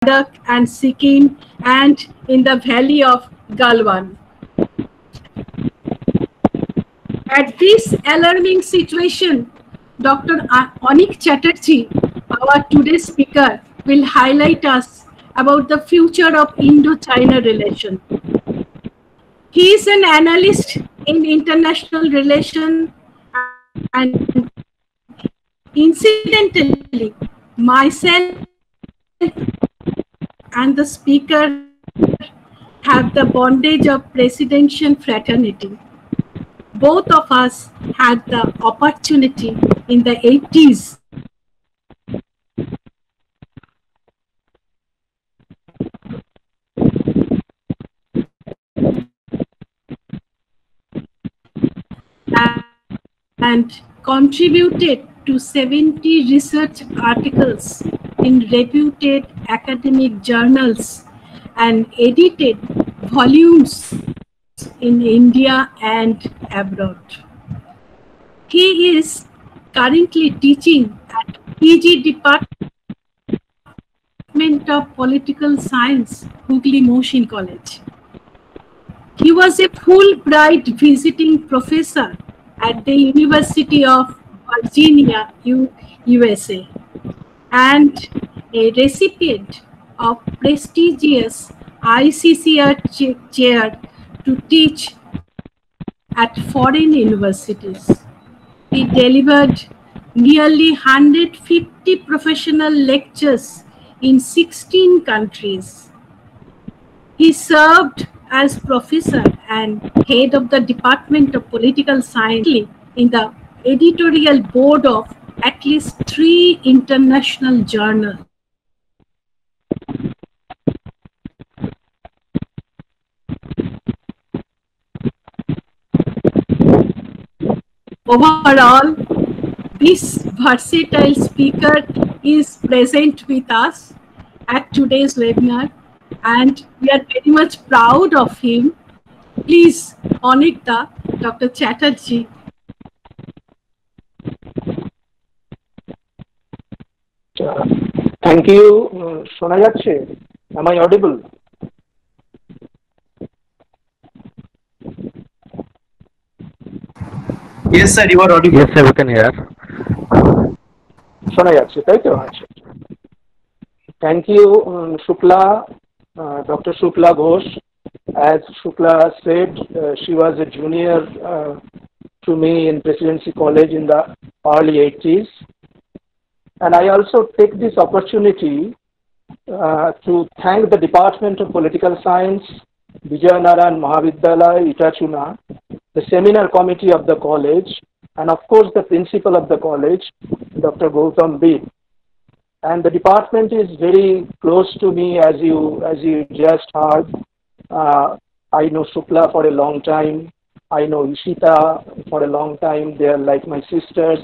Ladakh and Sikkim and in the valley of Galwan. At this alarming situation, Dr. Anik Chatterjee, our today's speaker, will highlight us about the future of Indo-China relation. He is an analyst in international relations and incidentally, myself and the speaker have the bondage of presidential fraternity. Both of us had the opportunity in the 80s and contributed to 70 research articles in reputed academic journals and edited volumes in India and abroad. He is currently teaching at PG Department of Political Science, Hooghly Mohsin College. He was a Fulbright visiting professor at the University of Virginia, USA, and a recipient of prestigious ICCR chair to teach at foreign universities. He delivered nearly 150 professional lectures in 16 countries. He served as professor and head of the Department of Political Science in the editorial board of at least 3 international journals. Overall, this versatile speaker is present with us at today's webinar, and we are very much proud of him. Please, Anikta, Dr. Chatterjee. Thank you. শোনা যাচ্ছে? Am I audible? Yes, sir, you are audible. Yes, sir, we can hear. শোনা যাচ্ছে, তাই তো? আচ্ছা। Thank you, Shukla, Dr. Shukla Ghosh. As Shukla said, she was a junior to me in Presidency College in the early 80s. And I also take this opportunity to thank the Department of Political Science, Vijayanaran Mahavidyalaya, Itachuna, the seminar committee of the college, and of course the principal of the college, Dr. Gautam B. And the department is very close to me, as you just heard. I know Shukla for a long time. I know Ishita for a long time. They are like my sisters.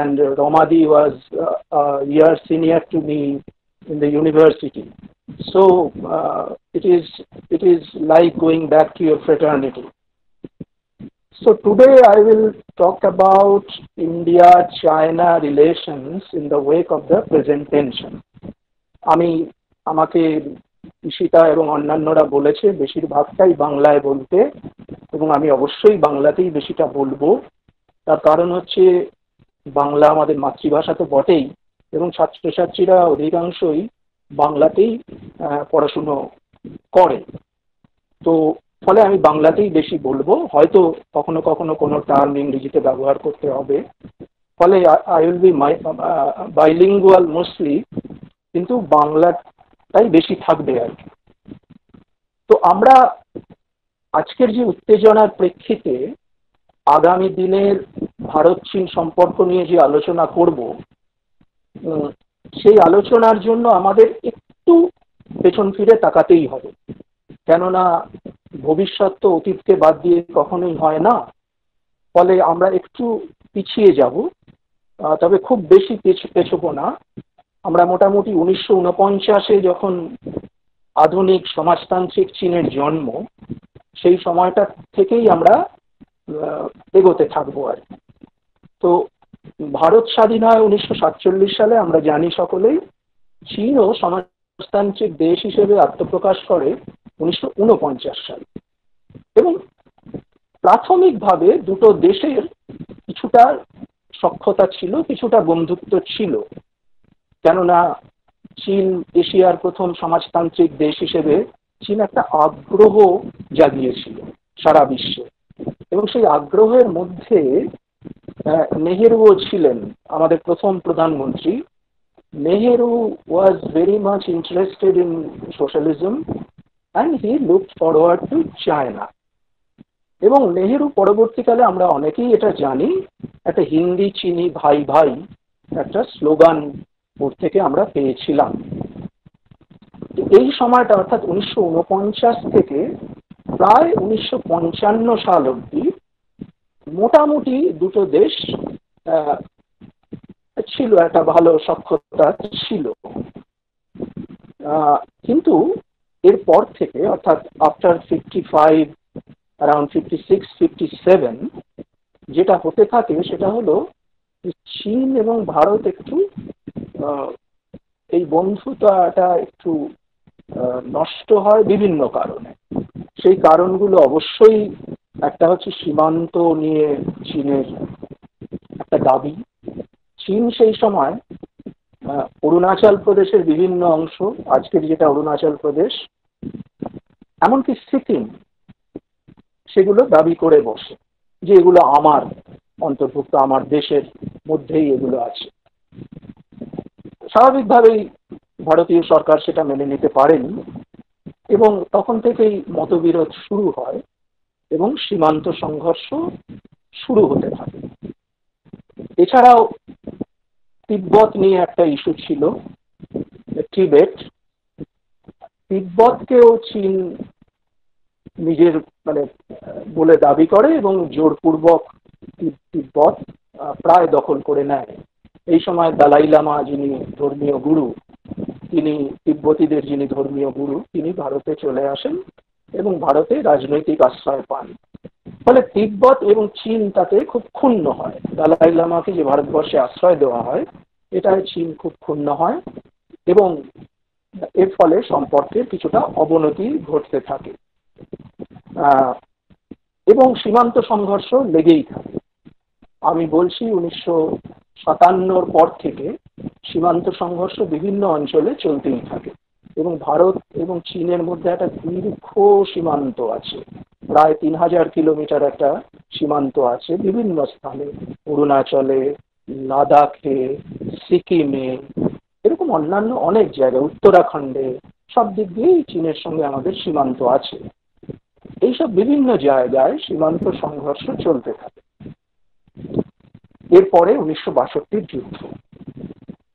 And Romadi was a year senior to me in the university. So it is like going back to your fraternity. So today I will talk about India-China relations in the wake of the present tension. আমাকে ঈশিতা এবং অন্যান্যরা বলেছে বেশিরভাগটাই বাংলায় বলতে, এবং আমি অবশ্যই বাংলাতেই বেশিটা বলবো। তার কারণ হচ্ছে বাংলা আমাদের মাতৃভাষা তো বটেই, এবং ছাত্রছাত্রীরা অধিকাংশই বাংলাতেই পড়াশুনো করে। তো ফলে আমি বাংলাতেই বেশি বলবো, হয়তো কখনো কখনো কোনো টার্ম ইংরেজিতে ব্যবহার করতে হবে। ফলে I will be bilingual mostly, কিন্তু বাংলাটাই বেশি থাকবে আর কি। তো আমরা আজকের যে উত্তেজনার প্রেক্ষিতে আগামী দিনের ভারত চীন সম্পর্ক নিয়ে যে আলোচনা করব, সেই আলোচনার জন্য আমাদের একটু পেছন ফিরে তাকাতেই হবে। কেননা ভবিষ্যৎ তো অতীতকে বাদ দিয়ে কখনোই হয় না। ফলে আমরা একটু পিছিয়ে যাব, তবে খুব বেশি পেছবো না। আমরা মোটামুটি 1949-এ যখন আধুনিক সমাজতান্ত্রিক চীনের জন্ম, সেই সময়টা থেকেই আমরা এগোতে থাকবো আর কি। তো ভারত স্বাধীন হয় 1947 সালে, আমরা জানি সকলেই। চীনও সমাজতান্ত্রিক দেশ হিসেবে আত্মপ্রকাশ করে 1949 সালে। এবং প্রাথমিকভাবে দুটো দেশের কিছুটা সখ্যতা ছিল, কিছুটা বন্ধুত্ব ছিল, কেননা চীন এশিয়ার প্রথম সমাজতান্ত্রিক দেশ হিসেবে চীন একটা আগ্রহ জাগিয়েছিল সারা বিশ্বে। এবং সেই আগ্রহের মধ্যে নেহেরুও ছিলেন, আমাদের প্রথম প্রধানমন্ত্রী। Nehru was very much interested in socialism and he looked forward to China. এবং নেহেরু পরবর্তীকালে আমরা অনেকেই এটা জানি, একটা হিন্দি চিনি ভাই ভাই একটা স্লোগান ওর থেকে আমরা পেয়েছিলাম। এই সময়টা অর্থাৎ 1949 থেকে প্রায় 1955 সাল অবধি মোটামুটি দুটো দেশ ছিল, একটা ভালো সখ্যতা ছিল। কিন্তু এরপর থেকে অর্থাৎ আফটার 55, অ্যারাউন্ড 56-57 যেটা হতে থাকে সেটা হলো চীন এবং ভারত একটু এই বন্ধুতাটা একটু নষ্ট হয় বিভিন্ন কারণে। সেই কারণগুলো অবশ্যই একটা হচ্ছে সীমান্ত নিয়ে চীনের একটা দাবি। চীন সেই সময় অরুণাচল প্রদেশের বিভিন্ন অংশ, আজকের যেটা অরুণাচল প্রদেশ, এমনকি সিকিম, সেগুলো দাবি করে বসে যে এগুলো আমার অন্তর্ভুক্ত, আমার দেশের মধ্যেই এগুলো আছে। স্বাভাবিকভাবেই ভারতীয় সরকার সেটা মেনে নিতে পারেনি এবং তখন থেকেই মতবিরোধ শুরু হয় এবং সীমান্ত সংঘর্ষ শুরু হতে থাকে। এছাড়াও তিব্বত নিয়ে একটা ইস্যু ছিল, টিবেট। তিব্বতকেও চীন নিজের বলে দাবি করে এবং জোরপূর্বক তিব্বত প্রায় দখল করে নেয়। এই সময় দালাই লামা, যিনি ধর্মীয় গুরু, তিনি তিব্বতীদের যিনি ধর্মীয় গুরু, তিনি ভারতে চলে আসেন এবং ভারতে রাজনৈতিক আশ্রয় পান। ফলে তিব্বত এবং চীন তাতে খুব ক্ষুণ্ণ হয়। দালাই লামাকে যে ভারতবর্ষে আশ্রয় দেওয়া হয় এটায় চীন খুব ক্ষুণ্ণ হয় এবং এর ফলে সম্পর্কের কিছুটা অবনতি ঘটতে থাকে এবং সীমান্ত সংঘর্ষ লেগেই থাকে। আমি বলছি 1957 পর থেকে সীমান্ত সংঘর্ষ বিভিন্ন অঞ্চলে চলতেই থাকে এবং ভারত এবং চীনের মধ্যে একটা দীর্ঘ সীমান্ত আছে, প্রায় 3000 কিলোমিটার একটা সীমান্ত আছে বিভিন্ন স্থানে, অরুণাচলে, লাদাখে, সিকিমে, এরকম অন্যান্য অনেক জায়গায়, উত্তরাখণ্ডে, সব দিক দিয়েই চীনের সঙ্গে আমাদের সীমান্ত আছে। এইসব বিভিন্ন জায়গায় সীমান্ত সংঘর্ষ চলতে থাকে। এরপরে 1962 যুদ্ধ।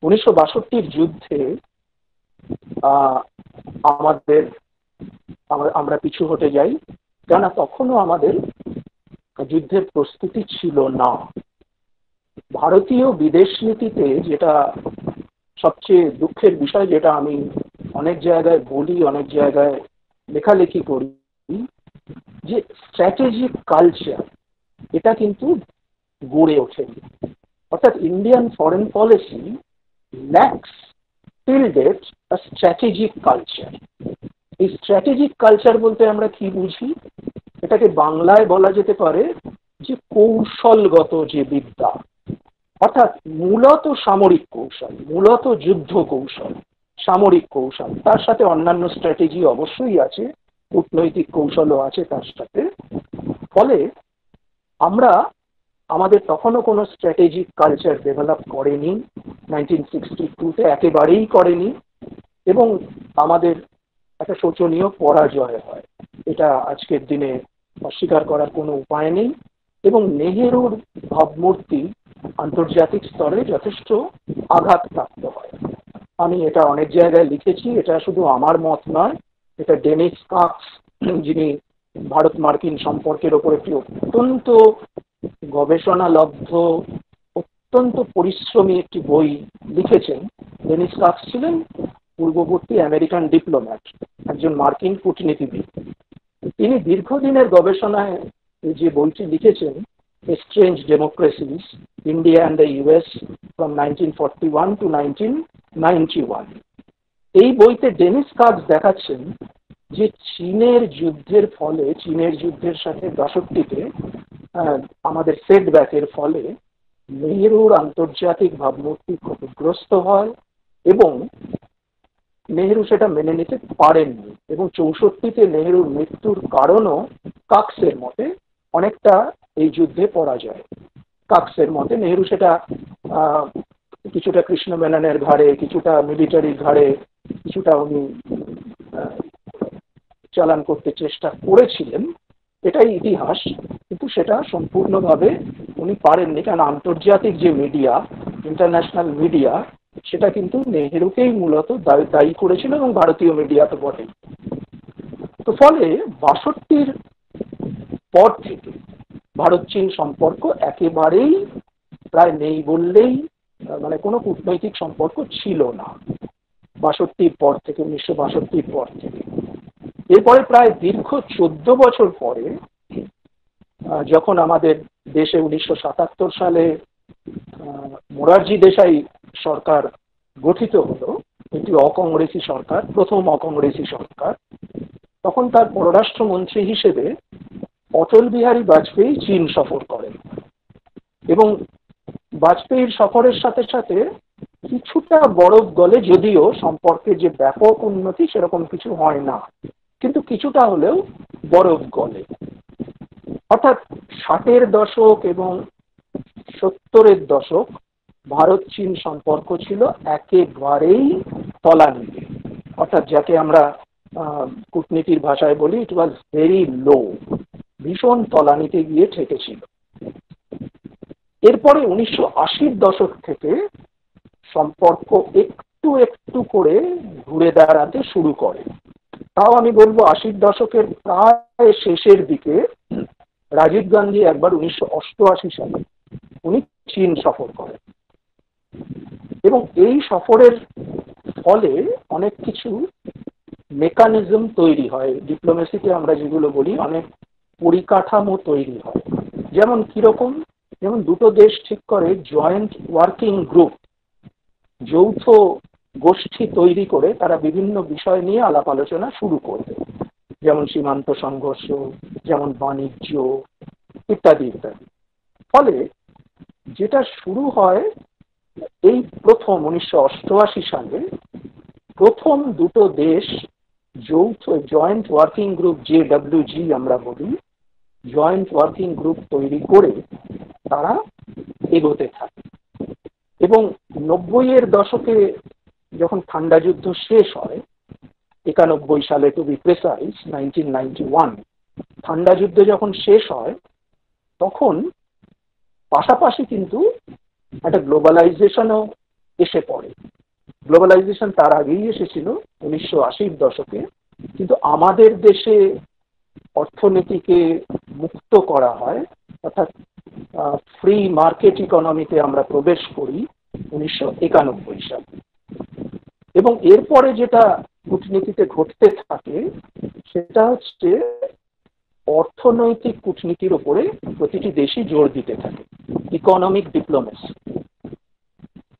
1962 যুদ্ধে আমরা পিছু হটে যাই, কেননা তখনও আমাদের যুদ্ধের প্রস্তুতি ছিল না। ভারতীয় বিদেশ নীতিতে যেটা সবচেয়ে দুঃখের বিষয়, যেটা আমি অনেক জায়গায় বলি, অনেক জায়গায় লেখালেখি করি, যে স্ট্র্যাটেজিক কালচার এটা কিন্তু গড়ে ওঠেনি। অর্থাৎ Indian foreign policy lacks till date a strategic culture. এই স্ট্র্যাটেজিক কালচার বলতে আমরা কি বুঝি? এটাকে বাংলায় বলা যেতে পারে যে কৌশলগত যে বিদ্যা, অর্থাৎ মূলত সামরিক কৌশল, মূলত যুদ্ধ কৌশল, সামরিক কৌশল, তার সাথে অন্যান্য স্ট্র্যাটেজি অবশ্যই আছে, কূটনৈতিক কৌশলও আছে তার সাথে। ফলে আমরা আমাদের তখনও কোনো স্ট্র্যাটেজিক কালচার ডেভেলপ করেনি, 1962-তে একেবারেই করেনি এবং আমাদের একটা শোচনীয় পরাজয় হয়। এটা আজকের দিনে অস্বীকার করার কোনো উপায় নেই এবং নেহেরুর ভাবমূর্তি আন্তর্জাতিক স্তরে যথেষ্ট আঘাতপ্রাপ্ত হয়। আমি এটা অনেক জায়গায় লিখেছি, এটা শুধু আমার মত নয়, এটা ডেনিস কাক্স, যিনি ভারত মার্কিন সম্পর্কের ওপর একটি অত্যন্ত গবেষণালব্ধ, অত্যন্ত পরিশ্রমী একটি বই লিখেছেন। ডেনিস কাক্স ছিলেন পূর্ববর্তী আমেরিকান ডিপ্লোম্যাট, একজন মার্কিন কূটনীতিবিদ। তিনি দীর্ঘদিনের গবেষণায় যে বইটি লিখেছেন, Strange Democracies, India and the US from 1941 to 1991, এই বইতে ডেনিস কাজ দেখাচ্ছেন যে চীনের যুদ্ধের ফলে, চীনের যুদ্ধের সাথে 62-তে আমাদের সেটব্যাকের ফলে নেহেরুর আন্তর্জাতিক ভাবমূর্তি ক্ষতিগ্রস্ত হয় এবং নেহেরু সেটা মেনে নিতে পারেননি, এবং 64-তে নেহেরুর মৃত্যুর কারণও কাক্সের মতে অনেকটা এই যুদ্ধে পরাজয়। কাক্সের মতে নেহেরু সেটা কিছুটা কৃষ্ণ মেননের ঘাড়ে, কিছুটা মিলিটারির ঘাড়ে, কিছুটা উনি চালান করতে চেষ্টা করেছিলেন, এটাই ইতিহাস, কিন্তু সেটা সম্পূর্ণভাবে উনি পারেননি, কারণ আন্তর্জাতিক যে মিডিয়া, ইন্টারন্যাশনাল মিডিয়া, সেটা কিন্তু নেহেরুকেই মূলত দায়ী করেছিল, এবং ভারতীয় মিডিয়া তো বটেই। তো ফলে 62-র পর থেকে ভারত চীন সম্পর্ক একেবারেই প্রায় নেই বললেই, মানে কোনো কূটনৈতিক সম্পর্ক ছিল না 62-র পর থেকে, 1962-র পর থেকে। এরপরে প্রায় দীর্ঘ 14 বছর পরে যখন আমাদের দেশে 1977 সালে মোরারজি দেশাই সরকার গঠিত হলো, একটি অকংগ্রেসি সরকার, প্রথম অকংগ্রেসি সরকার, তখন তার পররাষ্ট্রমন্ত্রী হিসেবে অটল বিহারী বাজপেয়ী চীন সফর করেন, এবং বাজপেয়ীর সফরের সাথে সাথে কিছুটা বরফ গলে, যদিও সম্পর্কের যে ব্যাপক উন্নতি সেরকম কিছু হয় না, কিন্তু কিছুটা হলেও বরফ গলে। অর্থাৎ 60-এর দশক এবং 70-এর দশক ভারত চীন সম্পর্ক ছিল একেবারেই তলানিতে, অর্থাৎ যাকে আমরা কূটনীতির ভাষায় বলি ইট ওয়াজ ভেরি লো, ভীষণ তলানিতে গিয়ে ঠেকেছিল। এরপরে 1980-র দশক থেকে সম্পর্ক একটু একটু করে ঘুরে দাঁড়াতে শুরু করে। তাও আমি বলবো 80-র দশকের প্রায় শেষের দিকে রাজীব গান্ধী একবার 1988 সালে উনি চীন সফর করেন, এবং এই সফরের ফলে অনেক কিছু মেকানিজম তৈরি হয়, ডিপ্লোমেসিতে আমরা যেগুলো বলি অনেক পরিকাঠামো তৈরি হয়। যেমন কিরকম, যেমন দুটো দেশ ঠিক করে জয়েন্ট ওয়ার্কিং গ্রুপ, যৌথ গোষ্ঠী তৈরি করে তারা বিভিন্ন বিষয় নিয়ে আলাপ আলোচনা শুরু করবে, যেমন সীমান্ত সংঘর্ষ, যেমন বাণিজ্য, ইত্যাদি ইত্যাদি। ফলে যেটা শুরু হয়, এই প্রথম 1988 সালে প্রথম দুটো দেশ যৌথ জয়েন্ট ওয়ার্কিং গ্রুপ, JWG আমরা বলি, জয়েন্ট ওয়ার্কিং গ্রুপ তৈরি করে তারা এগোতে থাকে। এবং 90-এর দশকে যখন ঠান্ডা যুদ্ধ শেষ হয়, 91 সালে টু বি প্রেসাইজ 1991, ঠান্ডা যুদ্ধ যখন শেষ হয় তখন পাশাপাশি কিন্তু একটা গ্লোবালাইজেশনও এসে পড়ে। গ্লোবালাইজেশন তার আগেই এসেছিল 1980-র দশকে, কিন্তু আমাদের দেশে অর্থনীতিকে মুক্ত করা হয়, অর্থাৎ ফ্রি মার্কেট ইকোনমিতে আমরা প্রবেশ করি 1991 সালে। এবং এরপরে যেটা কূটনীতিতে ঘটতে থাকে সেটা হচ্ছে অর্থনৈতিক কূটনীতির উপরে প্রতিটি দেশই জোর দিতে থাকে, ইকোনমিক ডিপ্লোমেসি।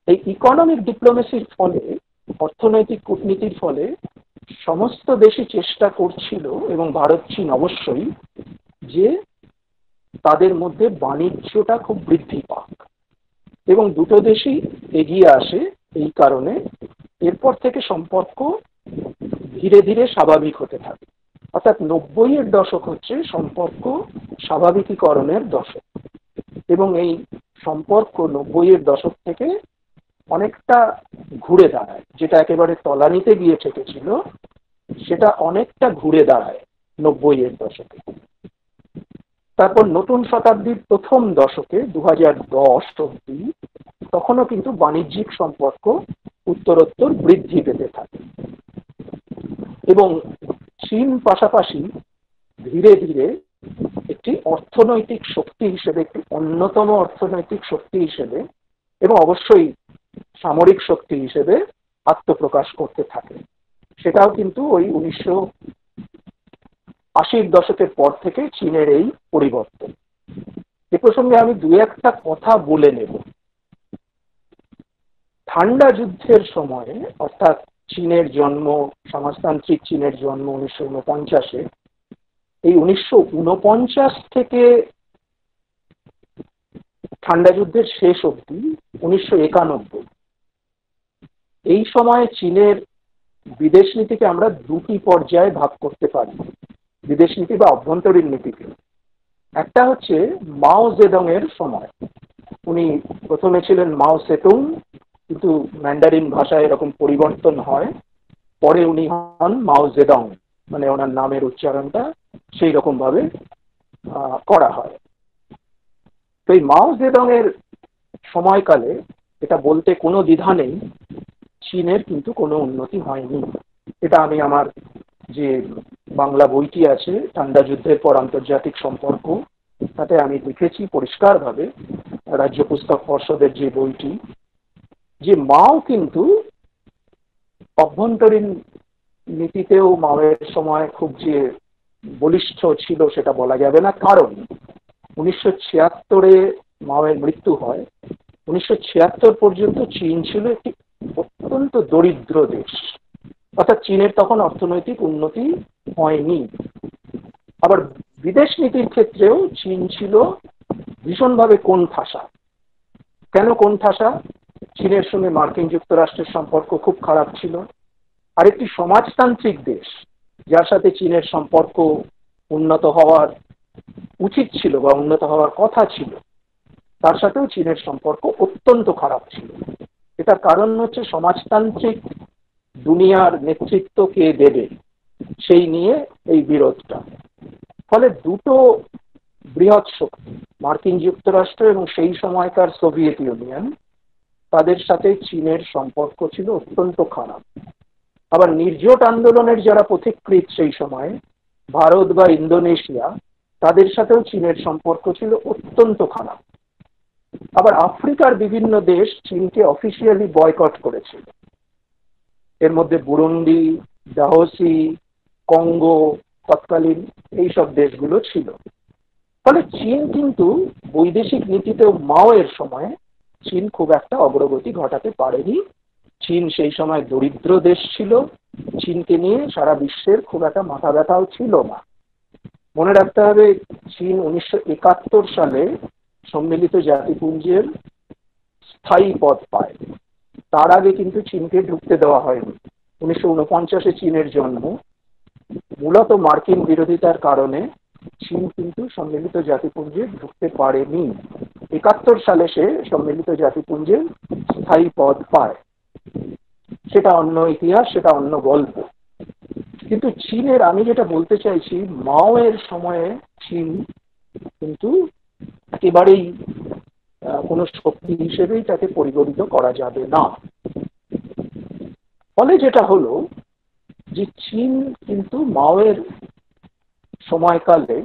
এই ইকোনমিক ডিপ্লোমেসির ফলে, অর্থনৈতিক কূটনীতির ফলে সমস্ত দেশই চেষ্টা করছিল, এবং ভারত চীন অবশ্যই, যে তাদের মধ্যে বাণিজ্যটা খুব বৃদ্ধি পাক, এবং দুটো দেশই এগিয়ে আসে এই কারণে। এরপর থেকে সম্পর্ক ধীরে ধীরে স্বাভাবিক হতে থাকে, অর্থাৎ 90-এর দশক হচ্ছে সম্পর্ক স্বাভাবিকীকরণের দশক, এবং এই সম্পর্ক 90-এর দশক থেকে অনেকটা ঘুরে দাঁড়ায়, যেটা একেবারে তলানিতে গিয়ে ঠেকেছিল সেটা অনেকটা ঘুরে দাঁড়ায় 90-এর দশকে। তারপর নতুন শতাব্দীর প্রথম দশকে 2010 অব্দি তখনও কিন্তু বাণিজ্যিক সম্পর্ক উত্তরোত্তর বৃদ্ধি পেতে থাকে, এবং চীন পাশাপাশি ধীরে ধীরে একটি অর্থনৈতিক শক্তি হিসেবে, একটি অন্যতম অর্থনৈতিক শক্তি হিসেবে, এবং অবশ্যই সামরিক শক্তি হিসেবে আত্মপ্রকাশ করতে থাকে। সেটাও কিন্তু ওই 1980-র দশকের পর থেকে চীনের এই পরিবর্তন। এ প্রসঙ্গে আমি দু একটা কথা বলে নেব। ঠান্ডা যুদ্ধের সময়ে, অর্থাৎ চীনের জন্ম, সমাজতান্ত্রিক চীনের জন্ম 1949-এ। এই 1949 থেকে ঠান্ডা যুদ্ধের শেষ অবধি 1991, এই সময়ে চীনের বিদেশ নীতিকে আমরা দুটি পর্যায়ে ভাগ করতে পারি, বিদেশ নীতি বা অভ্যন্তরীণ নীতিকে। একটা হচ্ছে মাও জেডং এর সময়। উনি প্রথমে ছিলেন মাও সেতুং, কিন্তু ম্যান্ডারিন ভাষায় এরকম পরিবর্তন হয়, পরে উনি হন মাও জেডং, মানে ওনার নামের উচ্চারণটা সেই রকম ভাবে করা হয়। তো এই মাও জেডং এর সময়কালে এটা বলতে কোনো দ্বিধা নেই, চীনের কিন্তু কোনো উন্নতি হয়নি। এটা আমি আমার যে বাংলা বইটি আছে ঠান্ডা যুদ্ধের পর আন্তর্জাতিক সম্পর্ক, তাতে আমি লিখেছি পরিষ্কারভাবে, রাজ্য পুস্তক পর্ষদের যে বইটি, যে মাও কিন্তু অভ্যন্তরীণ নীতিতেও মাওয়ের সময় খুব যে বলিষ্ঠ ছিল সেটা বলা যাবে না। কারণ 1976-এ মাওয়ের মৃত্যু হয়। 1976 পর্যন্ত চীন ছিল একটি অত্যন্ত দরিদ্র দেশ, অর্থাৎ চীনের তখন অর্থনৈতিক উন্নতি হয়নি। আবার বিদেশ নীতির ক্ষেত্রেও চীন ছিল ভীষণভাবে কোণঠাসা। কেন কোণঠাসা? চীনের সঙ্গে মার্কিন যুক্তরাষ্ট্রের সম্পর্ক খুব খারাপ ছিল। আরেকটি সমাজতান্ত্রিক দেশ যার সাথে চীনের সম্পর্ক উন্নত হওয়ার উচিত ছিল বা উন্নত হওয়ার কথা ছিল, তার সাথেও চীনের সম্পর্ক অত্যন্ত খারাপ ছিল। এটার কারণ হচ্ছে সমাজতান্ত্রিক দুনিয়ার নেতৃত্ব কে দেবে সেই নিয়ে এই বিরোধটা। ফলে দুটো বৃহৎ শক্তি, মার্কিন যুক্তরাষ্ট্র এবং সেই সময়কার সোভিয়েত ইউনিয়ন, তাদের সাথে চীনের সম্পর্ক ছিল অত্যন্ত খারাপ। আবার নির্জোট আন্দোলনের যারা পথিকৃৎ সেই সময়ে, ভারত বা ইন্দোনেশিয়া, তাদের সাথেও চীনের সম্পর্ক ছিল অত্যন্ত খারাপ। আবার আফ্রিকার বিভিন্ন দেশ চীনকে অফিসিয়ালি বয়কট করেছিল, এর মধ্যে বুরুন্ডি, ডাহসি, কঙ্গো তৎকালীন এইসব দেশগুলো ছিল। ফলে চীন কিন্তু বৈদেশিক নীতিতেও মাওয়ের সময় চীন খুব একটা অগ্রগতি ঘটাতে পারেনি। চীন সেই সময় দরিদ্র দেশ ছিল, চীনকে নিয়ে সারা বিশ্বের খুব একটা মাথা ব্যথাও ছিল না। মনে রাখতে হবে, চীন 1971 সালে সম্মিলিত জাতিপুঞ্জের স্থায়ী পদ পায়। তার আগে কিন্তু চীনকে ঢুকতে দেওয়া হয়নি। 1949-এ চীনের জন্ম, মূলত মার্কিন বিরোধিতার কারণে চীন কিন্তু সম্মিলিত জাতিপুঞ্জে ঢুকতে পারেনি। 71 সালে সে সম্মিলিত জাতিপুঞ্জের স্থায়ী পদ পায়। সেটা অন্য ইতিহাস, সেটা অন্য গল্প। কিন্তু চীনের, আমি যেটা বলতে চাইছি, মাওয়ের সময়ে চীন কিন্তু একেবারেই কোনো শক্তি হিসেবেই তাকে পরিগণিত করা যাবে না। ফলে যেটা হলো যে চীন কিন্তু মাওয়ের সময়কালে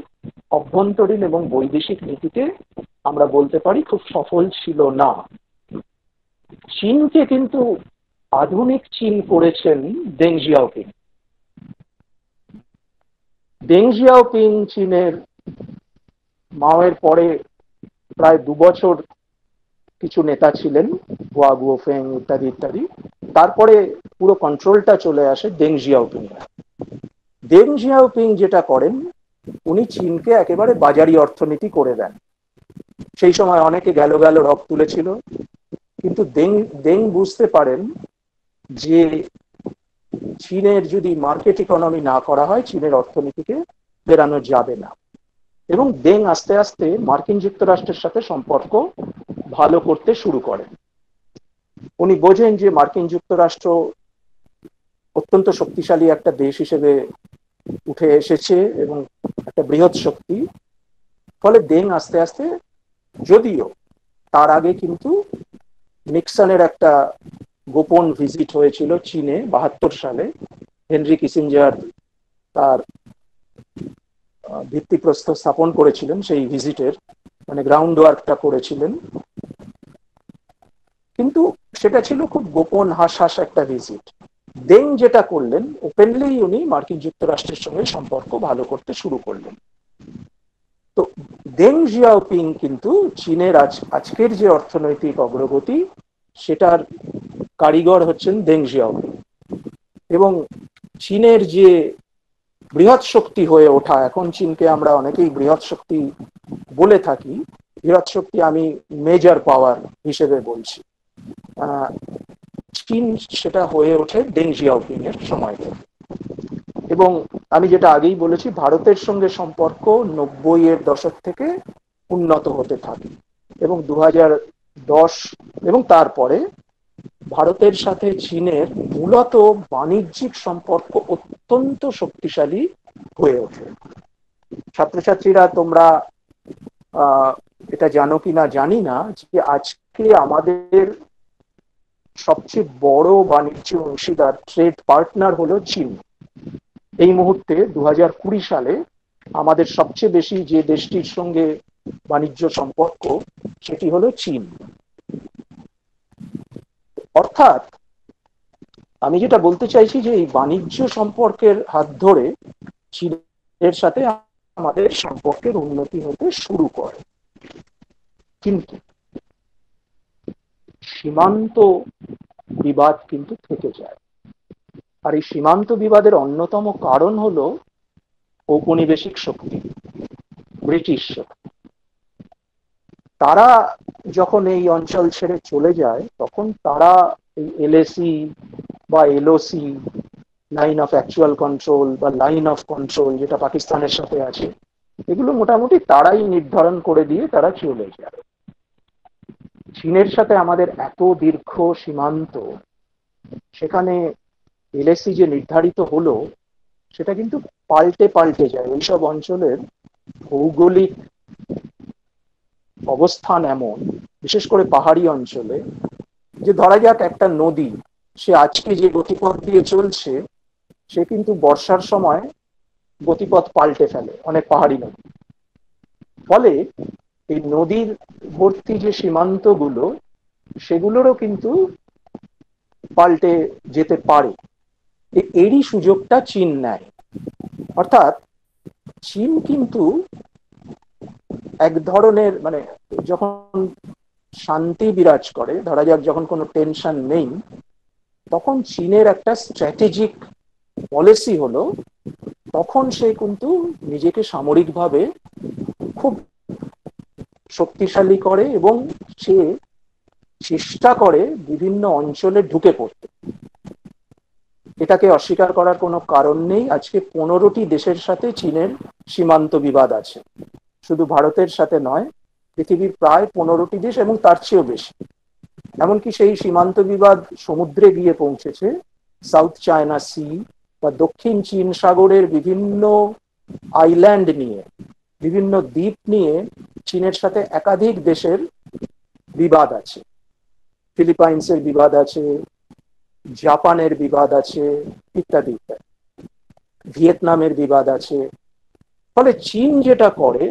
অভ্যন্তরীণ এবং বৈদেশিক নীতিতে আমরা বলতে পারি খুব সফল ছিল না। চীনকে কিন্তু আধুনিক চীন করেছেন দেং জিয়াওপিং। দেং জিয়াওপিং চীনের মাওয়ের পরে প্রায় 2 বছর কিছু নেতা ছিলেন, হুয়া গুওফেং ইত্যাদি ইত্যাদি। তারপরে পুরো কন্ট্রোলটা চলে আসে দেং জিয়াওপিং। দেং জিয়াওপিং যেটা করেন, উনি চীনকে একেবারে বাজারি অর্থনীতি করে দেন। সেই সময় অনেকে গেল গেল রব তুলেছিল, কিন্তু দেং বুঝতে পারেন যে চীনের যদি মার্কেট ইকোনমি না করা হয়, চীনের অর্থনীতিকে ফেরানো যাবে না। এবং দেং আস্তে আস্তে মার্কিন যুক্তরাষ্ট্রের সাথে সম্পর্ক ভালো করতে শুরু করেন। উনি বোঝেন যে মার্কিন যুক্তরাষ্ট্র অত্যন্ত শক্তিশালী একটা দেশ হিসেবে উঠে এসেছে এবং একটা বৃহৎ শক্তি। ফলে দেং আস্তে আস্তে, যদিও তার আগে কিন্তু নিক্সনের একটা গোপন ভিজিট হয়েছিল চীনে 72 সালে, হেনরি কিসিঞ্জার তার ভিত্তিপ্রস্তর স্থাপন করেছিলেন সেই ভিজিটের, মানে গ্রাউন্ড ওয়ার্কটা করেছিলেন, কিন্তু সেটা ছিল খুব গোপন হাস হাস একটা ভিজিট। দেং যেটা করলেন, ওপেনলি উনি মার্কিন যুক্তরাষ্ট্রের সঙ্গে সম্পর্ক ভালো করতে শুরু করলেন। তো দেং জিয়াওপিং কিন্তু চীনের আজকের যে অর্থনৈতিক অগ্রগতি, সেটার কারিগর হচ্ছেন দেং জিয়াওপিং। এবং চীনের যে বৃহৎ শক্তি হয়ে ওঠা, এখন চীনকে আমরা অনেকেই বৃহৎ শক্তি বলে থাকি, বৃহৎ শক্তি আমি মেজর পাওয়ার হিসেবে বলছি, চীন সেটা হয়ে ওঠে ডেং জিয়াওপিং এর সময় থেকে। এবং আমি যেটা আগেই বলেছি, ভারতের সঙ্গে সম্পর্ক 90-এর দশক থেকে উন্নত হতে থাকে এবং 2010 এবং তারপরে ভারতের সাথে চীনের মূলত বাণিজ্যিক সম্পর্ক অত্যন্ত শক্তিশালী হয়ে ওঠে। ছাত্রছাত্রীরা তোমরা এটা জানো কিনা জানি না যে আজকে আমাদের সবচেয়ে বড় বাণিজ্য অংশীদার, ট্রেড পার্টনার হলো চীন। এই মুহূর্তে 2020 সালে আমাদের সবচেয়ে বেশি যে দেশটির সঙ্গে বাণিজ্য সম্পর্ক সেটি হলো চীন। অর্থাৎ আমি যেটা বলতে চাইছি যে এই বাণিজ্য সম্পর্কের হাত ধরে চীনের সাথে আমাদের সম্পর্কের উন্নতি হতে শুরু করে। কিন্তু সীমান্ত বিবাদ কিন্তু থেকে যায়, আর এই সীমান্ত বিবাদের অন্যতম কারণ হলো ঔপনিবেশিক শক্তি, ব্রিটিশ শক্তি। তারা যখন এই অঞ্চল ছেড়ে চলে যায় তখন তারা এই এলএসি বা LOC, line of actual control বা লাইন অফ কন্ট্রোল, যেটা পাকিস্তানের সাথে আছে, এগুলো মোটামুটি তারাই নির্ধারণ করে দিয়ে তারা চলে যায়। চীনের সাথে আমাদের এত দীর্ঘ সীমান্ত, সেখানে এলএসি যে নির্ধারিত হলো সেটা কিন্তু পাল্টে পাল্টে যায়। ওইসব অঞ্চলের ভৌগোলিক অবস্থান এমন, বিশেষ করে পাহাড়ি অঞ্চলে, যে ধরা যাক একটা নদী, সে আজকে যে গতিপথ দিয়ে চলছে সে কিন্তু বর্ষার সময় গতিপথ পাল্টে ফেলে অনেক পাহাড়ি নদী। ফলে এই নদীর ভর্তি যে সীমান্তগুলো সেগুলোরও কিন্তু পাল্টে যেতে পারে, এরই সুযোগটা চীন নেয়। অর্থাৎ চীন কিন্তু এক ধরনের, মানে যখন শান্তি বিরাজ করে, ধরা যাক যখন কোনো টেনশন নেই, তখন চীনের একটা স্ট্র্যাটেজিক পলিসি হলো তখন সে কিন্তু নিজেকে সামরিকভাবে খুব শক্তিশালী করে এবং সে চেষ্টা করে বিভিন্ন অঞ্চলে ঢুকে পড়তে। এটাকে অস্বীকার করার কোনো কারণ নেই। আজকে 15টি দেশের সাথে চীনের সীমান্ত বিবাদ আছে, শুধু ভারতের সাথে নয়, পৃথিবীর প্রায় 15টি দেশ এবং তার চেয়েও বেশি। এমনকি সেই সীমান্ত বিবাদ সমুদ্রে গিয়ে পৌঁছেছে। সাউথ চায়না সি বা দক্ষিণ চীন সাগরের বিভিন্ন আইল্যান্ড নিয়ে, বিভিন্ন দ্বীপ নিয়ে চীনের সাথে একাধিক দেশের বিবাদ আছে। ফিলিপাইন্সের বিবাদ আছে, জাপানের বিবাদ আছে, ইত্যাদি ইত্যাদি, ভিয়েতনামের বিবাদ আছে। ফলে চীন যেটা করে,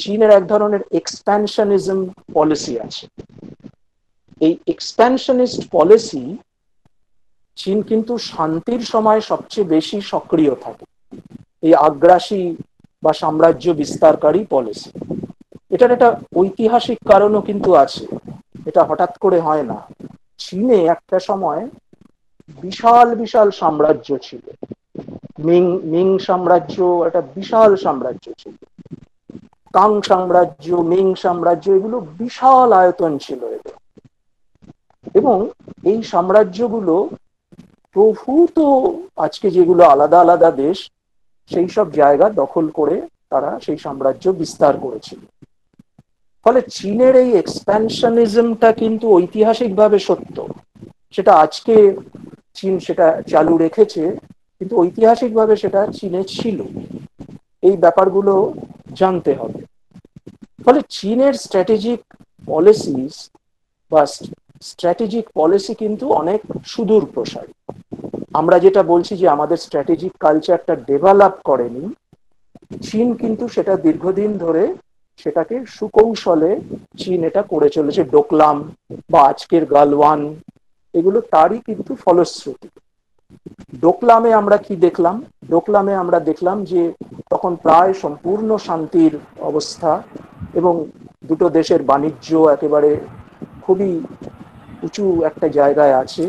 চীনের এক ধরনের এক্সপ্যানশনিজম পলিসি আছে। এই এক্সপ্যানশনিস্ট পলিসি চীন কিন্তু শান্তির সময় সবচেয়ে বেশি সক্রিয় থাকে, এই আগ্রাসী বা সাম্রাজ্য বিস্তারকারী পলিসি। এটার একটা ঐতিহাসিক কারণও কিন্তু আছে, এটা হঠাৎ করে হয় না। চীনে একটা সময় বিশাল বিশাল সাম্রাজ্য ছিল, মিং সাম্রাজ্য একটা বিশাল সাম্রাজ্য ছিল, কাং সাম্রাজ্য, মিং সাম্রাজ্য, এগুলো বিশাল আয়তন ছিল এদের। এবং এই সাম্রাজ্যগুলো প্রভূত, আজকে যেগুলো আলাদা আলাদা দেশ, সেই সব জায়গা দখল করে তারা সেই সাম্রাজ্য বিস্তার করেছিল। ফলে চীনের এই এক্সপ্যানশনিজমটা কিন্তু ঐতিহাসিকভাবে সত্য, সেটা আজকে চীন সেটা চালু রেখেছে, কিন্তু ঐতিহাসিকভাবে সেটা চীনে ছিল। এই ব্যাপারগুলো জানতে হবে। ফলে চীনের স্ট্র্যাটেজিক পলিসিস বা স্ট্র্যাটেজিক পলিসি কিন্তু অনেক সুদূর প্রসারী। আমরা যেটা বলছি যে আমাদের স্ট্র্যাটেজিক কালচারটা ডেভেলপ করেনি, চীন কিন্তু সেটা দীর্ঘদিন ধরে সেটাকে সুকৌশলে চীন এটা করে চলেছে। ডোকলাম বা আজকের গালওয়ান, এগুলো তারই কিন্তু ফলশ্রুতি। ডোকলামে আমরা কি দেখলাম? ডোকলামে আমরা দেখলাম যে তখন প্রায় সম্পূর্ণ শান্তির অবস্থা এবং দুটো দেশের বাণিজ্য একেবারে খুবই উঁচু একটা জায়গায় আছে।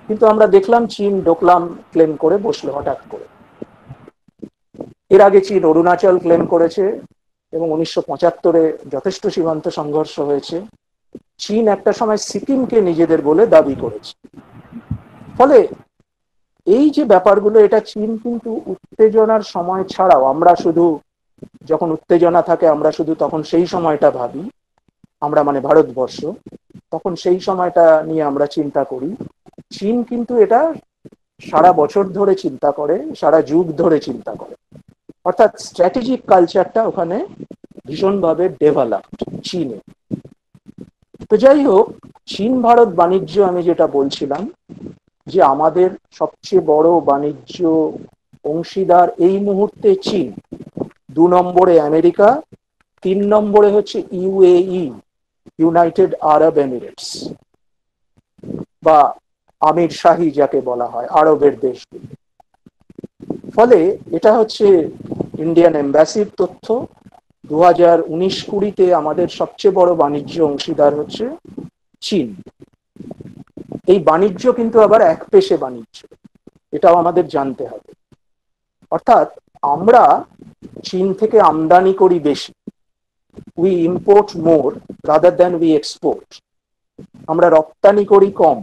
কিন্তু আমরা দেখলাম চীন ডোকলাম ক্লেম করে বসলো হঠাৎ করে। এর আগে চীন অরুণাচল ক্লেম করেছে এবং 1975-এ যথেষ্ট সীমান্ত সংঘর্ষ হয়েছে। চীন একটা সময় সিকিমকে নিজেদের বলে দাবি করেছে। ফলে এই যে ব্যাপারগুলো, এটা চীন কিন্তু উত্তেজনার সময় ছাড়াও, আমরা শুধু যখন উত্তেজনা থাকে আমরা শুধু তখন সেই সময়টা ভাবি, আমরা মানে ভারতবর্ষ, তখন সেই সময়টা নিয়ে আমরা চিন্তা করি। চীন কিন্তু এটা সারা বছর ধরে চিন্তা করে, সারা যুগ ধরে চিন্তা করে। অর্থাৎ স্ট্র্যাটেজিক কালচারটা ওখানে ভীষণভাবে ডেভেলপড চীনে। তো যাই হোক, চীন ভারত বাণিজ্য আমি যেটা বলছিলাম, যে আমাদের সবচেয়ে বড় বাণিজ্য অংশীদার এই মুহূর্তে চীন, 2 নম্বরে আমেরিকা, 3 নম্বরে হচ্ছে ইউএই, ইউনাইটেড আরব এমিরেটস, বা আমির শাহী যাকে বলা হয়, আরবের দেশগুলো। ফলে এটা হচ্ছে ইন্ডিয়ান এম্বাসির তথ্য। 2019-20 আমাদের সবচেয়ে বড় বাণিজ্য অংশীদার হচ্ছে চীন। এই বাণিজ্য কিন্তু আবার একপেশে বাণিজ্য, এটাও আমাদের জানতে হবে। অর্থাৎ আমরা চীন থেকে আমদানি করি বেশি, we import more rather than we export. আমরা রপ্তানি করি কম।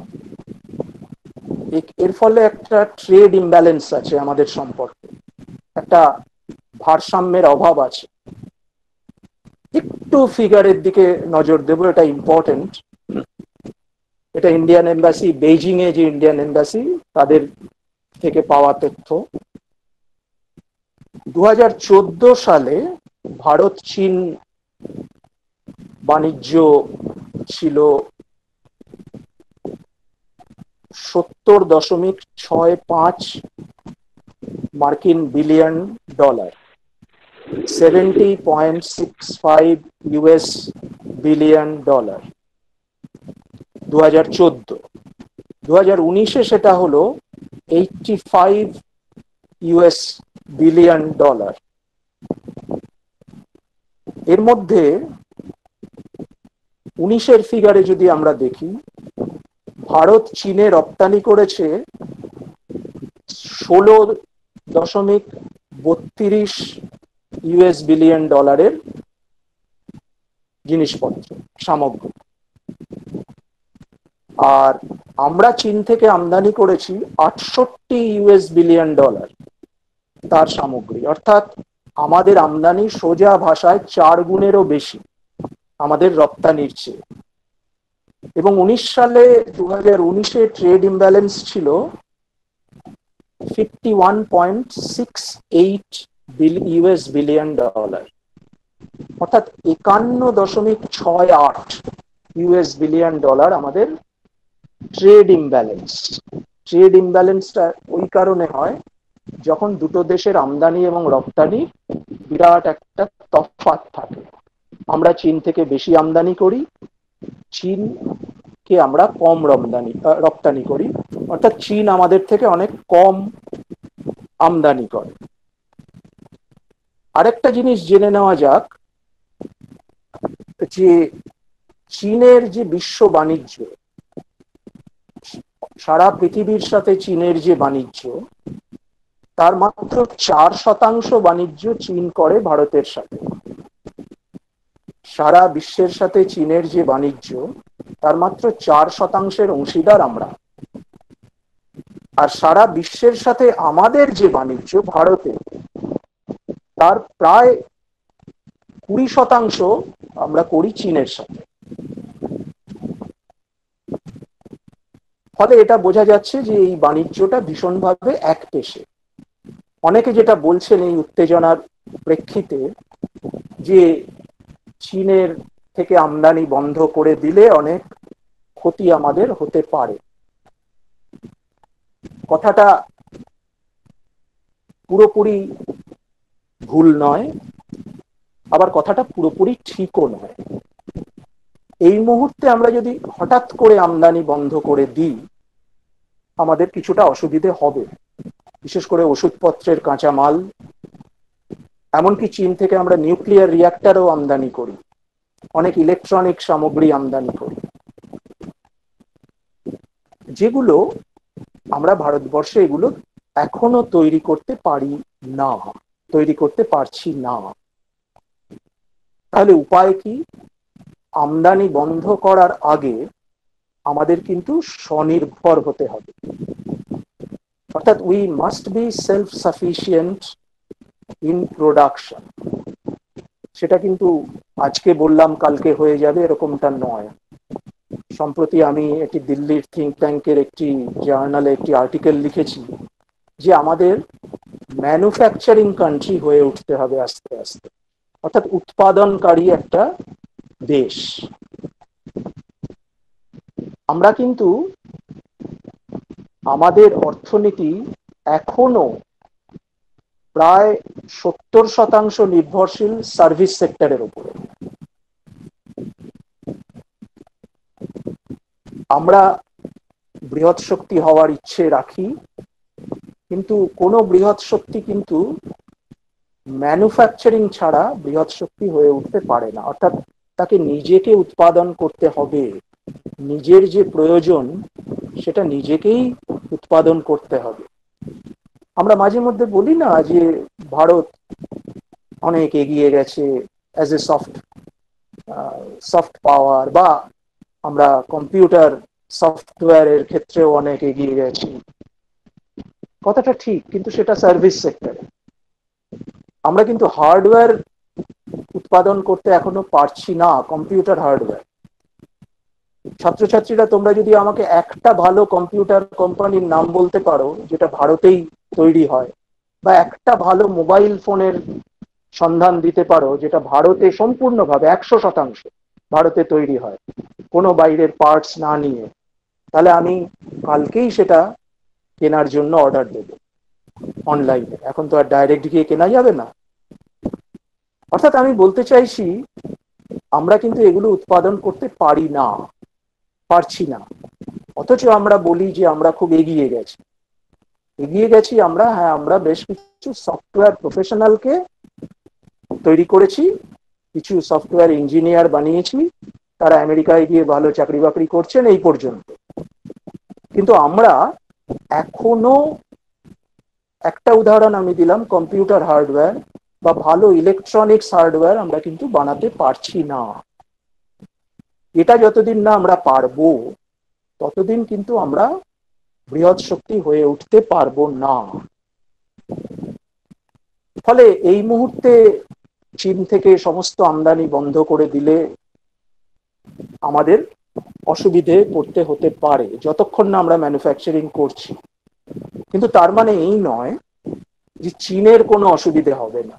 এর ফলে একটা ট্রেড ইমব্যালেন্স আছে আমাদের সম্পর্কে, একটা ভারসাম্যের অভাব আছে। একটু ফিগারের দিকে নজর দেব, এটা ইম্পর্টেন্ট। এটা ইন্ডিয়ান এম্বাসি, বেইজিং এ যে ইন্ডিয়ান এম্বাসি তাদের থেকে পাওয়া তথ্য। 2014 সালে ভারত চীন বাণিজ্য ছিল 70.65 মার্কিন billion dollar, 70.65 US billion dollar 2014। 2019-এ সেটা হলো 85 ইউএস বিলিয়ন ডলার। এর মধ্যে 19-এর ফিগারে যদি আমরা দেখি, ভারত চীনে রপ্তানি করেছে 16.32 ইউএস বিলিয়ন ডলারের জিনিসপত্র, সামগ্রী। আর আমরা চীন থেকে আমদানি করেছি 68 ইউএস বিলিয়ন ডলার তার সামগ্রী। অর্থাৎ আমাদের আমদানি সোজা ভাষায় 4 গুণেরও বেশি আমাদের রপ্তানির চেয়ে। এবং 2019-এ ট্রেড ইমব্যালেন্স ছিল 51.68 ইউএস বিলিয়ন ডলার, অর্থাৎ 51.68 ইউএস বিলিয়ন ডলার আমাদের ট্রেড ইমব্যালেন্স। ট্রেড ইমব্যালেন্সটা ওই কারণে হয় যখন দুটো দেশের আমদানি এবং রপ্তানি বিরাট একটা তফাৎ থাকে। আমরা চীন থেকে বেশি আমদানি করি, চীনকে আমরা কম রপ্তানি করি, অর্থাৎ চীন আমাদের থেকে অনেক কম আমদানি করে। আরেকটা জিনিস জেনে নেওয়া যাক, যে চীনের যে বিশ্ব বাণিজ্য, সারা পৃথিবীর সাথে চীনের যে বাণিজ্য, তার মাত্র 4% বাণিজ্য চীন করে ভারতের সাথে। সারা বিশ্বের সাথে চীনের যে বাণিজ্য, তার মাত্র 4%-এর অংশীদার আমরা। আর সারা বিশ্বের সাথে আমাদের যে বাণিজ্য ভারতে, তার প্রায় 20% আমরা করি চীনের সাথে। ফলে এটা বোঝা যাচ্ছে যে এই বাণিজ্যটা ভীষণভাবে একপেশে। অনেকে যেটা বলছেন এই উত্তেজনার প্রেক্ষিতে, যে চীনের থেকে আমদানি বন্ধ করে দিলে অনেক ক্ষতি আমাদের হতে পারে। কথাটা পুরোপুরি ভুল নয়, আবার কথাটা পুরোপুরি ঠিকও নয়। এই মুহূর্তে আমরা যদি হঠাৎ করে আমদানি বন্ধ করে দিই, আমাদের কিছুটা অসুবিধে হবে, বিশেষ করে ওষুধপত্রের কাঁচামাল। এমনকি চীন থেকে আমরা নিউক্লিয়ার রিঅ্যাক্টরও আমদানি করি, অনেক ইলেকট্রনিক সামগ্রী আমদানি করি, যেগুলো আমরা ভারতবর্ষে এগুলো এখনো তৈরি করতে পারি না, তৈরি করতে পারছি না। তাহলে উপায় কি? আমদানি বন্ধ করার আগে আমাদের কিন্তু স্বনির্ভর হতে হবে, অর্থাৎ we must be self sufficient in production. সেটা কিন্তু আজকে বললাম কালকে হয়ে যাবে এরকমটা নয়। সম্প্রতি আমি একটি দিল্লির থিঙ্ক ট্যাঙ্কের একটি জার্নালে একটি আর্টিকেল লিখেছি যে আমাদের ম্যানুফ্যাকচারিং কান্ট্রি হয়ে উঠতে হবে আস্তে আস্তে, অর্থাৎ উৎপাদনকারী একটা দেশ। আমরা কিন্তু আমাদের অর্থনীতি এখনো প্রায় 70% নির্ভরশীল সার্ভিস সেক্টরের উপরে। আমরা বৃহৎ শক্তি হওয়ার ইচ্ছে রাখি, কিন্তু কোনো বৃহৎ শক্তি কিন্তু ম্যানুফ্যাকচারিং ছাড়া বৃহৎ শক্তি হয়ে উঠতে পারে না, অর্থাৎ তাকে নিজেকে উৎপাদন করতে হবে, নিজের যে প্রয়োজন সেটা নিজেকেই উৎপাদন করতে হবে। আমরা মাঝে মধ্যে বলি না যে ভারত অনেক এগিয়ে গেছে অ্যাজ এ সফট পাওয়ার, বা আমরা কম্পিউটার সফটওয়্যারের ক্ষেত্রেও অনেক এগিয়ে গেছি। কথাটা ঠিক, কিন্তু সেটা সার্ভিস সেক্টরে। আমরা কিন্তু হার্ডওয়্যার উৎপাদন করতে এখনো পারছি না, কম্পিউটার হার্ডওয়্যার। ছাত্রছাত্রীরা, তোমরা যদি আমাকে একটা ভালো কম্পিউটার কোম্পানির নাম বলতে পারো যেটা ভারতেই তৈরি হয়, বা একটা ভালো মোবাইল ফোনের সন্ধান দিতে পারো যেটা ভারতে সম্পূর্ণভাবে 100% ভারতে তৈরি হয়, কোনো বাইরের পার্টস না নিয়ে, তাহলে আমি কালকেই সেটা কেনার জন্য অর্ডার দেব অনলাইনে। এখন তো আর ডাইরেক্ট গিয়ে কেনা যাবে না। অর্থাৎ আমি বলতে চাইছি, আমরা কিন্তু এগুলো উৎপাদন করতে পারি না, পারছি না। অথচ আমরা বলি যে আমরা খুব এগিয়ে গেছি। এগিয়ে গেছি আমরা, হ্যাঁ, আমরা বেশ কিছু সফটওয়্যার প্রফেশনালকে তৈরি করেছি, কিছু সফটওয়্যার ইঞ্জিনিয়ার বানিয়েছি, তারা আমেরিকায় গিয়ে ভালো চাকরি বাকরি করছেন এই পর্যন্ত। কিন্তু আমরা এখনো, একটা উদাহরণ আমি দিলাম, কম্পিউটার হার্ডওয়্যার বা ভালো ইলেকট্রনিক্স হার্ডওয়্যার আমরা কিন্তু বানাতে পারছি না। এটা যতদিন না আমরা পারবো, ততদিন কিন্তু আমরা বৃহৎ শক্তি হয়ে উঠতে পারবো না। ফলে এই মুহূর্তে চীন থেকে সমস্ত আমদানি বন্ধ করে দিলে আমাদের অসুবিধে পড়তে হতে পারে, যতক্ষণ না আমরা ম্যানুফ্যাকচারিং করছি। কিন্তু তার মানে এই নয় যে চীনের কোনো অসুবিধে হবে না।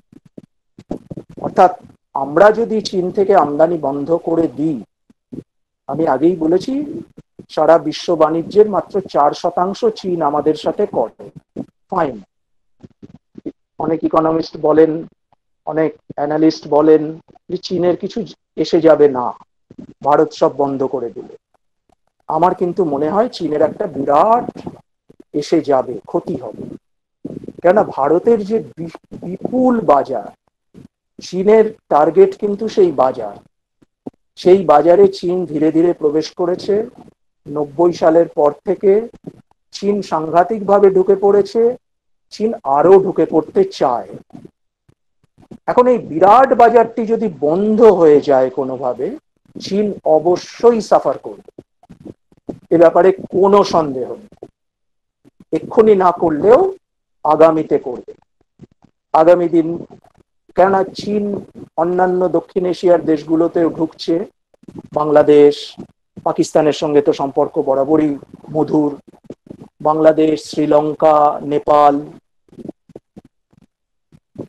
অর্থাৎ আমরা যদি চীন থেকে আমদানি বন্ধ করে দিই, আমি আগেই বলেছি সারা বিশ্ব বাণিজ্যের মাত্র 4% চীন আমাদের সাথে করে, ফাইন। অনেক ইকোনমিস্ট বলেন, অনেক অ্যানালিস্ট বলেন যে চীনের কিছু এসে যাবে না ভারত সব বন্ধ করে দিলে। আমার কিন্তু মনে হয় চীনের একটা বিরাট এসে যাবে, ক্ষতি হবে। কেননা ভারতের যে বিপুল বাজার, চীনের টার্গেট কিন্তু সেই বাজার। সেই বাজারে চীন ধীরে ধীরে প্রবেশ করেছে। 90 সালের পর থেকে চীন সাংঘাতিকভাবে ঢুকে পড়েছে, চীন আরো ঢুকে পড়তে চায়। এখন এই বিরাট বাজারটি যদি বন্ধ হয়ে যায় কোনোভাবে, চীন অবশ্যই সাফার করবে, এ ব্যাপারে কোনো সন্দেহ নেই। এক্ষুনি না করলেও আগামীতে করবে, আগামী দিন। কেননা চীন অন্যান্য দক্ষিণ এশিয়ার দেশগুলোতেও ঢুকছে, বাংলাদেশ, পাকিস্তানের সঙ্গে তো সম্পর্ক বরাবরই মধুর, বাংলাদেশ, শ্রীলঙ্কা, নেপাল।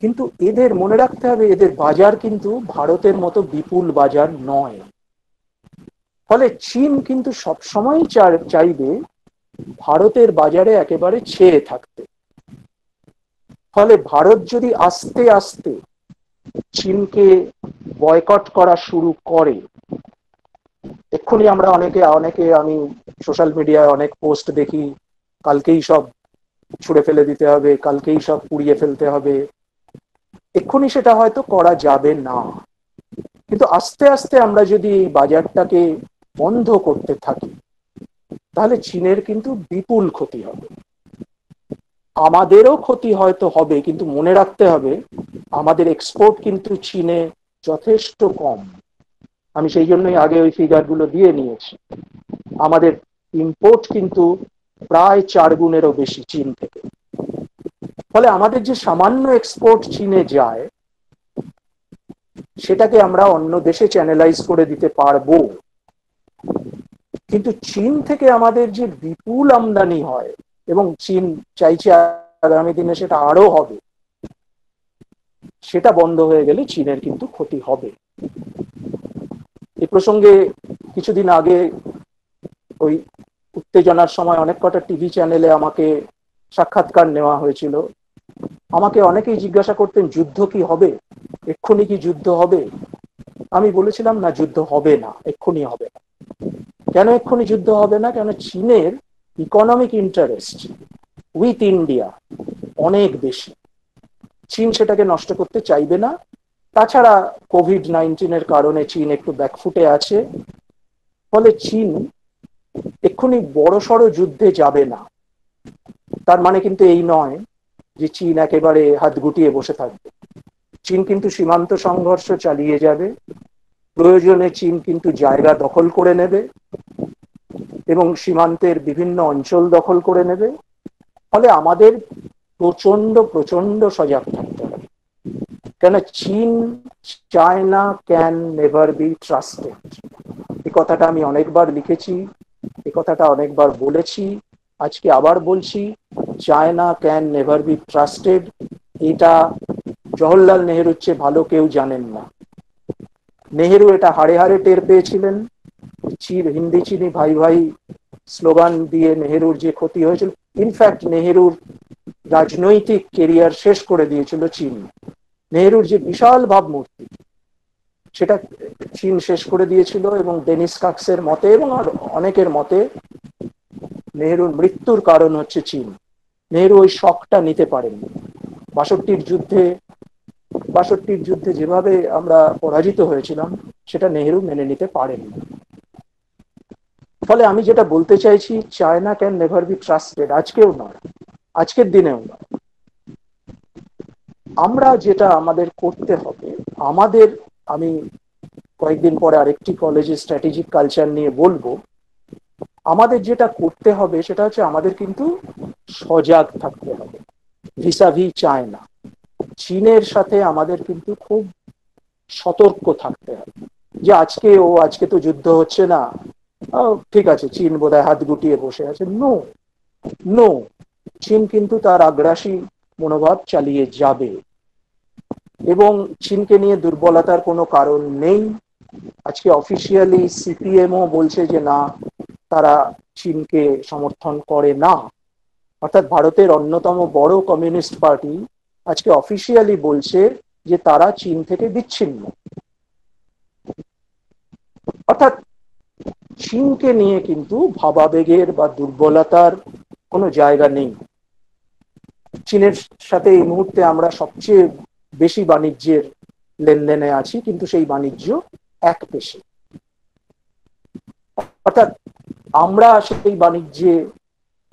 কিন্তু এদের মনে রাখতে হবে, এদের বাজার কিন্তু ভারতের মতো বিপুল বাজার নয়। ফলে চীন কিন্তু সবসময় চাইবে ভারতের বাজারে একেবারে ছেয়ে থাকতে। ফলে ভারত যদি আস্তে আস্তে চীনকে বয়কট করা শুরু করে, এক্ষুনি আমরা অনেকে আমি সোশ্যাল মিডিয়ায় অনেক পোস্ট দেখি, কালকেই সব ছুঁড়ে ফেলে দিতে হবে, কালকেই সব পুড়িয়ে ফেলতে হবে। এক্ষুনি সেটা হয়তো করা যাবে না, কিন্তু আস্তে আস্তে আমরা যদি এই বাজারটাকে বন্ধ করতে থাকি, তাহলে চীনের কিন্তু বিপুল ক্ষতি হবে। আমাদেরও ক্ষতি হয়তো হবে, কিন্তু মনে রাখতে হবে আমাদের এক্সপোর্ট কিন্তু চীনে যথেষ্ট কম। আমি সেই জন্যই আগে ওই ফিগারগুলো দিয়ে নিয়েছি। আমাদের ইম্পোর্ট কিন্তু প্রায় 4 গুণেরও বেশি চীন থেকে। ফলে আমাদের যে সামান্য এক্সপোর্ট চীনে যায় সেটাকে আমরা অন্য দেশে চ্যানেলাইজ করে দিতে পারবো, কিন্তু চীন থেকে আমাদের যে বিপুল আমদানি হয় এবং চীন চাইছে আগামী দিনে সেটা আরো হবে, সেটা বন্ধ হয়ে গেলে চীনের কিন্তু ক্ষতি হবে। এ প্রসঙ্গে কিছুদিন আগে ওই উত্তেজনার সময় অনেক কটা টিভি চ্যানেলে আমাকে সাক্ষাৎকার নেওয়া হয়েছিল। আমাকে অনেকেই জিজ্ঞাসা করতেন যুদ্ধ কি হবে, এক্ষুনি কি যুদ্ধ হবে? আমি বলেছিলাম না, যুদ্ধ হবে না, এক্ষুনি হবে না। কেন এক্ষুনি যুদ্ধ হবে না? কেন চীনের ইকোনমিক ইন্টারেস্ট উইথ ইন্ডিয়া অনেক বেশি। চীন সেটাকে নষ্ট করতে চাইবে না। তাছাড়া কোভিড-19 কারণে চীন একটু ব্যাকফুটে আছে। ফলে চীন এক্ষুনি বড়সড় যুদ্ধে যাবে না। তার মানে কিন্তু এই নয় যে চীন একেবারে হাত গুটিয়ে বসে থাকবে। চীন কিন্তু সীমান্ত সংঘর্ষ চালিয়ে যাবে। প্রয়োজনে চীন কিন্তু জায়গা দখল করে নেবে এবং সীমান্তের বিভিন্ন অঞ্চল দখল করে নেবে। ফলে আমাদের প্রচন্ড প্রচন্ড সজাগ থাকতে হবে। কেন চীন, China can never be trusted. এই কথাটা আমি অনেকবার লিখেছি, এই কথাটা অনেকবার বলেছি, আজকে আবার বলছি, China can never be trusted. এটা জওহরলাল নেহরুর চেয়ে ভালো কেউ জানেন না। নেহেরু এটা হাড়ে হাড়ে টের পেয়েছিলেন। হিন্দি চিনি ভাই ভাই স্লোগান দিয়ে নেহেরুর যে ক্ষতি হয়েছিল, ইনফ্যাক্ট নেহেরুর রাজনৈতিক কেরিয়ার শেষ করে দিয়েছিল চীন। নেহেরুর যে বিশাল ভাবমূর্তি সেটা চীন শেষ করে দিয়েছিল, এবং ডেনিস কাক্সের মতে এবং আর অনেকের মতে নেহেরুর মৃত্যুর কারণ হচ্ছে চীন। নেহেরু ওই শকটা নিতে পারেননি। 62-র যুদ্ধে যেভাবে আমরা পরাজিত হয়েছিলাম সেটা নেহেরু মেনে নিতে পারেননি। ফলে আমি যেটা বলতে চাইছি, China can never be trusted, আজকেও নয়, আজকের দিনেও নয়। আমরা যেটা আমাদের করতে হবে, আমাদের, আমি কয়েকদিন পরে আরেকটি কলেজে স্ট্র্যাটেজিক কালচার নিয়ে বলবো, আমাদের যেটা করতে হবে সেটা হচ্ছে আমাদের কিন্তু সজাগ থাকতে হবে ভিসাভি চায়না। চীনের সাথে আমাদের কিন্তু খুব সতর্ক থাকতে হবে যে আজকে তো যুদ্ধ হচ্ছে না, ঠিক আছে, চীন বোধহয় হাত গুটিয়ে বসে আছে। নো নো, চীন কিন্তু তার আগ্রাসী মনোভাব চালিয়ে যাবে, এবং চীনকে নিয়ে দুর্বলতার কোনো কারণ নেই। আজকে অফিসিয়ালি সিপিএমও বলছে যে না, তারা চীনকে সমর্থন করে না। অর্থাৎ ভারতের অন্যতম বড় কমিউনিস্ট পার্টি আজকে অফিসিয়ালি বলছে যে তারা চীন থেকে বিচ্ছিন্ন। অর্থাৎ চীনকে নিয়ে কিন্তু ভাবাবেগের বা দুর্বলতার কোনো জায়গা নেই। চীনের সাথে এই মুহূর্তে আমরা সবচেয়ে বেশি বাণিজ্যের লেনদেনে আছি, কিন্তু সেই বাণিজ্য এক পেশে। অর্থাৎ আমরা সেই বাণিজ্যে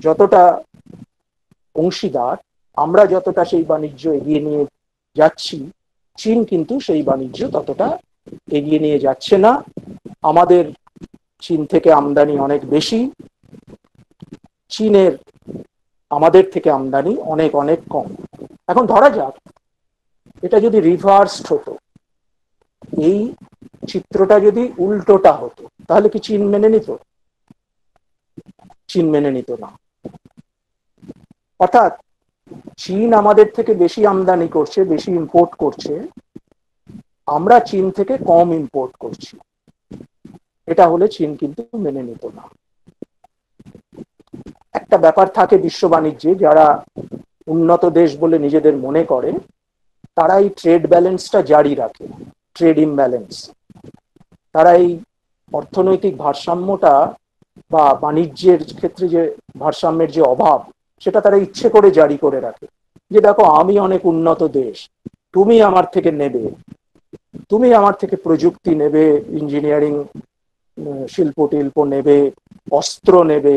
যতটা অংশীদার, আমরা যতটা সেই বাণিজ্য এগিয়ে নিয়ে যাচ্ছি, চীন কিন্তু সেই বাণিজ্য ততটা এগিয়ে নিয়ে যাচ্ছে না। আমাদের চীন থেকে আমদানি অনেক বেশি, চীনের আমাদের থেকে আমদানি অনেক অনেক কম। এখন ধরা যাক এটা যদি রিভার্সড হতো, এই চিত্রটা যদি উল্টোটা হতো, তাহলে কি চীন মেনে নিত? চীন মেনে নিত না। অর্থাৎ চীন আমাদের থেকে বেশি আমদানি করছে, বেশি ইম্পোর্ট করছে, আমরা চীন থেকে কম ইম্পোর্ট করছি। এটা হলে চীন কিন্তু মেনে নিত না। একটা ব্যাপার থাকে বিশ্ব বাণিজ্যে, যারা উন্নত দেশ বলে নিজেদের মনে করে তারা এই ট্রেড ব্যালেন্সটা জারি রাখে, ট্রেড ইমব্যালেন্স। তারা এই অর্থনৈতিক ভারসাম্যটা বা বাণিজ্যের ক্ষেত্রে যে ভারসাম্যের যে অভাব, সেটা তারা ইচ্ছে করে জারি করে রাখে, যে দেখো আমি অনেক উন্নত দেশ, তুমি আমার থেকে নেবে, তুমি আমার থেকে প্রযুক্তি নেবে, ইঞ্জিনিয়ারিং শিল্প টিল্প নেবে, অস্ত্র নেবে,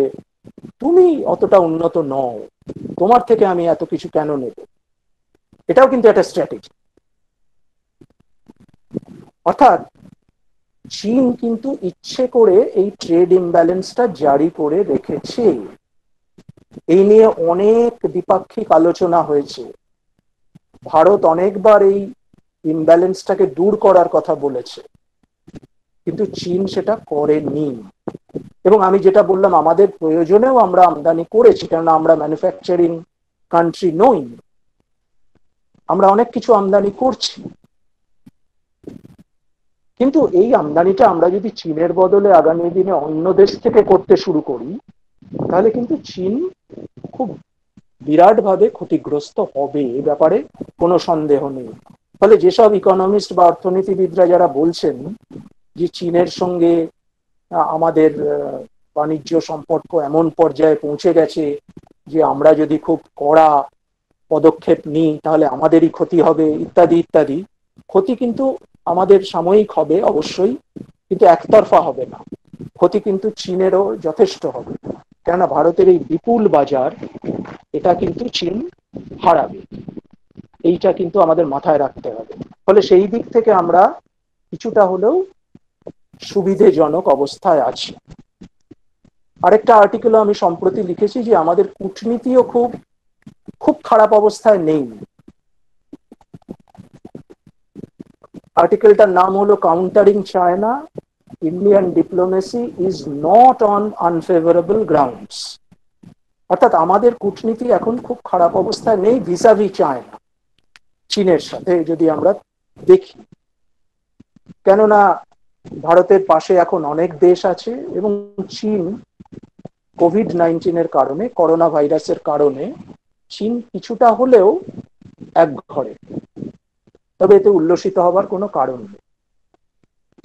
তুমি অতটা উন্নত নও, তোমার থেকে আমি এত কিছু কেন নেব। এটাও কিন্তু একটা স্ট্র্যাটেজি। অর্থাৎ চীন কিন্তু ইচ্ছে করে এই ট্রেড ইমব্যালেন্সটা জারি করে রেখেছে। এই নিয়ে অনেক দ্বিপাক্ষিক আলোচনা হয়েছে। ভারত অনেকবার এই ইমব্যালেন্সটাকে দূর করার কথা বলেছে, কিন্তু চীন সেটা করেনি। এবং আমি যেটা বললাম, আমাদের প্রয়োজনেও আমরা আমদানি করেছি, কেননা আমরা ম্যানুফ্যাকচারিং কান্ট্রি নই, আমরা অনেক কিছু আমদানি করছি। কিন্তু এই আমদানিটা আমরা যদি চীনের বদলে আগামী দিনে অন্য দেশ থেকে করতে শুরু করি, তাহলে কিন্তু চীন খুব বিরাটভাবে ক্ষতিগ্রস্ত হবে, এ ব্যাপারে কোনো সন্দেহ নেই। ফলে যেসব ইকোনমিস্ট বা অর্থনীতিবিদরা যারা বলছেন যে চীনের সঙ্গে আমাদের বাণিজ্য সম্পর্ক এমন পর্যায়ে পৌঁছে গেছে যে আমরা যদি খুব কড়া পদক্ষেপ নিই তাহলে আমাদেরই ক্ষতি হবে, ইত্যাদি ইত্যাদি, ক্ষতি কিন্তু আমাদের সাময়িক হবে অবশ্যই, কিন্তু একতরফা হবে না। ক্ষতি কিন্তু চীনেরও যথেষ্ট হবে, কেননা ভারতের এই বিপুল বাজার, এটা কিন্তু চীন হারাবে। এইটা কিন্তু আমাদের মাথায় রাখতে হবে। ফলে সেই দিক থেকে আমরা কিছুটা হলেও সুবিধেজনক অবস্থায় আছি। আরেকটা আর্টিকেলও আমি সম্প্রতি লিখেছি যে আমাদের কূটনীতিও খুব খুব খারাপ অবস্থায় নেই। আর্টিকেলটার নাম হলো countering China, Indian diplomacy is not on unfavourable grounds. অর্থাৎ আমাদের কূটনীতি এখন খুব খারাপ অবস্থায় নেই ভিসাভি চায়না, চীনের সাথে যদি আমরা দেখি। কেননা ভারতের পাশে এখন অনেক দেশ আছে এবং চীন কোভিড-19 কারণে, করোনা ভাইরাসের কারণে চীন কিছুটা হলেও একঘরে। তবে এতে উল্লসিত হবার কোনো কারণ নেই।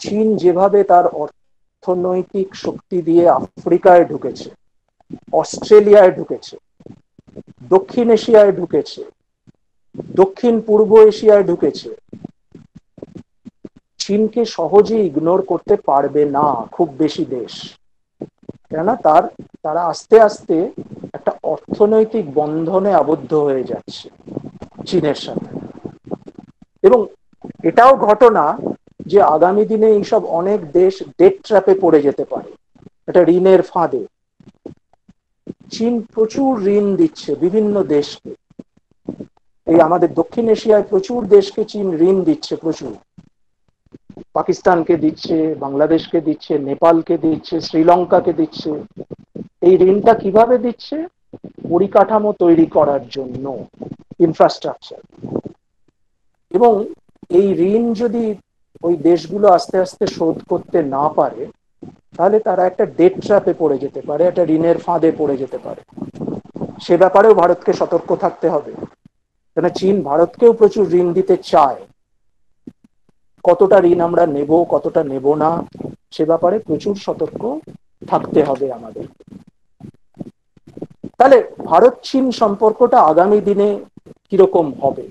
চীন যেভাবে তার অর্থনৈতিক শক্তি দিয়ে আফ্রিকায় ঢুকেছে, অস্ট্রেলিয়ায় ঢুকেছে, দক্ষিণ এশিয়ায় ঢুকেছে, দক্ষিণ পূর্ব এশিয়ায় ঢুকেছে, চীনকে সহজে ইগনোর করতে পারবে না খুব বেশি দেশ। কেননা তারা আস্তে আস্তে একটা অর্থনৈতিক বন্ধনে আবদ্ধ হয়ে যাচ্ছে চীনের সাথে। এবং এটাও ঘটনা যে আগামী দিনে এইসব অনেক দেশ ডেট ট্র্যাপে পড়ে যেতে পারে, এটা ঋণের ফাঁদে। চীন প্রচুর ঋণ দিচ্ছে বিভিন্ন দেশকে, এই আমাদের দক্ষিণ এশিয়ায় প্রচুর দেশকে চীন ঋণ দিচ্ছে, প্রচুর। পাকিস্তানকে দিচ্ছে, বাংলাদেশকে দিচ্ছে, নেপালকে দিচ্ছে, শ্রীলঙ্কাকে দিচ্ছে। এই ঋণটা কিভাবে দিচ্ছে? পরিকাঠামো তৈরি করার জন্য, ইনফ্রাস্ট্রাকচার। এবং এই ঋণ যদি ওই দেশগুলো আস্তে আস্তে শোধ করতে না পারে, তাহলে তারা একটা ডেট ট্র্যাপে পড়ে যেতে পারে, একটা ঋণের ফাঁদে পড়ে যেতে পারে। সে ব্যাপারেও ভারতকে সতর্ক থাকতে হবে, কেন চীন ভারতকেও প্রচুর ঋণ দিতে চায়। কতটা ঋণ আমরা নেব, কতটা নেব না, সে ব্যাপারে প্রচুর সতর্ক থাকতে হবে আমাদের। তাহলে ভারত চীন সম্পর্কটা আগামী দিনে কিরকম হবে,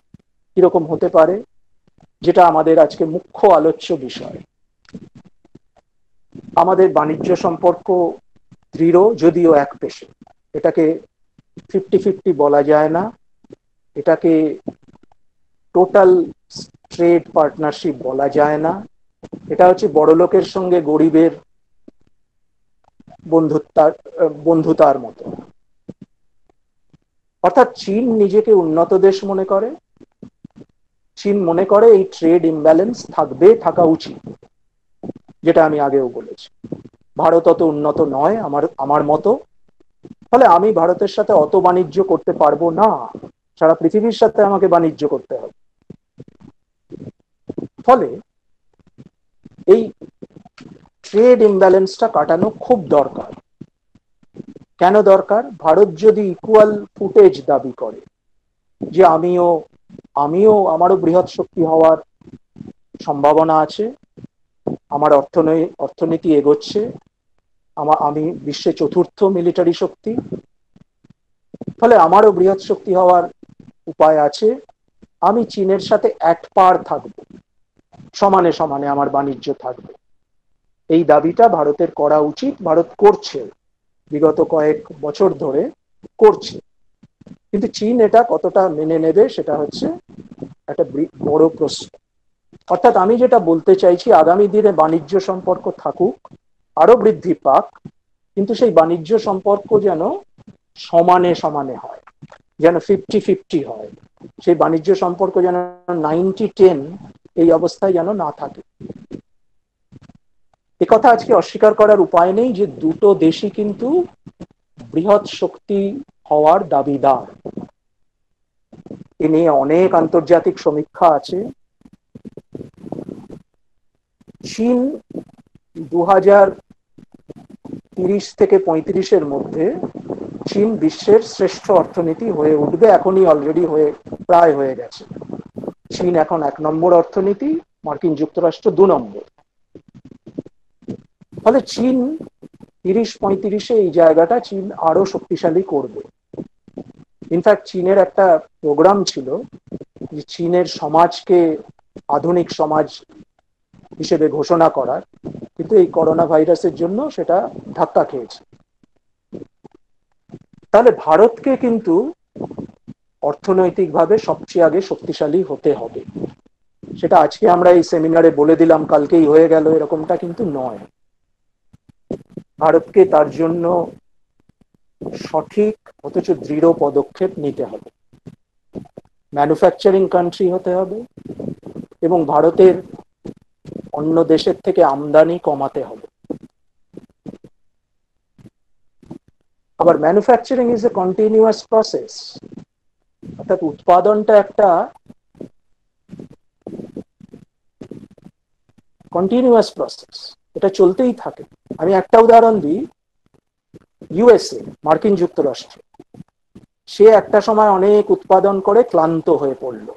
কিরকম হতে পারে, যেটা আমাদের আজকে মুখ্য আলোচ্য বিষয়। আমাদের বাণিজ্য সম্পর্ক দৃঢ়, যদিও এক পেশে। এটাকে 50-50 বলা যায় না, এটাকে টোটাল ট্রেড পার্টনারশিপ বলা যায় না। এটা হচ্ছে বড় লোকের সঙ্গে গরিবের বন্ধুতার মতো। অর্থাৎ চীন নিজেকে উন্নত দেশ মনে করে, চীন মনে করে এই ট্রেড ইমব্যালেন্স থাকবে, থাকা উচিত, যেটা আমি আগেও বলেছি। ভারত অত উন্নত নয় আমার মতো, ফলে আমি ভারতের সাথে অত বাণিজ্য করতে পারবো না, সারা পৃথিবীর সাথে আমাকে বাণিজ্য করতে হবে। ফলে এই ট্রেড ইমব্যালেন্সটা কাটানো খুব দরকার। কেন দরকার? ভারত যদি ইকুয়াল ফুটেজ দাবি করে যে আমারও বৃহৎ শক্তি হওয়ার সম্ভাবনা আছে, আমার অর্থনীতি এগোচ্ছে, আমি বিশ্বে চতুর্থ মিলিটারি শক্তি, ফলে আমারও বৃহৎ শক্তি হওয়ার উপায় আছে, আমি চীনের সাথে এক পার থাকবো, সমানে আমার বাণিজ্য থাকবে। এই দাবিটা ভারতের করা উচিত, ভারত করছে। বিগত কয়েক বছর ধরে করছে। কিন্তু চীন এটা কতটা মেনে নেবে সেটা হচ্ছে একটা বড় প্রশ্ন। অর্থাৎ আমি যেটা বলতে চাইছি, আগামী দিনে বাণিজ্য সম্পর্ক থাকুক, আরো বৃদ্ধি পাক, কিন্তু সেই বাণিজ্য সম্পর্ক যেন সমানে সমানে হয়, যেন 50-50 হয়। সেই বাণিজ্য সম্পর্ক যেন 90-10 এই অবস্থায় যেন না থাকে। একথা আজকে অস্বীকার করার উপায় নেই যে দুটো দেশই কিন্তু বৃহৎ শক্তি হওয়ার দাবিদার। এ নিয়ে অনেক আন্তর্জাতিক সমীক্ষা আছে। চীন 2030 থেকে 35-এর মধ্যে চীন বিশ্বের শ্রেষ্ঠ অর্থনীতি হয়ে উঠবে, এখনই অলরেডি প্রায় হয়ে গেছে। চীন এখন 1 নম্বর অর্থনীতি, মার্কিন যুক্তরাষ্ট্র 2 নম্বর। ফলে চীন 30-35-এ এই জায়গাটা চীন আরো শক্তিশালী করবে। ইনফ্যাক্ট চীনের একটা প্রোগ্রাম ছিল যে চীনের সমাজকে আধুনিক সমাজ হিসেবে ঘোষণা করার, কিন্তু এই করোনা ভাইরাসের জন্য সেটা ধাক্কা খেয়েছে। তাহলে ভারতকে কিন্তু অর্থনৈতিকভাবে সবচেয়ে আগে শক্তিশালী হতে হবে। সেটা আজকে আমরা এই সেমিনারে বলে দিলাম, কালকেই হয়ে গেল, এরকমটা কিন্তু নয়। ভারতকে তার জন্য সঠিক অথচ দৃঢ় পদক্ষেপ নিতে হবে। ম্যানুফ্যাকচারিং কান্ট্রি হতে হবে এবং ভারতের অন্য দেশের থেকে আমদানি কমাতে হবে। আবার manufacturing is a continuous process, অর্থাৎ উৎপাদনটা একটা কন্টিনিউয়াস প্রসেস, এটা চলতেই থাকে। আমি একটা উদাহরণ দিই, ইউএসএ, মার্কিন যুক্তরাষ্ট্র, সে একটা সময় অনেক উৎপাদন করে ক্লান্ত হয়ে পড়ল।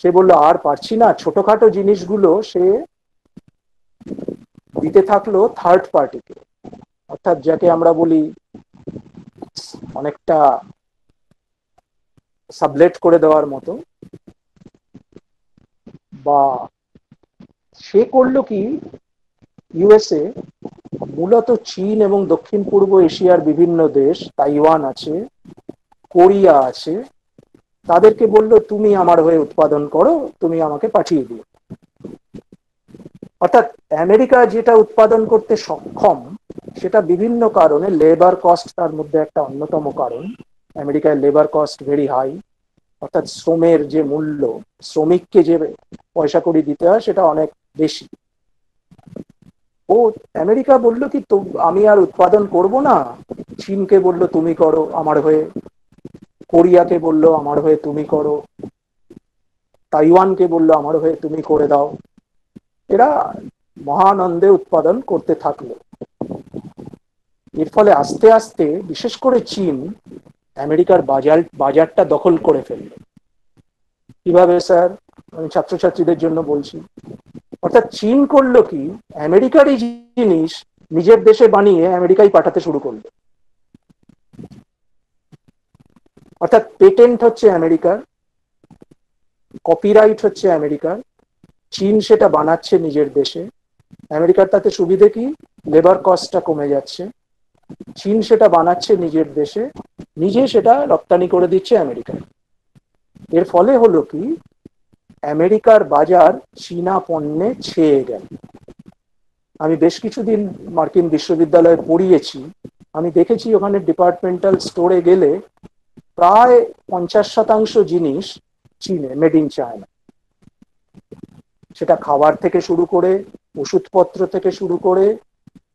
সে বললো আর পারছি না, ছোটখাটো জিনিসগুলো সে দিতে থাকলো থার্ড পার্টিকে, অর্থাৎ যাকে আমরা বলি অনেকটা সাবলেট করে দেওয়ার মতো। বা সে করলো কি, ইউএসএ মূলত চীন এবং দক্ষিণ পূর্ব এশিয়ার বিভিন্ন দেশ, তাইওয়ান আছে, কোরিয়া আছে, তাদেরকে বললো তুমি আমার হয়ে উৎপাদন করো, তুমি আমাকে পাঠিয়ে দিও। অর্থাৎ আমেরিকা যেটা উৎপাদন করতে সক্ষম সেটা বিভিন্ন কারণে, লেবার কস্ট তার মধ্যে একটা অন্যতম কারণ। আমেরিকায় লেবার কস্ট ভেরি হাই, অর্থাৎ শ্রমের যে মূল্য, শ্রমিককে যে পয়সা কড়ি দিতে হয় সেটা অনেক বেশি। ও আমেরিকা বললো কি তো আমি আর উৎপাদন করব না, চীনকে বললো তুমি করো আমার হয়ে, কোরিয়াকে বললো আমার হয়ে তুমি করো, তাইওয়ানকে বললো আমার হয়ে তুমি করে দাও। এরা মহানন্দে উৎপাদন করতে থাকলো। এর ফলে আস্তে আস্তে বিশেষ করে চীন আমেরিকার বাজারটা দখল করে ফেললো। কিভাবে স্যার? আমি ছাত্রছাত্রীদের জন্য বলছি। অর্থাৎ চীন করলো কি, আমেরিকার এই জিনিস নিজের দেশে বানিয়ে আমেরিকায় পাঠাতে শুরু করলো। অর্থাৎ পেটেন্ট হচ্ছে আমেরিকার, কপিরাইট হচ্ছে আমেরিকার, চীন সেটা বানাচ্ছে নিজের দেশে। আমেরিকার তাতে সুবিধে কি, লেবার কস্টটা কমে যাচ্ছে। চীন সেটা বানাচ্ছে নিজের দেশে, নিজে সেটা রপ্তানি করে দিচ্ছে আমেরিকায়। এর ফলে হলো কি, আমেরিকার বাজার চীনা পণ্যে ছেয়ে গেল। আমি বেশ কিছুদিন মার্কিন বিশ্ববিদ্যালয়ে পড়িয়েছি, আমি দেখেছি ওখানে ডিপার্টমেন্টাল স্টোরে গেলে প্রায় 50% জিনিস চীনে, মেড ইন চায়না। সেটা খাবার থেকে শুরু করে, ওষুধপত্র থেকে শুরু করে,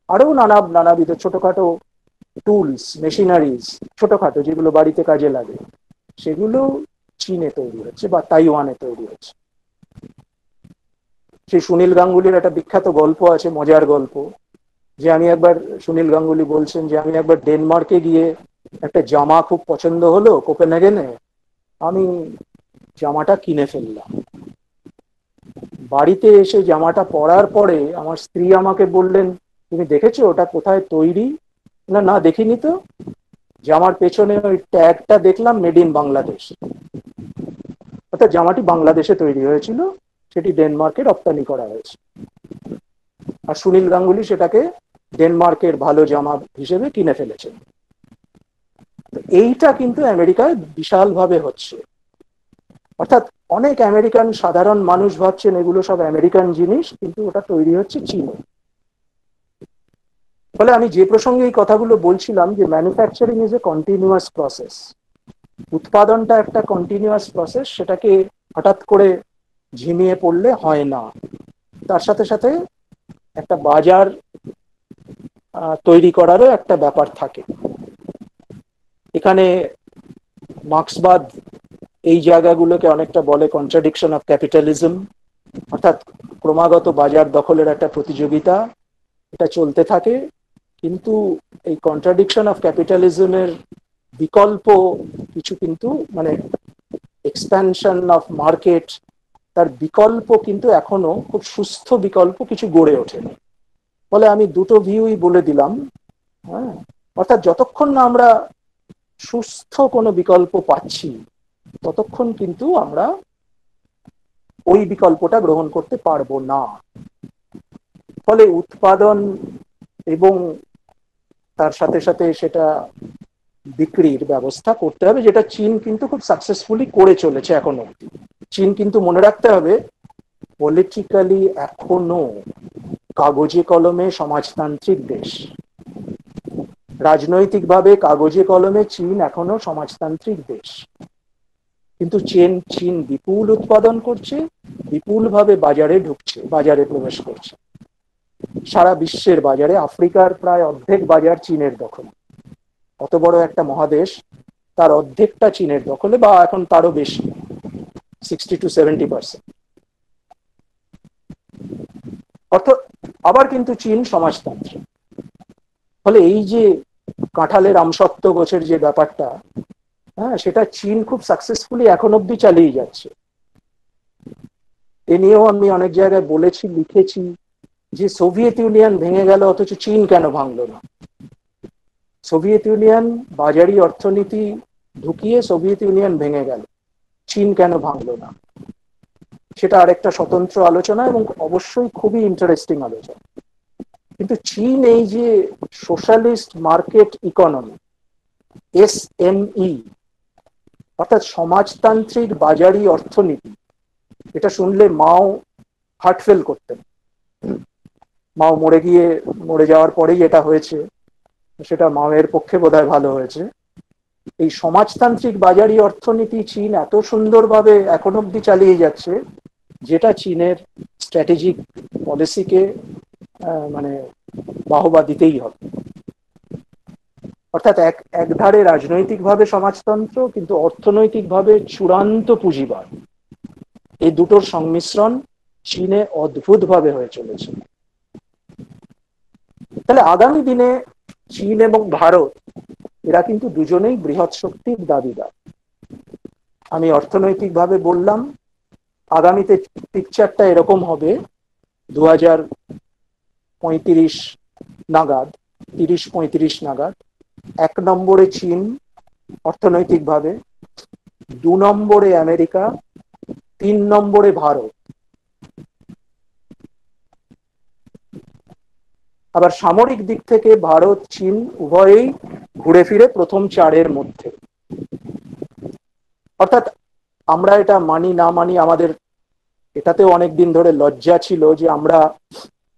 আরো নানাবিধ ছোটখাটো টুলস, মেশিনারিজ, ছোটখাটো যেগুলো বাড়িতে কাজে লাগে, সেগুলো চীনে তৈরি হচ্ছে বা তাইওয়ানে তৈরি হচ্ছে। সেই সুনীল গাঙ্গুলির একটা বিখ্যাত গল্প আছে, মজার গল্প, যে আমি একবার, সুনীল গাঙ্গুলি বলছেন যে আমি একবার ডেনমার্কে গিয়ে একটা জামা খুব পছন্দ হলো কোপেনহেগেনে, আমি জামাটা কিনে ফেললাম। বাড়িতে এসে জামাটা পরার পরে আমার স্ত্রী আমাকে বললেন, তুমি দেখেছো ওটা কোথায় তৈরি? না না দেখিনি তো। জামার পেছনে ওই ট্যাগটা দেখলাম, মেড ইন বাংলাদেশ। অর্থাৎ জামাটি বাংলাদেশে তৈরি হয়েছিল, সেটি ডেনমার্কে রপ্তানি করা হয়েছে। আর সুনীল গাঙ্গুলি সেটাকে ডেনমার্কের ভালো জামা হিসেবে কিনে ফেলেছেন। এইটা কিন্তু আমেরিকায় বিশালভাবে হচ্ছে। অর্থাৎ অনেক আমেরিকান সাধারণ মানুষ ভাবছেন এগুলো সব আমেরিকান জিনিস, কিন্তু ওটা তৈরি হচ্ছে চীনে। ফলে আমি যে প্রসঙ্গে এই কথাগুলো বলছিলাম যে manufacturing is a continuous process, উৎপাদনটা একটা কন্টিনিউয়াস প্রসেস, সেটাকে হঠাৎ করে ঝিমিয়ে পড়লে হয় না। তার সাথে সাথে একটা বাজার তৈরি করারও একটা ব্যাপার থাকে। এখানে মার্ক্সবাদ এই জায়গাগুলোকে অনেকটা বলে কন্ট্রাডিকশন অফ ক্যাপিটালিজম, অর্থাৎ ক্রমাগত বাজার দখলের একটা প্রতিযোগিতা, এটা চলতে থাকে। কিন্তু এই কন্ট্রাডিকশন অফ ক্যাপিটালিজমের বিকল্প কিছু কিন্তু মানে এক্সপ্যানশন অফ মার্কেট, তার বিকল্প কিন্তু এখনো খুব সুস্থ বিকল্প কিছু গড়ে ওঠেনি। ফলে আমি দুটো ভিউই বলে দিলাম। হ্যাঁ, অর্থাৎ যতক্ষণ না আমরা সুস্থ কোনো বিকল্প পাচ্ছি ততক্ষণ কিন্তু আমরা ওই বিকল্পটা গ্রহণ করতে পারবো না। ফলে উৎপাদন এবং তার সাথে সাথে সেটা বিক্রির ব্যবস্থা করতে হবে, যেটা চীন কিন্তু খুব সাকসেসফুলি করে চলেছে এখনো। চীন কিন্তু মনে রাখতে হবে পলিটিক্যালি এখনো কাগজে কলমে সমাজতান্ত্রিক দেশ। রাজনৈতিকভাবে কাগজে কলমে চীন এখনো সমাজতান্ত্রিক দেশ, কিন্তু চীন বিপুল উৎপাদন করছে, বিপুলভাবে বাজারে ঢুকছে, বাজারে প্রবেশ করছে। সারা বিশ্বের বাজারে আফ্রিকার প্রায় অর্ধেক বাজার চীনের দখলে। অত বড় একটা মহাদেশ, তার অর্ধেকটা চীনের দখলে, বা এখন তারও বেশি, 60-70%। অর্থাৎ আবার কিন্তু চীন সমাজতান্ত্রিক। ফলে এই যে কাঁঠালের আমসত্ব গোছের যে ব্যাপারটা, হ্যাঁ, সেটা চীন খুব সাকসেসফুলি এখন অব্দি চালিয়ে যাচ্ছে। এ নিয়েও আমি অনেক জায়গায় বলেছি, লিখেছি যে সোভিয়েত ইউনিয়ন ভেঙে গেল অথচ চীন কেন ভাঙলো না। সোভিয়েত ইউনিয়ন বাজারি অর্থনীতি ঢুকিয়ে সোভিয়েত ইউনিয়ন ভেঙে গেল, চীন কেন ভাঙলো না, সেটা আরেকটা স্বতন্ত্র আলোচনা এবং অবশ্যই খুবই ইন্টারেস্টিং আলোচনা। কিন্তু চীন এই যে সোশ্যালিস্ট মার্কেট ইকোনমি, এসএমই, অর্থাৎ সমাজতান্ত্রিক বাজারি অর্থনীতি, এটা শুনলে মাও হার্টফেল করতেন। মাও মরে যাওয়ার পরেই এটা হয়েছে, সেটা মাওয়ের পক্ষে বোধহয় ভালো হয়েছে। এই সমাজতান্ত্রিক বাজারি অর্থনীতি চীন এত সুন্দরভাবে এখন অব্দি চালিয়ে যাচ্ছে, যেটা চীনের স্ট্র্যাটেজিক পলিসিকে মানে বাহবা দিতেই হবে। অর্থাৎ একধারে রাজনৈতিকভাবে সমাজতন্ত্র, কিন্তু অর্থনৈতিকভাবে চূড়ান্ত পুঁজিবাদ, এই দুটোর সংমিশ্রণ চীনে অদ্ভুতভাবে হয়ে চলেছে। তাহলে আগামী দিনে চীন এবং ভারত এরা কিন্তু দুজনেই বৃহৎ শক্তির দাবিদার। আমি অর্থনৈতিকভাবে বললাম, আগামীতে পিকচারটা এরকম হবে 2035 নাগাদ, 30-35 নাগাদ। 1 নম্বরে চীন অর্থনৈতিকভাবে, 2 নম্বরে আমেরিকা, 3 নম্বরে ভারত। আবার সামরিক দিক থেকে ভারত চীন উভয়েই ঘুরে ফিরে প্রথম 4-এর মধ্যে। অর্থাৎ আমরা এটা মানি না মানি, আমাদের এটাতেও অনেকদিন ধরে লজ্জা ছিল যে আমরা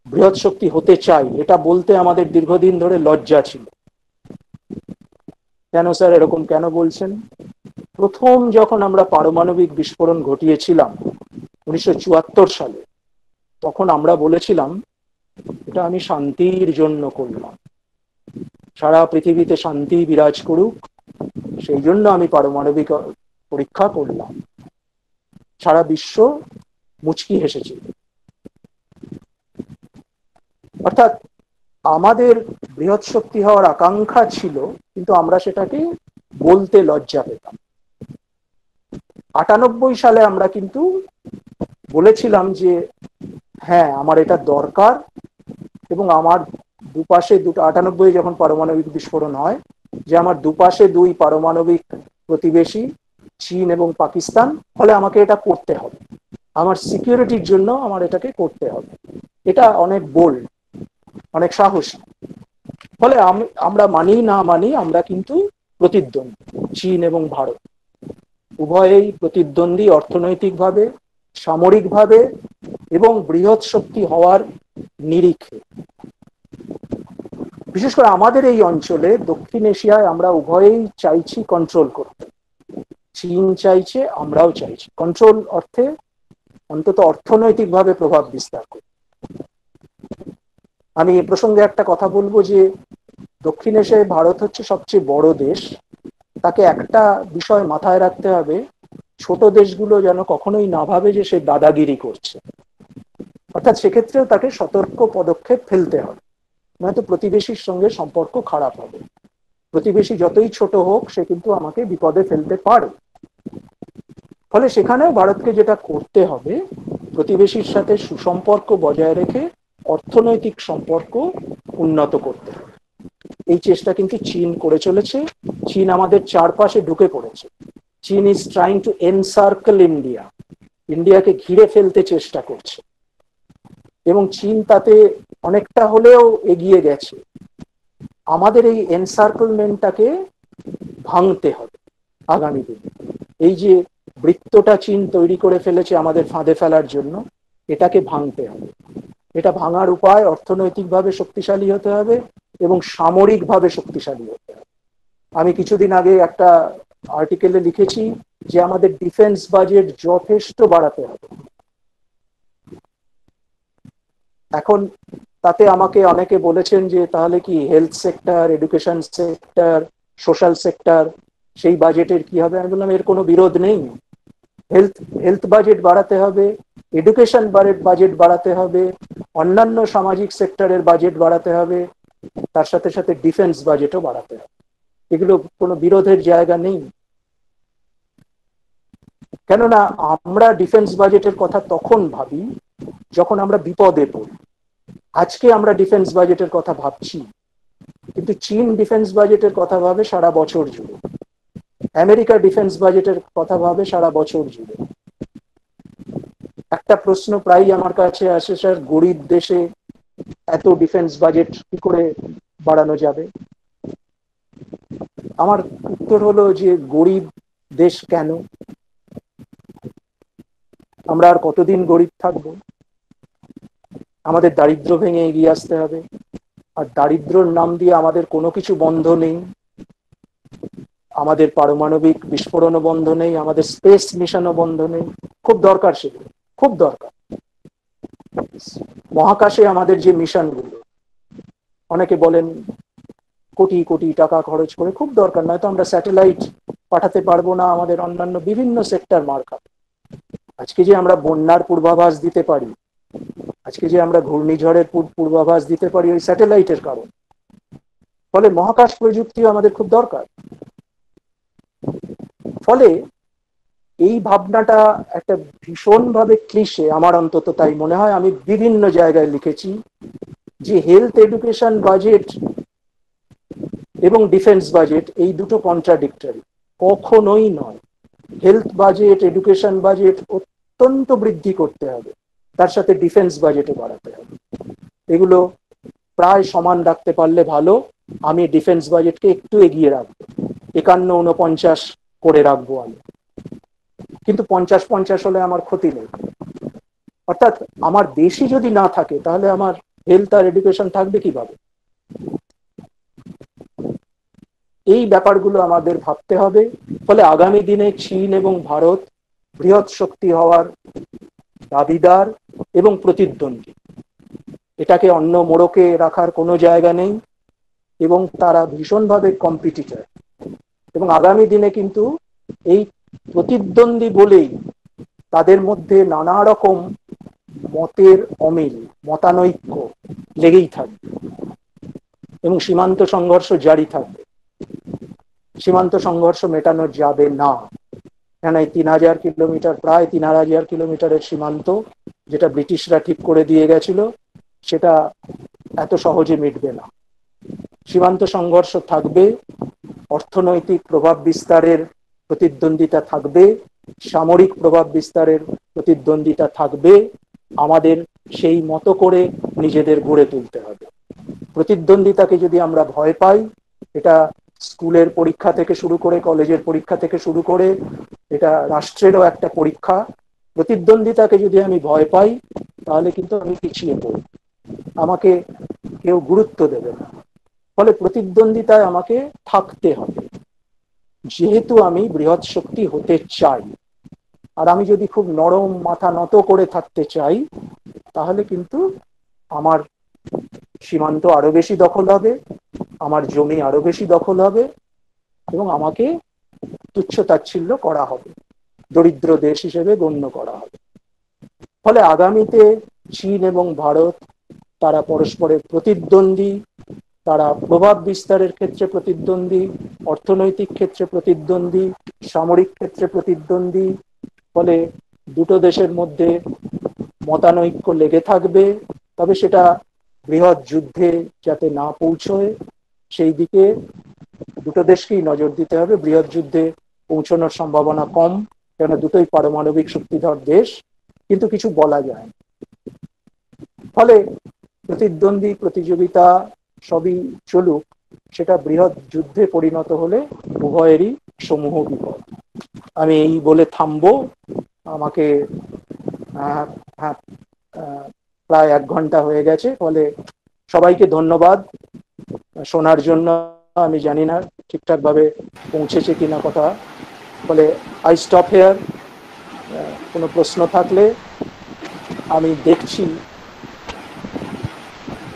বৃহৎ শক্তি হতে চাই, এটা বলতে আমাদের দীর্ঘদিন ধরে লজ্জা ছিল। কেন স্যার এরকম কেন বলছেন? প্রথম যখন আমরা পারমাণবিক বিস্ফোরণ ঘটিয়েছিলাম 1974 সালে, তখন আমরা বলেছিলাম এটা আমি শান্তির জন্য করলাম, সারা পৃথিবীতে শান্তি বিরাজ করুক, সেই জন্য আমি পারমাণবিক পরীক্ষা করলাম। সারা বিশ্ব মুচকি হেসেছিল। অর্থাৎ আমাদের বৃহৎ শক্তি হওয়ার আকাঙ্ক্ষা ছিল, কিন্তু আমরা সেটাকে বলতে লজ্জা পেতাম। 98 সালে আমরা কিন্তু বলেছিলাম যে হ্যাঁ আমার এটা দরকার, এবং আমার দুপাশে দুটো, 98 যখন পারমাণবিক বিস্ফোরণ হয়, যে আমার দুপাশে 2 পারমাণবিক প্রতিবেশী চীন এবং পাকিস্তান, ফলে আমাকে এটা করতে হবে, আমার সিকিউরিটির জন্য আমার এটাকে করতে হবে। এটা অনেক বোল্ড, অনেক সাহসী। ফলে আমরা মানি না মানি আমরা কিন্তু প্রতিদ্বন্দ্বী, চীন এবং ভারত উভয়েই প্রতিদ্বন্দ্বী অর্থনৈতিকভাবে, সামরিকভাবে এবং বৃহৎ শক্তি হওয়ার নিরিখে। বিশেষ করে আমাদের এই অঞ্চলে দক্ষিণ এশিয়ায় আমরা উভয়েই চাইছি কন্ট্রোল করতে। চীন চাইছে, আমরাও চাইছি কন্ট্রোল অর্থে অন্তত অর্থনৈতিকভাবে প্রভাব বিস্তার করতে। আমি এ প্রসঙ্গে একটা কথা বলবো যে দক্ষিণ এশিয়ায় ভারত হচ্ছে সবচেয়ে বড় দেশ। তাকে একটা বিষয় মাথায় রাখতে হবে, ছোট দেশগুলো যেন কখনোই না ভাবে যে সে দাদাগিরি করছে, অর্থাৎ সেক্ষেত্রেও তাকে সতর্ক পদক্ষেপ ফেলতে হবে, নয়তো প্রতিবেশীর সঙ্গে সম্পর্ক খারাপ হবে। প্রতিবেশী যতই ছোট হোক সে কিন্তু আমাকে বিপদে ফেলতে পারে। ফলে সেখানেও ভারতকে যেটা করতে হবে, প্রতিবেশীর সাথে সুসম্পর্ক বজায় রেখে অর্থনৈতিক সম্পর্ক উন্নত করতে হবে। এই চেষ্টা কিন্তু চীন করে চলেছে। চীন আমাদের চারপাশে ঢুকে পড়েছে। চীন is trying to encircle India, ইন্ডিয়াকে ঘিরে ফেলতে চেষ্টা করছে এবং চীন তাতে অনেকটা হলেও এগিয়ে গেছে। আমাদের এই এনসার্কেলমেন্টটাকে ভাঙতে হবে আগামী দিনে। এই যে বৃত্তটা চীন তৈরি করে ফেলেছে আমাদের ফাঁদে ফেলার জন্য, এটাকে ভাঙতে হবে। এটা ভাঙার উপায় অর্থনৈতিকভাবে শক্তিশালী হতে হবে এবং সামরিকভাবে শক্তিশালী হতে হবে। আমি কিছুদিন আগে একটা আর্টিকেলে লিখেছি যে আমাদের ডিফেন্স বাজেট যথেষ্ট বাড়াতে হবে। এখন তাতে আমাকে অনেকে বলেছেন যে তাহলে কি health sector, education sector, social sector সেই বাজেটের কি হবে? আমি বললাম এর কোনো বিরোধ নেই। হেলথ বাজেট বাড়াতে হবে, এডুকেশন বাজেট বাড়াতে হবে, অন্যান্য সামাজিক সেক্টরের বাজেট বাড়াতে হবে, তার সাথে সাথে ডিফেন্স বাজেটও বাড়াতে হবে। এগুলো কোনো বিরোধের জায়গা নেই। কেননা আমরা ডিফেন্স বাজেটের কথা তখন ভাবি যখন আমরা বিপদে পড়ি। আজকে আমরা ডিফেন্স বাজেটের কথা ভাবছি, কিন্তু চীন ডিফেন্স বাজেটের কথা ভাবে সারা বছর জুড়ে, আমেরিকা ডিফেন্স বাজেটের কথা ভাবে সারা বছর জুড়ে। একটা প্রশ্ন প্রায়ই আমার কাছে আসে, স্যার গরিব দেশে এত ডিফেন্স বাজেট কি করে বাড়ানো যাবে? আমার উত্তর হলো যে গরিব দেশ কেন? আমরা আর কতদিন গরিব থাকবো? আমাদের দারিদ্র ভেঙে এগিয়ে আসতে হবে। আর দারিদ্রর নাম দিয়ে আমাদের কোনো কিছু বন্ধ নেই। আমাদের পারমাণবিক বিস্ফোরণও বন্ধ নেই, আমাদের স্পেস মিশনও বন্ধ নেই। খুব দরকার সেগুলো, খুব দরকার। মহাকাশে আমাদের যে মিশনগুলো, অনেকে বলেন কোটি কোটি টাকা খরচ করে, খুব দরকার। নয়তো আমরা স্যাটেলাইট পাঠাতে পারবো না, আমাদের অন্যান্য বিভিন্ন সেক্টর মার খাবে। আজকে যে আমরা বন্যার পূর্বাভাস দিতে পারি, আজকে যে আমরা ঘূর্ণিঝড়ের পূর্বাভাস দিতে পারি, ওই স্যাটেলাইটের কারণ। ফলে মহাকাশ প্রযুক্তি আমাদের খুব দরকার। ফলে এই ভাবনাটা একটা ভীষণভাবে ক্লিশে, আমার অন্তত তাই মনে হয়। আমি বিভিন্ন জায়গায় লিখেছি যে হেলথ এডুকেশন বাজেট এবং ডিফেন্স বাজেট এই দুটো কন্ট্রাডিক্টরি, কখনোই নয়। হেলথ বাজেট, এডুকেশন বাজেট অত্যন্ত বৃদ্ধি করতে হবে, তার সাথে ডিফেন্স বাজেটও বাড়াতে হবে। এগুলো প্রায় সমান রাখতে পারলে ভালো। আমি ডিফেন্স বাজেটকে একটু এগিয়ে রাখবো, 51-49 করে রাখবো আমি, কিন্তু 50-50 হলে আমার ক্ষতি নেই। অর্থাৎ আমার দেশই যদি না থাকে তাহলে আমার হেলথ আর এডুকেশন থাকবে কিভাবে? এই ব্যাপারগুলো আমাদের ভাবতে হবে। ফলে আগামী দিনে চীন এবং ভারত বৃহৎ শক্তি হওয়ার দাবিদার এবং প্রতিদ্বন্দ্বী। এটাকে অন্য মোড়কে রাখার কোনো জায়গা নেই এবং তারা ভীষণভাবে কম্পিটিটর। এবং আগামী দিনে কিন্তু এই প্রতিদ্বন্দ্বী বলেই তাদের মধ্যে নানা রকম মতের অমিল, মতানৈক্য লেগেই থাকবে এবং সীমান্ত সংঘর্ষ জারি থাকবে। সীমান্ত সংঘর্ষ মেটানো যাবে না, কেন এই 3000 কিলোমিটার, প্রায় 3000 কিলোমিটারের সীমান্ত যেটা ব্রিটিশরা ঠিক করে দিয়ে গেছিল, সেটা এত সহজে মিটবে না। সীমান্ত সংঘর্ষ থাকবে, অর্থনৈতিক প্রভাব বিস্তারের প্রতিদ্বন্দ্বিতা থাকবে, সামরিক প্রভাব বিস্তারের প্রতিদ্বন্দ্বিতা থাকবে। আমাদের সেই মতো করে নিজেদের গড়ে তুলতে হবে। প্রতিদ্বন্দ্বিতাকে যদি আমরা ভয় পাই, এটা স্কুলের পরীক্ষা থেকে শুরু করে কলেজের পরীক্ষা থেকে শুরু করে এটা রাষ্ট্রেরও একটা পরীক্ষা, প্রতিদ্বন্দ্বিতাকে যদি আমি ভয় পাই তাহলে কিন্তু আমি পিছিয়ে পড়ব, আমাকে কেউ গুরুত্ব দেবে না। ফলে প্রতিদ্বন্দ্বিতায় আমাকে থাকতে হবে, যেহেতু আমি বৃহৎ শক্তি হতে চাই। আর আমি যদি খুব নরম মাথা নত করে থাকতে চাই তাহলে কিন্তু আমার সীমান্ত আরো বেশি দখল হবে, আমার জমি আরো বেশি দখল হবে এবং আমাকে তুচ্ছ-তাচ্ছিল্য করা হবে, দরিদ্র দেশ হিসেবে গণ্য করা হবে। ফলে আগামীতে চীন এবং ভারত তারা পরস্পরের প্রতিদ্বন্দ্বী, তারা প্রভাব বিস্তারের ক্ষেত্রে প্রতিদ্বন্দ্বী, অর্থনৈতিক ক্ষেত্রে প্রতিদ্বন্দ্বী, সামরিক ক্ষেত্রে প্রতিদ্বন্দ্বী। ফলে দুটো দেশের মধ্যে মতানৈক্য লেগে থাকবে, তবে সেটা বৃহৎ যুদ্ধে যাতে না পৌঁছয় সেই দিকে দুটো দেশকেই নজর দিতে হবে। বৃহৎ যুদ্ধে পৌঁছানোর সম্ভাবনা কম, কেন দুটোই পারমাণবিক শক্তিধর দেশ, কিন্তু কিছু বলা যায় না। ফলে প্রতিদ্বন্দ্বী প্রতিযোগিতা সবই চলুক, সেটা বৃহৎ যুদ্ধে পরিণত হলে উভয়েরই সমূহ বিপদ। আমি এই বলে থামবো। আমাকে প্রায় 1 ঘন্টা হয়ে গেছে, ফলে সবাইকে ধন্যবাদ শোনার জন্য। আমি জানি না ঠিকঠাক ভাবে পৌঁছেছে কিনা কথা, ফলে আই স্টপ হেয়ার। কোনো প্রশ্ন থাকলে আমি দেখছি,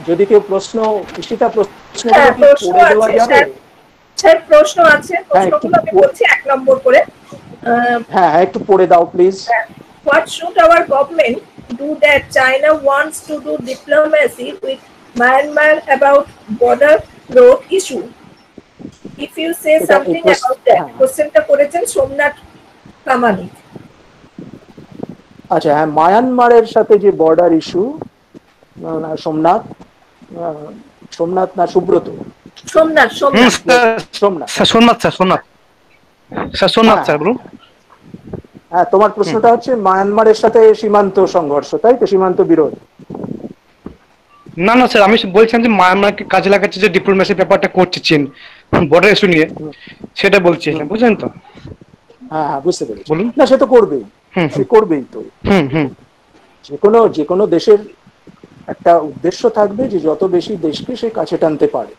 যদি কেউ প্রশ্ন, ঈশিতা প্রশ্নগুলো কি পড়ে দেওয়া যাবে? স্যার প্রশ্ন আছে, প্রশ্নগুলো আমি বলছি 1 নম্বর করে। হ্যাঁ, একটু পড়ে দাও please. What should our government do that China wants to do diplomacy with Myanmar about border road issue? If you say something about that. কোশ্চেনটা করেছেন সোমনাথ কামানি। আচ্ছা, হ্যাঁ, মায়ানমারের সাথে যে বর্ডার ইস্যু, সোমনাথ না সুব্রত? সোমনাথ স্যার বলুন। হ্যাঁ, তোমার প্রশ্নটা হচ্ছে মায়ানমারের সাথে সীমান্ত সংঘর্ষ, তাই তো? সীমান্ত বিরোধ? না না স্যার, আমি বলছিলাম যে মায়ানমারকে কাজে লাগাচ্ছে যে ডিপ্লোমেসি ব্যাপারটা করছে চীন বর্ডার ইস্যু নিয়ে, সেটা বলছিলাম, বুঝলেন তো? হ্যাঁ হ্যাঁ, বুঝতে পেরেছি। বলুন। না, সে তো করবেই, সে করবেই তো। যে কোনো দেশের একটা উদ্দেশ্য থাকবে যে যত বেশি দেশকে সে কাছে টানতে পারে।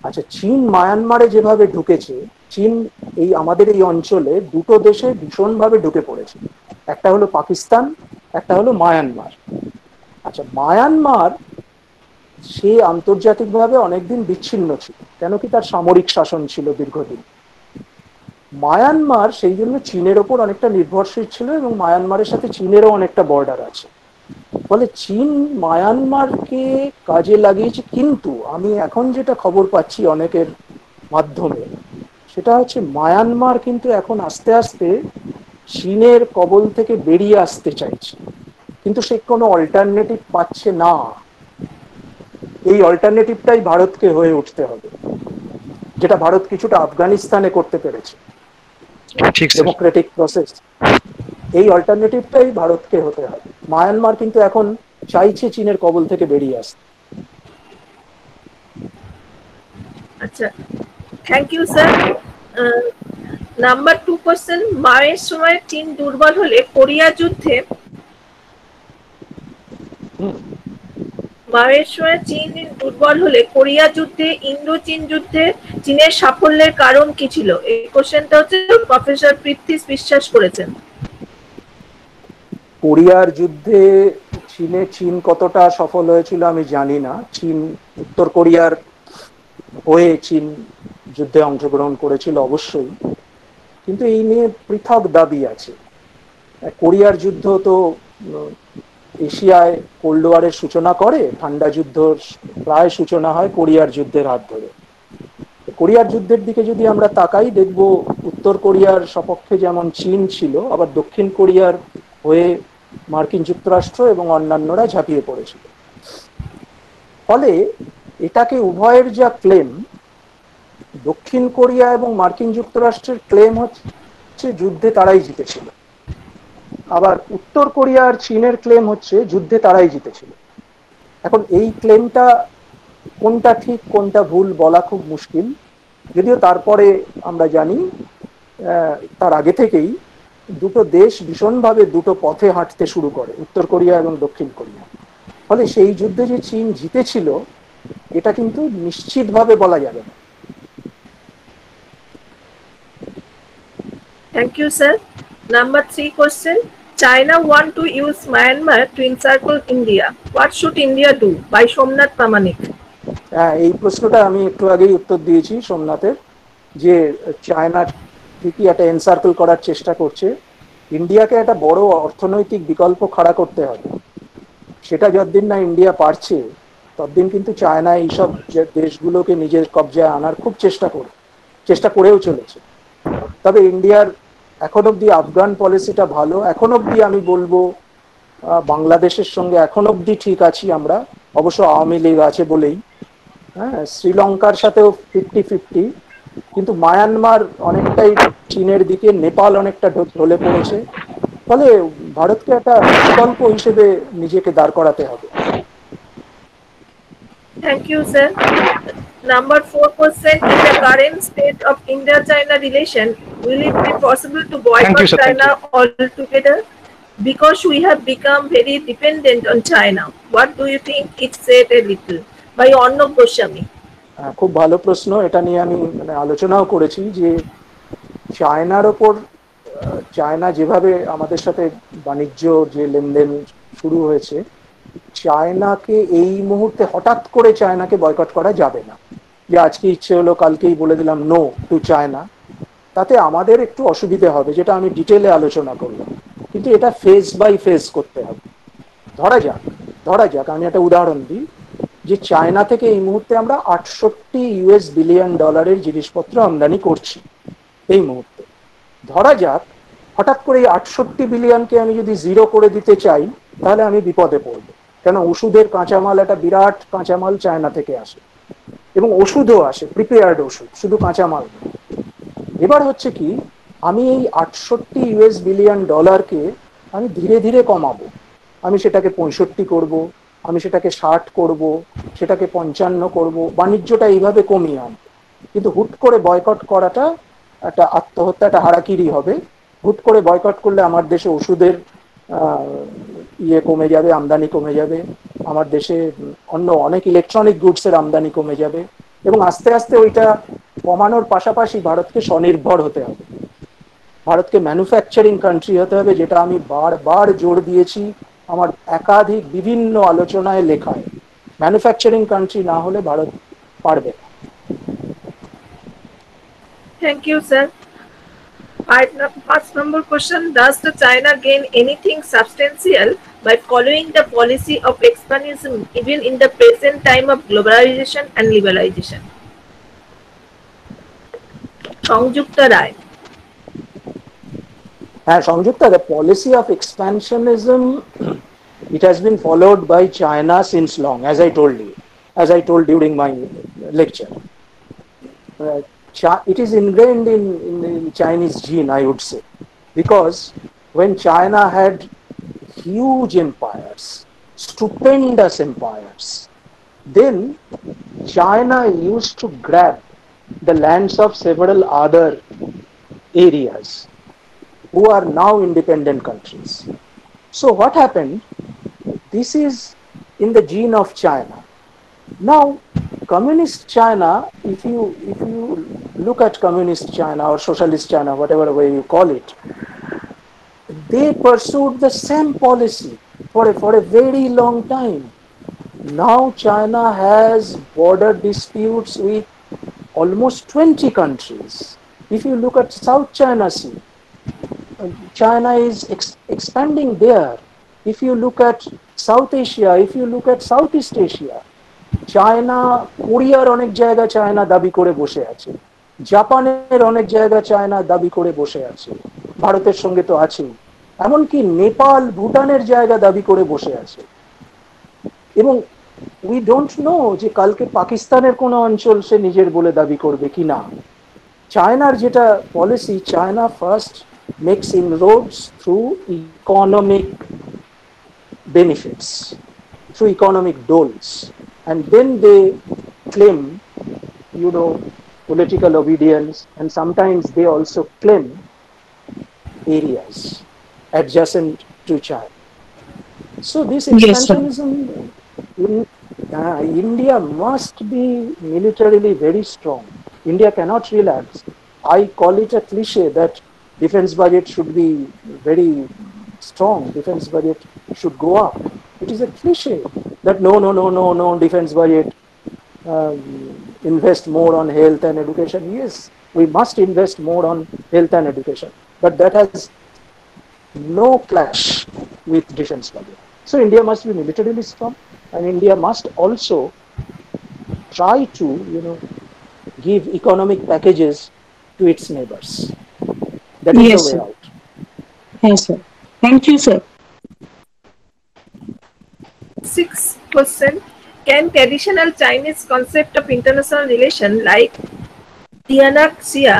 আচ্ছা, চীন মায়ানমারে যেভাবে ঢুকেছে, চীন এই আমাদের এই অঞ্চলে দুটো দেশে ভীষণভাবে ঢুকে পড়েছে, একটা হলো পাকিস্তান, একটা হলো মায়ানমার। আচ্ছা, মায়ানমার সে আন্তর্জাতিকভাবে অনেকদিন বিচ্ছিন্ন ছিল, কেন কি তার সামরিক শাসন ছিল দীর্ঘদিন। মায়ানমার সেই জন্য চীনের ওপর অনেকটা নির্ভরশীল ছিল এবং মায়ানমারের সাথে চীনেরও অনেকটা বর্ডার আছে। ফলে চীন মায়ানমারকে কাজে লাগিয়েছে, কিন্তু আমি এখন যেটা খবর পাচ্ছি অনেকের মাধ্যমে, সেটা হচ্ছে মায়ানমার কিন্তু এখন আস্তে আস্তে চীনের কবল থেকে বেরিয়ে আসতে চাইছে, কিন্তু সে কোনো অল্টারনেটিভ পাচ্ছে না। এই অল্টারনেটিভটাই ভারতকে হয়ে উঠতে হবে, যেটা ভারত কিছুটা আফগানিস্তানে করতে পেরেছে, ডেমোক্রেটিক প্রসেস। এই অল্টারনেটিভটাই ভারতকে হতে হবে। মায়ানমার কিন্তু এখন চাইছে চীনের কবল থেকে বেরিয়ে আসতে। আচ্ছা, thank you sir. Number 2 question, মায়ের সময় চীন দুর্বল হলে কোরিয়া যুদ্ধে ইন্দো চীন যুদ্ধে চীনের সাফল্যের কারণ কি ছিল? এই কোশ্চেনটা হচ্ছে প্রফেসর পৃথ্বীশ বিশ্বাস করেছেন। কোরিয়ার যুদ্ধে চীন কতটা সফল হয়েছিল আমি জানি না। চীন উত্তর কোরিয়ার হয়ে চীন যুদ্ধে অংশগ্রহণ করেছিল অবশ্যই, কিন্তু এই নিয়ে পৃথক দাবি আছে। কোরিয়ার যুদ্ধ তো এশিয়ায় কোল্ড ওয়ারের সূচনা করে, ঠান্ডা যুদ্ধর প্রায় সূচনা হয় কোরিয়ার যুদ্ধের হাত ধরে। কোরিয়ার যুদ্ধের দিকে যদি আমরা তাকাই, দেখব উত্তর কোরিয়ার সপক্ষে যেমন চীন ছিল, আবার দক্ষিণ কোরিয়ার হয়ে মার্কিন যুক্তরাষ্ট্র এবং অন্যান্যরা ঝাঁপিয়ে পড়েছিল। ফলে এটাকে উভয়ের যা ক্লেম, দক্ষিণ কোরিয়া এবং মার্কিন যুক্তরাষ্ট্রের ক্লেম হচ্ছে যুদ্ধে তারাই জিতেছিল, আবার উত্তর কোরিয়া আর চীনের ক্লেম হচ্ছে যুদ্ধে তারাই জিতেছিল। এখন এই ক্লেমটা কোনটা ঠিক কোনটা ভুল বলা খুব মুশকিল, যদিও তারপরে আমরা জানি তার আগে থেকেই দুটো দেশ ভীষণভাবে দুটো পথে হাঁটতে শুরু করে, উত্তর কোরিয়া এবং দক্ষিণ কোরিয়া। ফলে সেই যুদ্ধে যে চীন জিতেছিল এটা কিন্তু নিশ্চিতভাবে বলা যাবে না। Thank you, sir. Number 3 question. China want to use Myanmar to encircle India. What should India do? By Somnath Pramanik. এই প্রশ্নটা আমি একটু আগেই উত্তর দিয়েছি সোমনাথের, যে চায়না ঠিকই একটা এনসার্কেল করার চেষ্টা করছে। ইন্ডিয়াকে একটা বড় অর্থনৈতিক বিকল্প খাড়া করতে হবে, সেটা যতদিন না ইন্ডিয়া পারছে ততদিন কিন্তু চায়না এইসব দেশগুলোকে নিজের কবজায় আনার খুব চেষ্টা করেও চলেছে। তবে ইন্ডিয়ার এখন অব্দি আফগান পলিসিটা ভালো, এখন অব্দি আমি বলবো বাংলাদেশের সঙ্গে এখন অব্দি ঠিক আছি আমরা, অবশ্য আওয়ামী লীগ আছে বলেই। হ্যাঁ, শ্রীলঙ্কার সাথেও 50-50, কিন্তু মায়ানমার অনেকটাই চীনের দিকে, নেপাল অনেকটা ঢলে পড়েছে। ফলে ভারতকে একটা বিকল্প হিসেবে নিজেকে দাঁড় করাতে হবে। Thank you, sir. Number 4 question. In the current state of India-China relation, will it be possible to boycott sir. China altogether? Because we have become very dependent on China. What do you think? It said a little. By Arnab Goswami. খুব ভালো প্রশ্ন, এটা নিয়ে আমি আলোচনাও করেছি যে চায়নার ওপর, চায়না যেভাবে আমাদের সাথে বাণিজ্য যে লেনদেন শুরু হয়েছে, চায়নাকে এই মুহূর্তে হঠাৎ করে চায়নাকে বয়কট করা যাবে না, যে আজকে ইচ্ছে হলো কালকেই বলে দিলাম নো টু চায়না। তাতে আমাদের একটু অসুবিধে হবে, যেটা আমি ডিটেলে আলোচনা করলাম। কিন্তু এটা ফেজ বাই ফেজ করতে হবে। ধরা যাক আমি একটা উদাহরণ দিই, যে চায়না থেকে এই মুহূর্তে আমরা $68 বিলিয়ন জিনিসপত্র আমদানি করছি এই মুহূর্তে। ধরা যাক হঠাৎ করে এই 68 বিলিয়নকে আমি যদি জিরো করে দিতে চাই, তাহলে আমি বিপদে পড়বো। কেন, ওষুধের কাঁচামাল একটা বিরাট কাঁচামাল চায়না থেকে আসে, এবং ওষুধও আসে, প্রিপেয়ার্ড ওষুধ, শুধু কাঁচামাল। এবার হচ্ছে কি, আমি এই $68 বিলিয়ন আমি ধীরে ধীরে কমাবো। আমি সেটাকে 65 করব, আমি সেটাকে 60 করব, সেটাকে 55 করব, বাণিজ্যটা এইভাবে কমিয়ে আনবো। কিন্তু হুট করে বয়কট করাটা একটা আত্মহত্যা, একটা হারাকিরি হবে। হুট করে বয়কট করলে আমার দেশে ওষুধের কমে যাবে, আমদানি কমে যাবে, আমার দেশে অন্য অনেক ইলেকট্রনিক গুডসের আমদানি কমে যাবে, এবং আস্তে আস্তে ওইটা কমানোর পাশাপাশি ভারতকে স্বনির্ভর হতে হবে, ভারতকে ম্যানুফ্যাকচারিং কান্ট্রি হতে হবে, যেটা আমি বারবার জোর দিয়েছি আমার একাধিক বিভিন্ন আলোচনায় লেখায়। ম্যানুফ্যাকচারিং কান্ট্রি না হলে ভারত পারবে না। Thank you, sir. First number question. Does the China gain anything substantial by following the policy of expansionism even in the present time of globalization and liberalization? Sangyukta Rai. Sangyukta, the policy of expansionism, it has been followed by China since long, as I told during my lecture. It is ingrained in Chinese gene, I would say, because when China had huge empires, stupendous empires, then China used to grab the lands of several other areas who are now independent countries. So what happened? This is in the gene of China. Now, communist China, if you look at communist China or socialist China, whatever way you call it, they pursued the same policy for a very long time. Now China has border disputes with almost 20 countries. If you look at South China Sea, China is expanding there. If you look at South Asia, if you look at Southeast Asia, China, কোরিয়ার অনেক জায়গা China দাবি করে বসে আছে, জাপানের অনেক জায়গা চায়না দাবি করে বসে আছে, ভারতের সঙ্গে তো আছেই, এমনকি নেপাল, ভুটানের জায়গা দাবি করে বসে আছে। এবং উই ডোন্ট নো যে কালকে পাকিস্তানের কোনো অঞ্চল সে নিজের বলে দাবি করবে কি না। চায়নার যেটা policy, China first makes inroads through economic benefits, through economic doles, and then they claim, political obedience, and sometimes they also claim areas adjacent to China. So this expansionism in India must be militarily very strong. India cannot relax. I call it a cliche that defense budget should be very strong. Defense budget should go up. It is a cliche that no, defense budget, invest more on health and education. Yes, we must invest more on health and education, but that has no clash with defense budget. So India must be militarily strong, and India must also try to, give economic packages to its neighbors. That is the way out. Yes, sir. Thank you, sir. 6%. Can traditional Chinese concept of international relation like Tianak Xia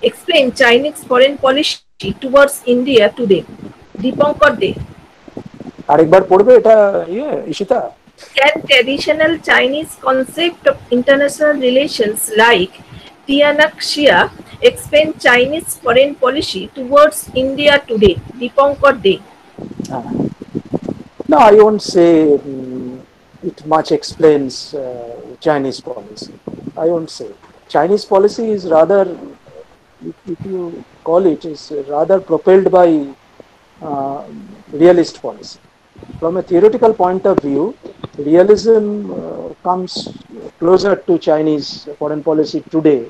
explain Chinese foreign policy towards India today? Dipankar De. আরেকবার পড়বে এটা Ishita? Can traditional Chinese concept of international relations like Tianak Xia explain Chinese foreign policy towards India today? Dipankar De. No, I won't say it much explains Chinese policy. I won't say. Chinese policy is rather, if you call it, is rather propelled by realist policy. From a theoretical point of view, realism comes closer to Chinese foreign policy today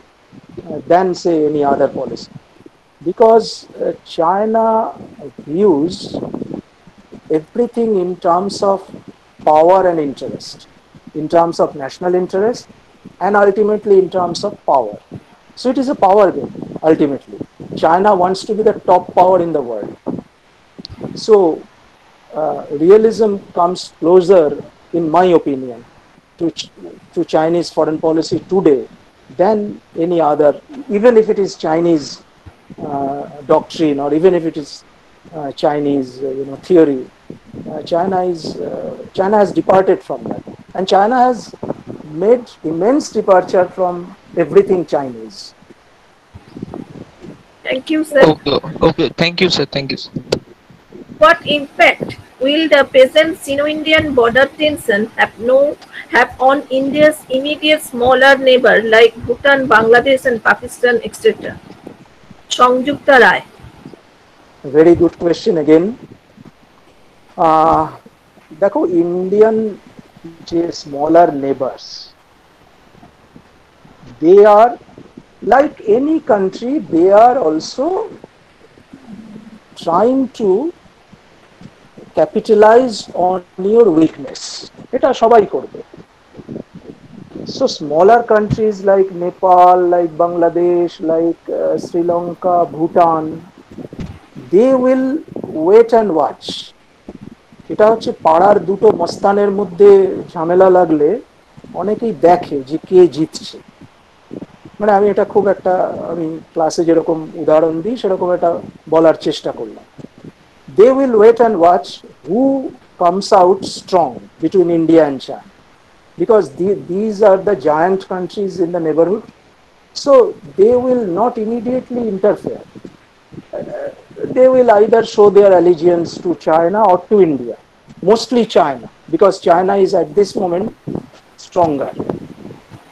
than, say, any other policy. Because China views everything in terms of power and interest, in terms of national interest, and ultimately in terms of power. So it is a power game, ultimately. China wants to be the top power in the world. So realism comes closer, in my opinion, to Chinese foreign policy today than any other, even if it is Chinese doctrine, or even if it is Chinese theory. China has departed from that, and China has made immense departure from everything Chinese. Thank you, sir. Okay. Thank you, sir. What impact will the present Sino-Indian border tension have on India's immediate smaller neighbor like Bhutan, Bangladesh, and Pakistan, etc.? Sangyukta Rai. Very good question again. দেখো, Indian যে smaller neighbours, they are like any country, they are also trying to capitalize on your weakness. এটা সবাই করবে. So smaller countries like Nepal, like Bangladesh, like Sri Lanka, Bhutan, they will wait and watch. এটা হচ্ছে পাড়ার দুটো মস্তানের মধ্যে ঝামেলা লাগলে অনেকেই দেখে যে কে জিতছে। মানে আমি এটা খুব একটা, আমি ক্লাসে যেরকম উদাহরণ দিই সেরকম এটা বলার চেষ্টা করলাম। They will wait and watch who comes out strong between India and China, because these are the giant countries in the neighborhood. So they will not immediately interfere. They will either show their allegiance to China or to India, mostly China, because China is at this moment stronger.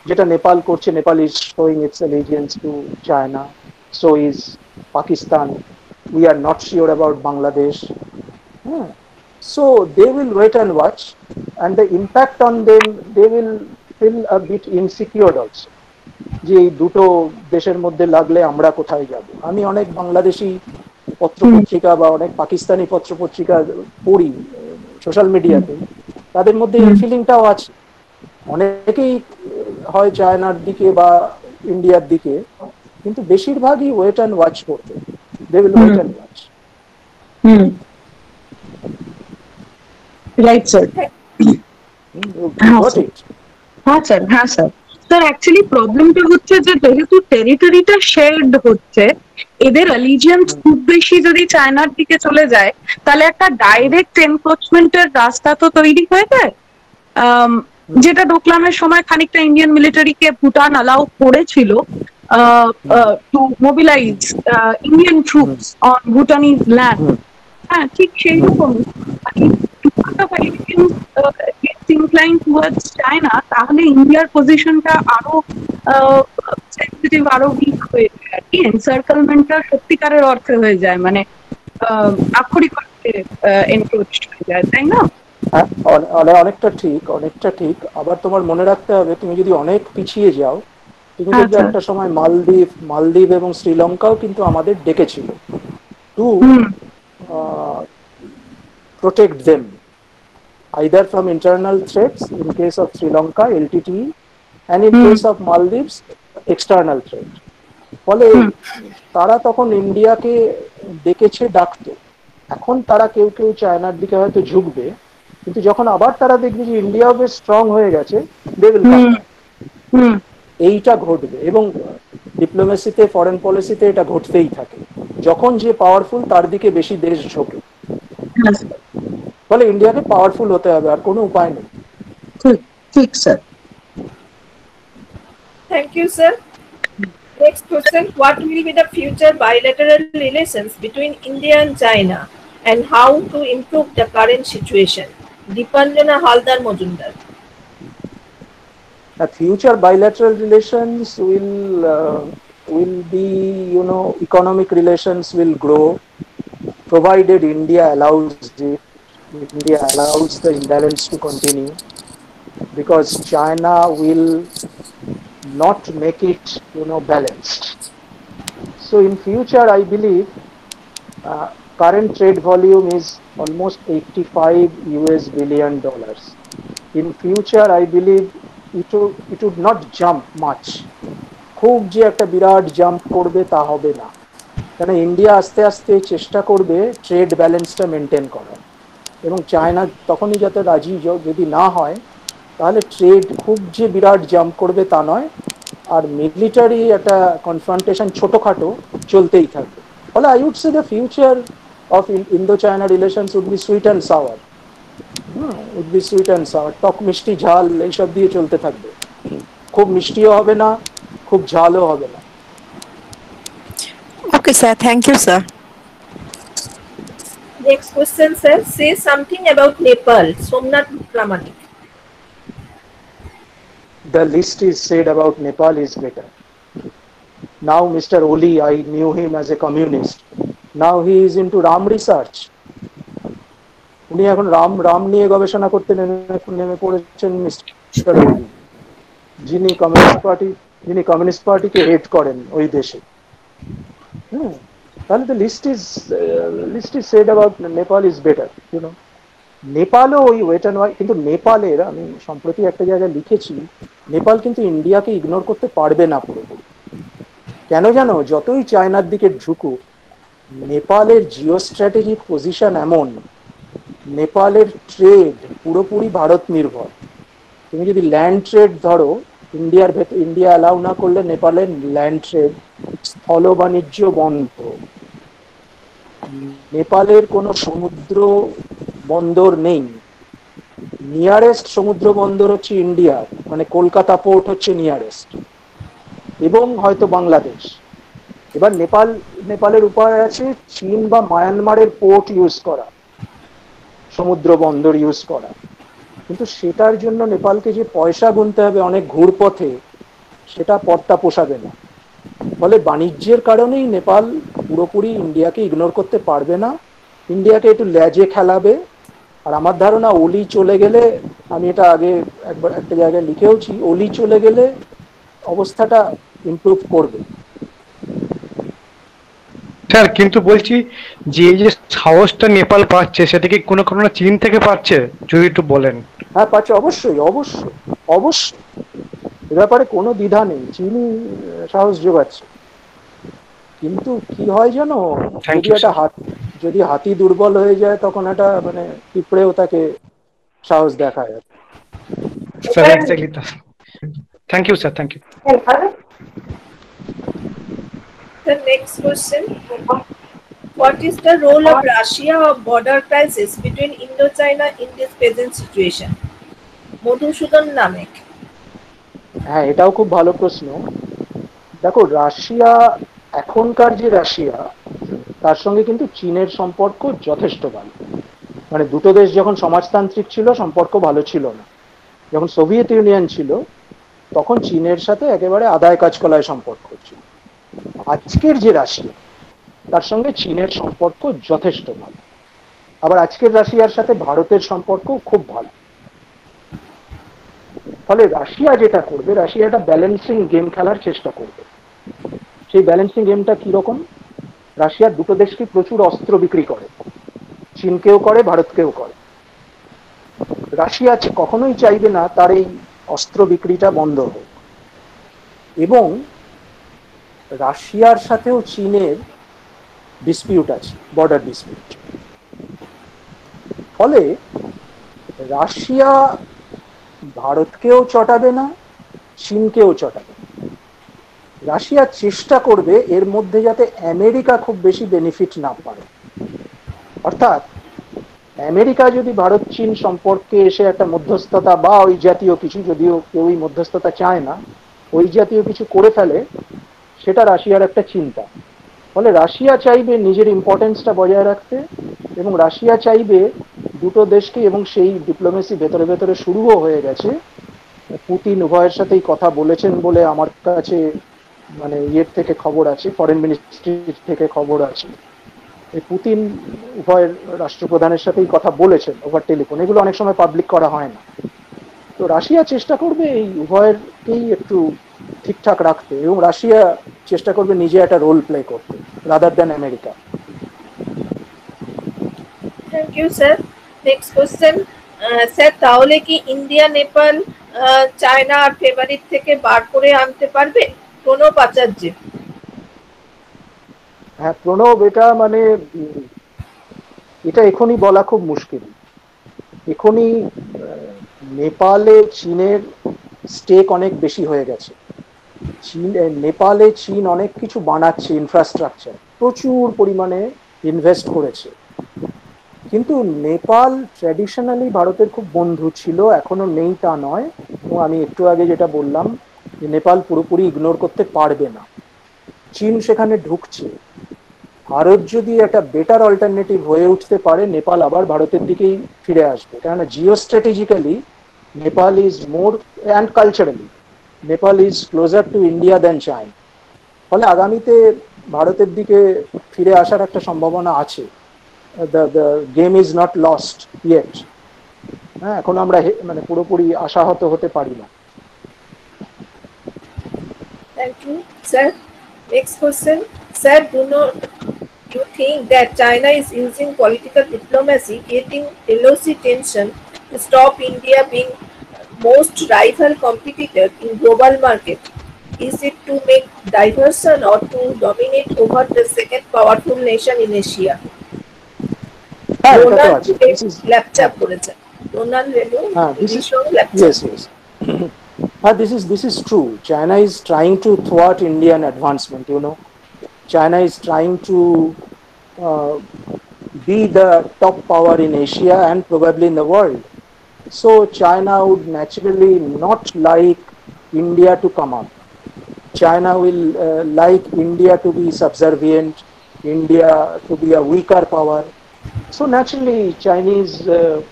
যেটা নেপাল করছে, Nepal is showing its allegiance to China, so is Pakistan. We are not sure about Bangladesh. So they will wait and watch, and the impact on them, they will feel a bit insecure also. যে এই দুটো দেশের মধ্যে লাগলে আমরা কোথায় যাব। আমি অনেক বাংলাদেশি পত্রপত্রিকা বা অনেক পাকিস্তানি পত্রপত্রিকা পড়ি সোশ্যাল মিডিয়াতে, তাদের মধ্যে এই ফিলিংটাও আছে। অনেকেই হয় চায়নার দিকে বা ইন্ডিয়ার দিকে, কিন্তু বেশিরভাগই ওয়েট অ্যান্ড ওয়াচ করবে। They will wait and watch. Right, sir. Got it? হ্যাঁ স্যার। স্যার অ্যাকচুয়ালি প্রবলেমটা হচ্ছে যে যেহেতু টেরিটরিটা শেয়ারড হচ্ছে, এদের অ্যালিজিয়েন্স খুব বেশি যদি চায়নার দিকে চলে যায়, তাহলে একটা ডাইরেক্ট এনক্রোচমেন্টের রাস্তা তো তৈরি হয়ে যায়। যেটা ডোকলামের সময় খানিকটা ইন্ডিয়ান মিলিটারিকে ভুটান অ্যালাউ করেছিল to mobilize Indian troops on Bhutanese land. হ্যাঁ, ঠিক সেই রকমই ইনক্লাইন টুয়ার্ডস চায়না, তাহলে ইন্ডিয়ার পজিশনটা আরো সেন্সিটিভ, আরো উইক হয়ে যায় আর কি, এনসার্কেলমেন্টটা সত্যিকারের অর্থে হয়ে যায়, মানে আক্ষরিক অর্থে এনক্রোচড হয়ে যায়, তাই না? হ্যাঁ, অনেকটা ঠিক, অনেকটা ঠিক। আবার তোমার মনে রাখতে হবে, তুমি যদি অনেক পিছিয়ে যাও, তুমি দেখবে একটা সময় মালদ্বীপ এবং শ্রীলঙ্কাও কিন্তু আমাদের ডেকেছিল two protect them either from internal threats in case of Sri Lanka LTTE and in case of Maldives external threat. ফলে তারা তখন ইন্ডিয়াকে ডেকেছে, ডাকতো। এখন তারা কেউ কেউ চায়নার দিকে হয়তো ঝুঁকবে, কিন্তু যখন আবার তারা দেখবে যে ইন্ডিয়াও বেশ স্ট্রং হয়ে গেছে, দে উইল কাম ব্যাক। এইটা ঘটবে, এবং ডিপ্লোমেসিতে, ফরেন পলিসিতে এটা ঘটতেই থাকে। যখন যে পাওয়ারফুল তার দিকে বেশি দেশ ঝোঁকে, ফলে ইন্ডিয়াকে পাওয়ারফুল হতে হবে, আর কোনো উপায় নেই। ঠিক sir. Thank you, sir. Next question: what will be the future bilateral relations between India and China, and how to improve the current situation? Dipanjana Haldar Mojumdar. Future bilateral relations will be, economic relations will grow, provided India allows it. India allows the imbalance to continue, because China will not make it, balanced. So in future, I believe current trade volume is almost $85 billion. In future, I believe it would not jump much. খুব যে একটা বিরাট jump করবে তা হবে না, কারণ India আস্তে আস্তে চেষ্টা করবে ট্রেড ব্যালেন্সটা মেনটেন করার, এবং চায়না তখনই যাতে রাজি যদি না হয়, তাহলে ট্রেড খুব যে বিরাট জাম্প করবে তা নয়, আর মিলিটারি একটা কনফ্রন্টেশন ছোটখাটো চলতেই থাকবে। ফলে I would say the future of Indo China relations would be sweet and sour. Would be sweet and sour, টক মিষ্টি ঝাল এইসব দিয়ে চলতে থাকবে। খুব মিষ্টিও হবে না, খুব ঝালও হবে না। Okay, sir. Thank you, sir. Next question, sir. Say something about Nepal. Somnath Pramanik. The list is said about Nepal is better. Now Mr. Oli, I knew him as a communist. Now he is into Ram research. উনি এখন রাম নিয়ে গবেষণা করতে নেমে পড়েছেন mister ওলি, যিনি communist পার্টিকে হেড করেন ওই দেশে। তাহলে the list is said about Nepal is better, নেপালও ওই ওয়েট অ্যান্ড ওয়াই, কিন্তু নেপালের, আমি সম্প্রতি একটা জায়গায় লিখেছি, নেপাল কিন্তু ইন্ডিয়াকে ইগনোর করতে পারবে না পুরোপুরি। কেন জানো? যতই চায়নার দিকে ঝুঁকুক, নেপালের জিও স্ট্র্যাটেজিক পজিশন এমন, নেপালের ট্রেড পুরোপুরি ভারত নির্ভর। তুমি যদি ল্যান্ড ট্রেড ধরো, ইন্ডিয়া অ্যালাউ না করলে নেপালের ল্যান্ড ট্রেড, স্থল বাণিজ্য বন্ধ। নেপালের কোনো সমুদ্র বন্দর নেই, নিয়ারেস্ট সমুদ্র বন্দর হচ্ছে ইন্ডিয়ার, মানে কলকাতা পোর্ট হচ্ছে নিয়ারেস্ট, এবং হয়তো বাংলাদেশ। এবার নেপালের উপায় আছে চীন বা মায়ানমারের পোর্ট ইউজ করা, সমুদ্র বন্দর ইউজ করা, কিন্তু সেটার জন্য নেপালকে যে পয়সা গুনতে হবে অনেক ঘুরপথে, সেটা পথটা পোষাবে না। ফলে বাণিজ্যের কারণেই নেপাল পুরোপুরি ইন্ডিয়াকে ইগনোর করতে পারবে না, ইন্ডিয়াকে একটু ল্যাজে খেলাবে। আর আমার ধারণা ওলি চলে গেলে, আমি এটা আগে একবার একটা জায়গায় লিখেওছি, ওলি চলে গেলে অবস্থাটা ইমপ্রুভ করবে। স্যার, কিন্তু বলছি যে এই যে সাহসটা নেপাল পাচ্ছে, সেটা কি কোনো কোনো চীন থেকে পাচ্ছে, যদি একটু বলেন। হ্যাঁ, পাচ্ছে, অবশ্যই অবশ্যই অবশ্যই, এ ব্যাপারে কোনো দ্বিধা নেই, চীনই সাহস যোগাচ্ছে। কিন্তু কি হয় জানো, যদি হাতি দুর্বল হয়ে যায়, তখন একটা মানে পিঁপড়েও তাকে সাহস দেখায়। Sir exactly. Thank you sir, thank you. The next question: what is the role of Russia of border crisis between Indochina in this present situation? Madhusudan নামেক। হ্যাঁ, এটাও খুব ভালো প্রশ্ন। দেখো, রাশিয়া, এখনকার যে রাশিয়া, তার সঙ্গে কিন্তু চীনের সম্পর্ক যথেষ্ট ভালো। মানে দুটো দেশ যখন সমাজতান্ত্রিক ছিল সম্পর্ক ভালো ছিল না। যখন সোভিয়েত ইউনিয়ন ছিল তখন চীনের সাথে একেবারে আদায় কাজ কলায় সম্পর্ক ছিল। আজকের যে রাশিয়া, তার সঙ্গে চীনের সম্পর্ক যথেষ্ট ভালো। আবার আজকের রাশিয়ার সাথে ভারতের সম্পর্ক খুব ভালো। ফলে রাশিয়া যেটা করবে, রাশিয়া একটা ব্যালেন্সিং গেম খেলার চেষ্টা করবে। সেই ব্যালেন্সিং গেমটা কিরকম? রাশিয়া দুটো দেশকে প্রচুর অস্ত্র বিক্রি করে, চীনকেও করে, ভারতকেও করে। রাশিয়া কখনোই চাইবে না তার এই অস্ত্র বিক্রিটা বন্ধ হোক। এবং রাশিয়ার সাথেও চীনের ডিসপিউট আছে, বর্ডার ডিসপিউট। ফলে রাশিয়া ভারতকেও চটাবে না, চীনকেও চটাবে না। রাশিয়া চেষ্টা করবে এর মধ্যে যাতে আমেরিকা খুব বেশি বেনিফিট না পায়। অর্থাৎ আমেরিকা যদি ভারত চীন সম্পর্কে এসে একটা মধ্যস্থতা বা ওই জাতীয় কিছু, যদিও কেউই মধ্যস্থতা চায় না, ওই জাতীয় কিছু করে ফেলে, সেটা রাশিয়ার একটা চিন্তা। ফলে রাশিয়া চাইবে নিজের ইম্পর্টেন্সটা বজায় রাখতে, এবং রাশিয়া চাইবে দুটো দেশকে, এবং সেই ডিপ্লোমেসি ভেতরে ভেতরে শুরুও হয়ে গেছে। পুতিন উভয়ের সাথেই কথা বলেছেন বলে আমার কাছে মানে ইয়ের থেকে খবর আছে, ফরেন মিনিস্ট্রির থেকে খবর আছে। পুতিন উভয়ের রাষ্ট্রপ্রধানের সাথেই কথা বলেছেন ওভার টেলিফোন। এগুলো অনেক সময় পাবলিক করা হয় না। তো রাশিয়া চেষ্টা করবে এই উভয়েরকেই একটু ঠিকঠাক রাখতে, এবং রাশিয়া চেষ্টা করবে নিজে একটা রোল প্লে করতে, rather than America. Thank you sir. Next question, sir তাহলে কি ইন্ডিয়া নেপাল চায়না আর ফেব্রুয়ারি থেকে বার করে আনতে পারবে প্রণব আচার্য? হ্যাঁ, প্রণব, এটা মানে এটা এখনই বলা খুব মুশকিল। এখনই নেপালে চীনের স্টেক অনেক বেশি হয়ে গেছে। নেপালে চীন অনেক কিছু বানাচ্ছে, ইনফ্রাস্ট্রাকচার প্রচুর পরিমাণে ইনভেস্ট করেছে। কিন্তু নেপাল ট্র্যাডিশনালি ভারতের খুব বন্ধু ছিল, এখনো নেই তা নয়। এবং আমি একটু আগে যেটা বললাম, যে নেপাল পুরোপুরি ইগনোর করতে পারবে না। চীন সেখানে ঢুকছে। ভারত যদি একটা বেটার অল্টারনেটিভ হয়ে উঠতে পারে, নেপাল আবার ভারতের দিকেই ফিরে আসবে। কেননা geo strategically Nepal is more, and culturally Nepal is closer to India than China. ফলে আগামীতে ভারতের দিকে ফিরে আসার একটা সম্ভাবনা আছে। the game is not lost yet. হ্যাঁ, এখন আমরা মানে পুরোপুরি আশাহত হতে পারি না। Thank you, sir. Next question, sir. Do not you think that China is using political diplomacy, creating LOC tension to stop India being most rival competitor in global market? Is it to make diversion or to dominate over the second powerful nation in Asia? হ্যাঁ, এটা তো Donald আছে। Laptop করেছে। Donald হ্যাঁ, this is laptop. yes, yes. This is true. China is trying to thwart Indian advancement. You know, China is trying to be the top power in Asia and probably in the world. So China would naturally not like India to come up. China will like India to be subservient, India to be a weaker power. So naturally, Chinese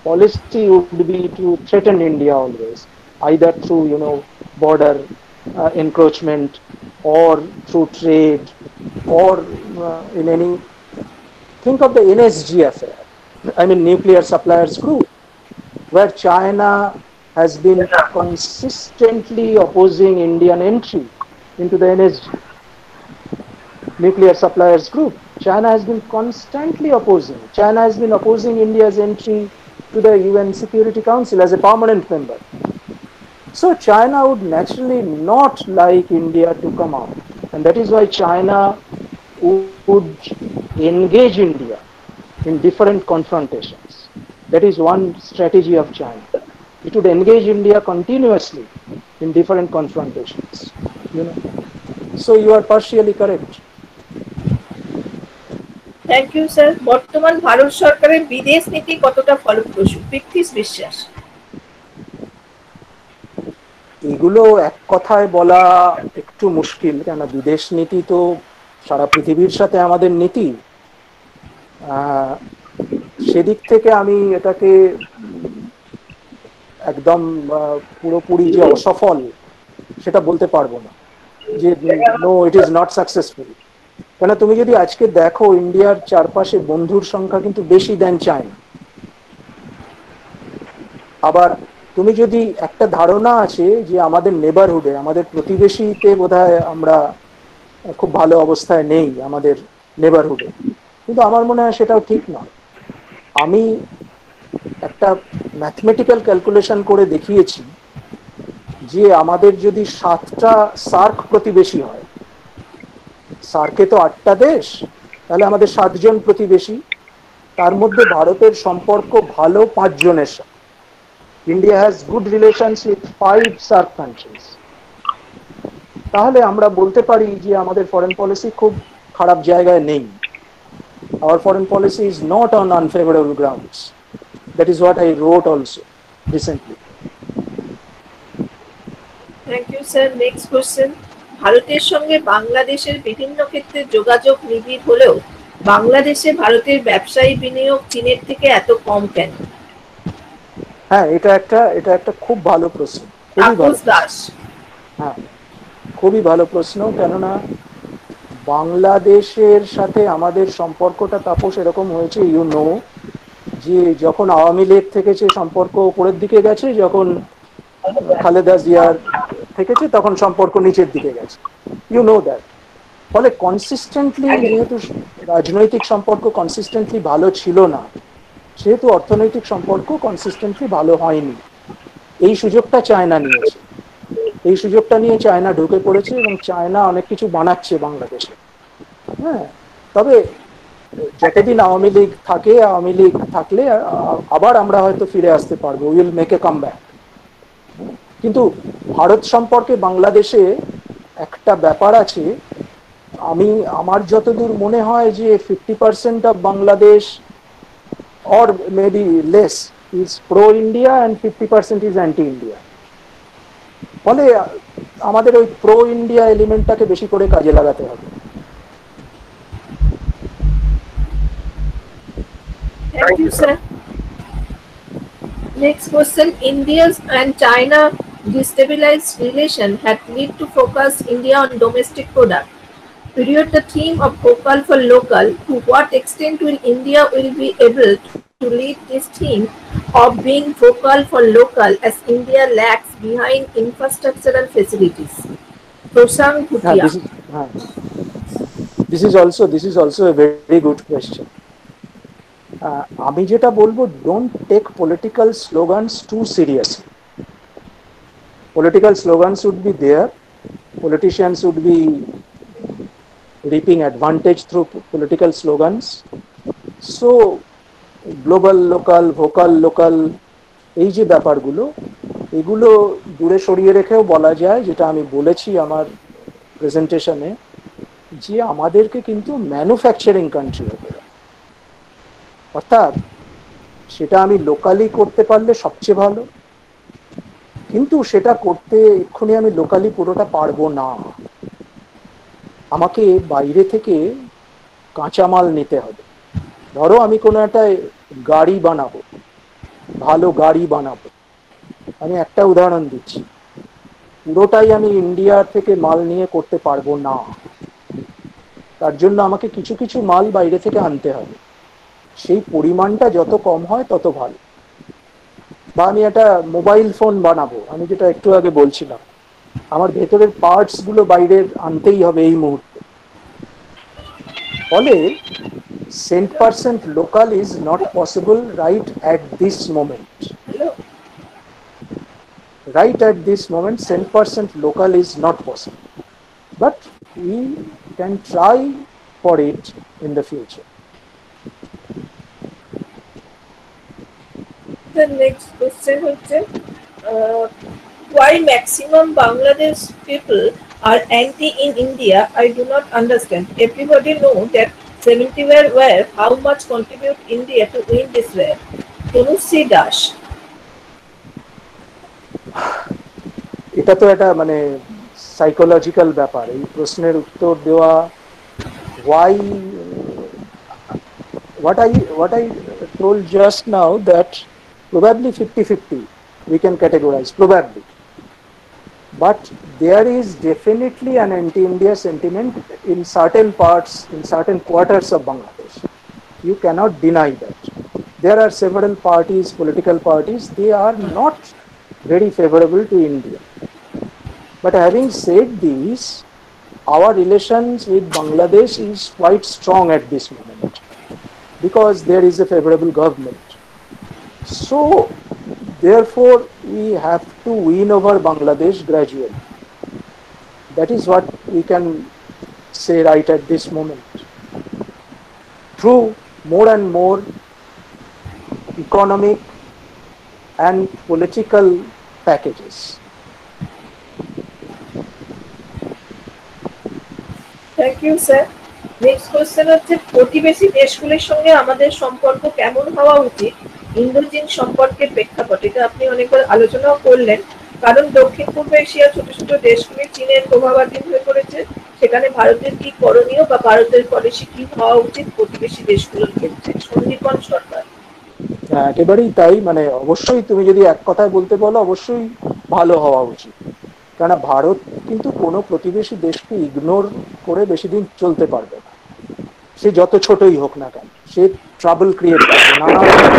policy would be to threaten India always, either through border encroachment, or through trade, or in any. Think of the NSG affair. I mean, Nuclear Suppliers Group, where China has been consistently opposing Indian entry into the NSG, Nuclear Suppliers Group. China has been constantly opposing. China has been opposing India's entry to the UN Security Council as a permanent member. So China would naturally not like India to come out. And that is why China would engage India in different confrontations. That is one strategy of China. It would engage India continuously in different confrontations. So you are partially correct. Thank you sir. বর্তমান ভারত সরকারের বিদেশ নীতি কতটা ফলপ্রসূ? পৃথ্বীশ বিশ্বাস। এগুলো এক কথায় বলা একটু মুশকিল, কেন বিদেশ নীতি তো সারা পৃথিবীর সাথে আমাদের নীতি। সেদিক থেকে আমি এটাকে একদম পুরোপুরি যে অসফল সেটা বলতে পারবো না, যে no it is not successful. কেন তুমি যদি আজকে দেখো ইন্ডিয়ার চারপাশে বন্ধুর সংখ্যা কিন্তু বেশি দেন চায়না। আবার তুমি যদি একটা ধারণা আছে যে আমাদের নেবারহুডে, আমাদের প্রতিবেশীতে বোধহয় আমরা খুব ভালো অবস্থায় নেই আমাদের নেবারহুডে, কিন্তু আমার মনে হয় সেটাও ঠিক নয়। আমি একটা ম্যাথমেটিক্যাল ক্যালকুলেশন করে দেখিয়েছি যে আমাদের যদি 7টা সার্ক প্রতিবেশী হয়, সার্কে তো 8টা দেশ, তাহলে আমাদের 7জন প্রতিবেশী, তার মধ্যে ভারতের সম্পর্ক ভালো 5 জনের সাথে। India has good relations with 5 SAARC countries. তাহলে আমরা বলতে পারি যে আমাদের ফরেন পলিসি খুব খারাপ জায়গায় নেই। Our foreign policy is not on unfavorable grounds. That is what I wrote also recently. Thank you sir. Next question, ভারতের সঙ্গে বাংলাদেশের বিভিন্ন ক্ষেত্রে যোগাযোগ নিবিড় হলেও বাংলাদেশে ভারতের ব্যবসায়ী বিনিয়োগ চীনের থেকে এত কম কেন? হ্যাঁ, এটা একটা খুব ভালো প্রশ্ন, খুবই ভালো দাস। হ্যাঁ, খুবই ভালো প্রশ্ন। কেননা বাংলাদেশের সাথে আমাদের সম্পর্কটা তাপস এরকম হয়েছে, যে যখন আওয়ামী লীগ থেকেছে সম্পর্ক উপরের দিকে গেছে, যখন খালেদা জিয়ার থেকেছে তখন সম্পর্ক নিচের দিকে গেছে, দ্যাট। ফলে কনসিস্টেন্টলি যেহেতু রাজনৈতিক সম্পর্ক কনসিস্টেন্টলি ভালো ছিল না, সেহেতু অর্থনৈতিক সম্পর্ক কনসিস্টেন্টলি ভালো হয়নি। এই সুযোগটা চায়না নিয়েছে, এই সুযোগটা নিয়ে চায়না ঢুকে পড়েছে এবং চায়না অনেক কিছু বানাচ্ছে বাংলাদেশে। হ্যাঁ, তবে যতদিন আওয়ামী লীগ থাকে, আওয়ামী লীগ থাকলে আবার আমরা হয়তো ফিরে আসতে পারবো, will make a comeback. কিন্তু ভারত সম্পর্কে বাংলাদেশে একটা ব্যাপার আছে, আমার যতদূর মনে হয় যে 50% of Bangladesh or maybe less is pro-India and 50% is anti-India. ফলে আমাদের ওই pro-India এলিমেন্টটাকে বেশি করে কাজে লাগাতে হবে। Thank you, sir. Next question, India's and China destabilized relation had led to focus India on domestic product. Period the theme of vocal for local. To what extent will India will be able to lead this theme of being vocal for local as India lags behind infrastructural facilities? Prashant Bhutia. This is also a very good question. আমি যেটা বলবো, don't take political slogans too seriously. Political slogans should be there. Politicians should be reaping advantage through political slogans. So global local, vocal local, এই যে ব্যাপারগুলো, এগুলো দূরে সরিয়ে রেখেও বলা যায়, যেটা আমি বলেছি আমার প্রেজেন্টেশনে, যে আমাদেরকে কিন্তু ম্যানুফ্যাকচারিং কান্ট্রি হতে হবে। অর্থাৎ সেটা আমি লোকালি করতে পারলে সবচেয়ে ভালো, কিন্তু সেটা করতে এক্ষুনি আমি লোকালি পুরোটা পারবো না। আমাকে বাইরে থেকে কাঁচামাল নিতে হবে। ধরো আমি কোনো একটা গাড়ি বানাবো, ভালো গাড়ি বানাবো, আমি একটা উদাহরণ দিচ্ছি, পুরোটাই আমি ইন্ডিয়া থেকে মাল নিয়ে করতে পারবো না। তার জন্য আমাকে কিছু কিছু মাল বাইরে থেকে আনতে হবে, সেই পরিমাণটা যত কম হয় তত ভালো। বা আমি একটা মোবাইল ফোন বানাবো, আমি যেটা একটু আগে বলছিলাম, আমার ভেতরের পার্টস গুলো বাইরের আনতেই হবে এই মুহূর্তে। ফলে 100% local is not possible right at this moment. Right at this moment, 100% local is not possible. But we can try for it in the future. The next question is, why maximum Bangladesh people are anti in India? I do not understand. Everybody know that 70 were how much contribute India to win this war? Tanushi Dash. এটা তো একটা মানে psychological ব্যাপার। এই প্রশ্নের উত্তর দেওয়া, why, what I told just now, that probably 50-50 we can categorize, probably, but there is definitely an anti-India sentiment in certain parts, in certain quarters of Bangladesh. You cannot deny that. There are several parties, political parties, they are not very favorable to India. But having said this, our relations with Bangladesh is quite strong at this moment because there is a favorable government. So therefore we have to win over Bangladesh gradually. That is what we can say right at this moment, through more and more economic and political packages. Thank you sir. Next question হচ্ছে, প্রতিবেশী দেশগুলির সঙ্গে আমাদের সম্পর্ক কেমন হওয়া উচিত Indo চীন সম্পর্কের প্রেক্ষাপটে? এটা আপনি অনেকবার আলোচনাও করলেন, কারণ দক্ষিণ পূর্ব এশিয়ার ছোট ছোট দেশগুলি চীনের প্রভাবাধীন হয়ে পড়েছে। সেখানে ভারতের কি করণীয় বা ভারতের পলিসি কি হওয়া উচিত প্রতিবেশী দেশগুলোর ক্ষেত্রে? সন্দীপন সরকার। একেবারেই তাই, মানে অবশ্যই তুমি যদি এক কথায় বলতে বলো, অবশ্যই ভালো হওয়া উচিত। কেন ভারত কিন্তু কোনো প্রতিবেশী দেশকে ইগনোর করে বেশি দিন চলতে পারবে না, সে যত ছোটই হোক না কেন। সে ট্রাবল ক্রিয়েট করবে নানা রকম।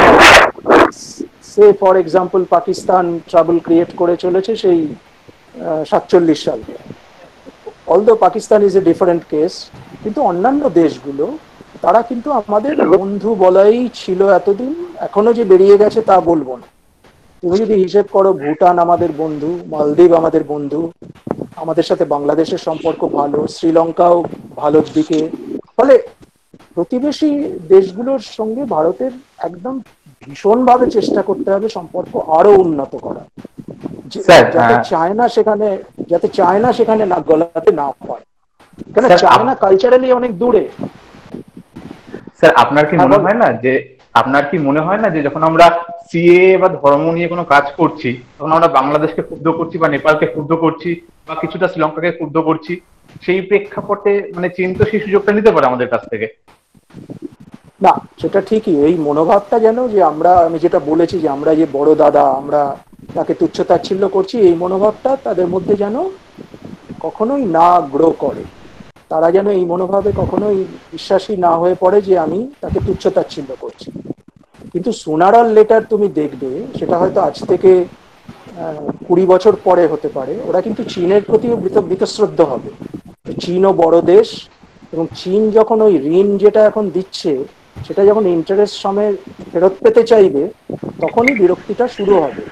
Say for example Pakistan trouble create করে চলেছে সেই 47 সাল। Although Pakistan is a different case, কিন্তু অন্যান্য দেশগুলো তারা কিন্তু আমাদের বন্ধু বলাই ছিল এতদিন, এখনো যে বেরিয়ে গেছে তা বলবো না। তুমি যদি হিসেব করো, ভুটান আমাদের বন্ধু, মালদ্বীপ আমাদের বন্ধু, আমাদের সাথে বাংলাদেশের সম্পর্ক ভালো, শ্রীলঙ্কাও ভালোর দিকে। ফলে প্রতিবেশী দেশগুলোর সঙ্গে ভারতের একদম ভীষণভাবে চেষ্টা করতে হবে সম্পর্ক আরো উন্নত করা, যাতে চায়না সেখানে না গলাতে না পারে। কেন চায়না কালচারালি অনেক দূরে। স্যার আপনার কি মনে হয় না যে যখন আমরা সিএ বা ধর্ম নিয়ে কোনো কাজ করছি, তখন আমরা বাংলাদেশকে ক্ষুব্ধ করছি বা নেপালকে ক্ষুব্ধ করছি বা কিছুটা শ্রীলঙ্কাকে ক্ষুব্ধ করছি, সেই প্রেক্ষাপটে মানে চীন তো সেই সুযোগটা নিতে পারে আমাদের কাছ থেকে? না, সেটা ঠিকই। এই মনোভাবটা যেন, যে আমি যেটা বলেছি যে আমরা যে বড় দাদা, আমরা তাকে তুচ্ছতাচ্ছিল্য করছি, এই মনোভাবটা তাদের মধ্যে যেন কখনোই না গ্রো করে। তারা যেন এই মনোভাবে কখনোই বিশ্বাসী না হয়ে পড়ে যে আমি তাকে তুচ্ছতাচ্ছিল্য করছি। কিন্তু সুনার অর লেটার তুমি দেখবে, সেটা হয়তো আজ থেকে 20 বছর পরে হতে পারে, ওরা কিন্তু চীনের প্রতিও বীতশ্রদ্ধ হবে। চীনও বড় দেশ, এবং চীন যখন ওই ঋণ যেটা এখন দিচ্ছে সেটা যখন ইন্টারেস্ট সমেত ফেরত পেতে চাইবে, তখনই বিরক্তিটা শুরু হবে।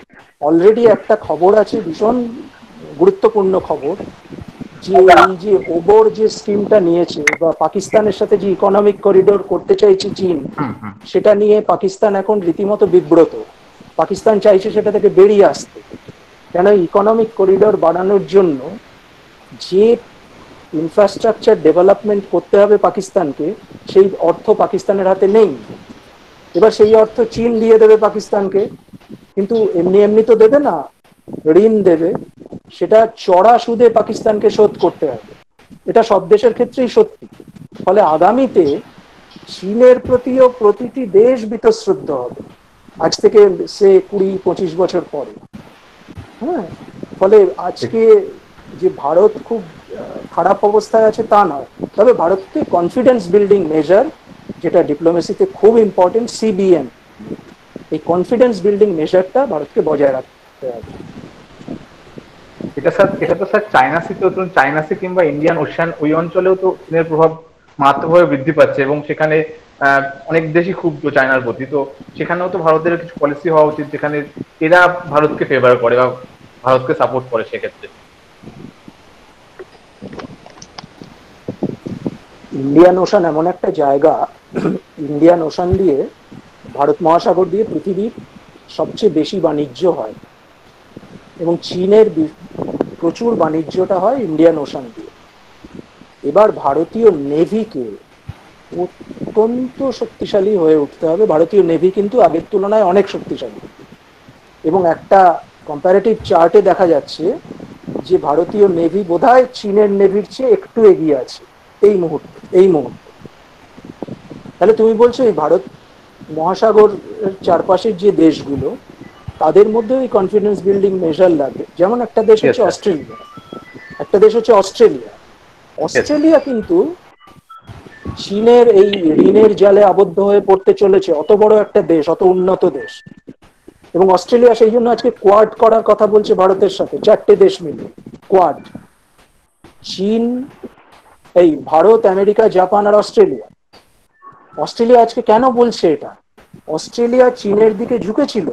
অলরেডি একটা খবর আছে, ভীষণ গুরুত্বপূর্ণ খবর, যে এই যে ওবর যে স্কিমটা নিয়েছে বা পাকিস্তানের সাথে যে ইকোনমিক করিডোর করতে চাইছে চীন, সেটা নিয়ে পাকিস্তান এখন রীতিমতো বিব্রত। পাকিস্তান চাইছে সেটা থেকে বেরিয়ে আসতে। কেন ইকোনমিক করিডোর বাড়ানোর জন্য যে ইনফ্রাস্ট্রাকচার ডেভেলপমেন্ট করতে হবে পাকিস্তানকে, সেই অর্থ পাকিস্তানের হাতে নেই। এবার সেই অর্থ চীন দিয়ে দেবে পাকিস্তানকে, কিন্তু এমনি এমনি তো দেবে না, ঋণ দেবে, সেটা চড়া সুদে পাকিস্তানকে শোধ করতে হবে। এটা সব দেশের ক্ষেত্রেই সত্যি। ফলে আগামীতে চীনের প্রতিও প্রতিটি দেশ বীতশ্রদ্ধ হবে, আজ থেকে সে 20-25 বছর পরে। হ্যাঁ, ফলে আজকে যে ভারত খুব খারাপ অবস্থায় আছে তা নয়, তবে ভারতকে কনফিডেন্স বিল্ডিং মেজার, যেটা ডিপ্লোমেসিতে খুব ইম্পর্টেন্ট, সিবিএম, এই কনফিডেন্স বিল্ডিং মেজারটা ভারতকে বজায় রাখতে হবে। এটা তো স্যার চায়না সিতেও, চায়না সি কিংবা ইন্ডিয়ান ওশান ওই অঞ্চলেও তো চীনের প্রভাব মারাত্মকভাবে বৃদ্ধি পাচ্ছে, এবং সেখানে অনেক দেশই ক্ষুব্ধ চায়নার প্রতি। তো সেখানেও তো ভারতের কিছু পলিসি হওয়া উচিত যেখানে এরা ভারতকে ফেভার করে বা ভারতকে সাপোর্ট করে। সেক্ষেত্রে ইন্ডিয়ান ওশান এমন একটা জায়গা, ইন্ডিয়ান ওশান দিয়ে, ভারত মহাসাগর দিয়ে পৃথিবীর সবচেয়ে বেশি বাণিজ্য হয়, এবং চীনের প্রচুর বাণিজ্যটা হয় ইন্ডিয়ান ওশান দিয়ে। এবার ভারতীয় নেভিকে অত্যন্ত শক্তিশালী হয়ে উঠতে হবে। ভারতীয় নেভি কিন্তু আগের তুলনায় অনেক শক্তিশালী, এবং একটা কম্পারেটিভ চার্টে দেখা যাচ্ছে যে ভারতীয় নেভি বোধহয় চীনের নেভির চেয়ে একটু এগিয়ে আছে এই মুহূর্তে। তাহলে তুমি বলছো এই ভারত মহাসাগর চারপাশের যে দেশগুলো তাদের মধ্যে এই কনফিডেন্স বিল্ডিং মেজার লাগে। যেমন একটা দেশ Yes, হচ্ছে sir. অস্ট্রেলিয়া, অস্ট্রেলিয়া কিন্তু চীনের এই ঋণের জালে আবদ্ধ হয়ে পড়তে চলেছে। অত বড় একটা দেশ, অত উন্নত দেশ, এবং অস্ট্রেলিয়া সেই জন্য আজকে কোয়াড করার কথা বলছে ভারতের সাথে, 4টে দেশ মিলে কোয়াড, চীন, এই ভারত, আমেরিকা, জাপান আর অস্ট্রেলিয়া। অস্ট্রেলিয়া আজকে কেন বলছে এটা? অস্ট্রেলিয়া চীনের দিকে ঝুঁকেছিল,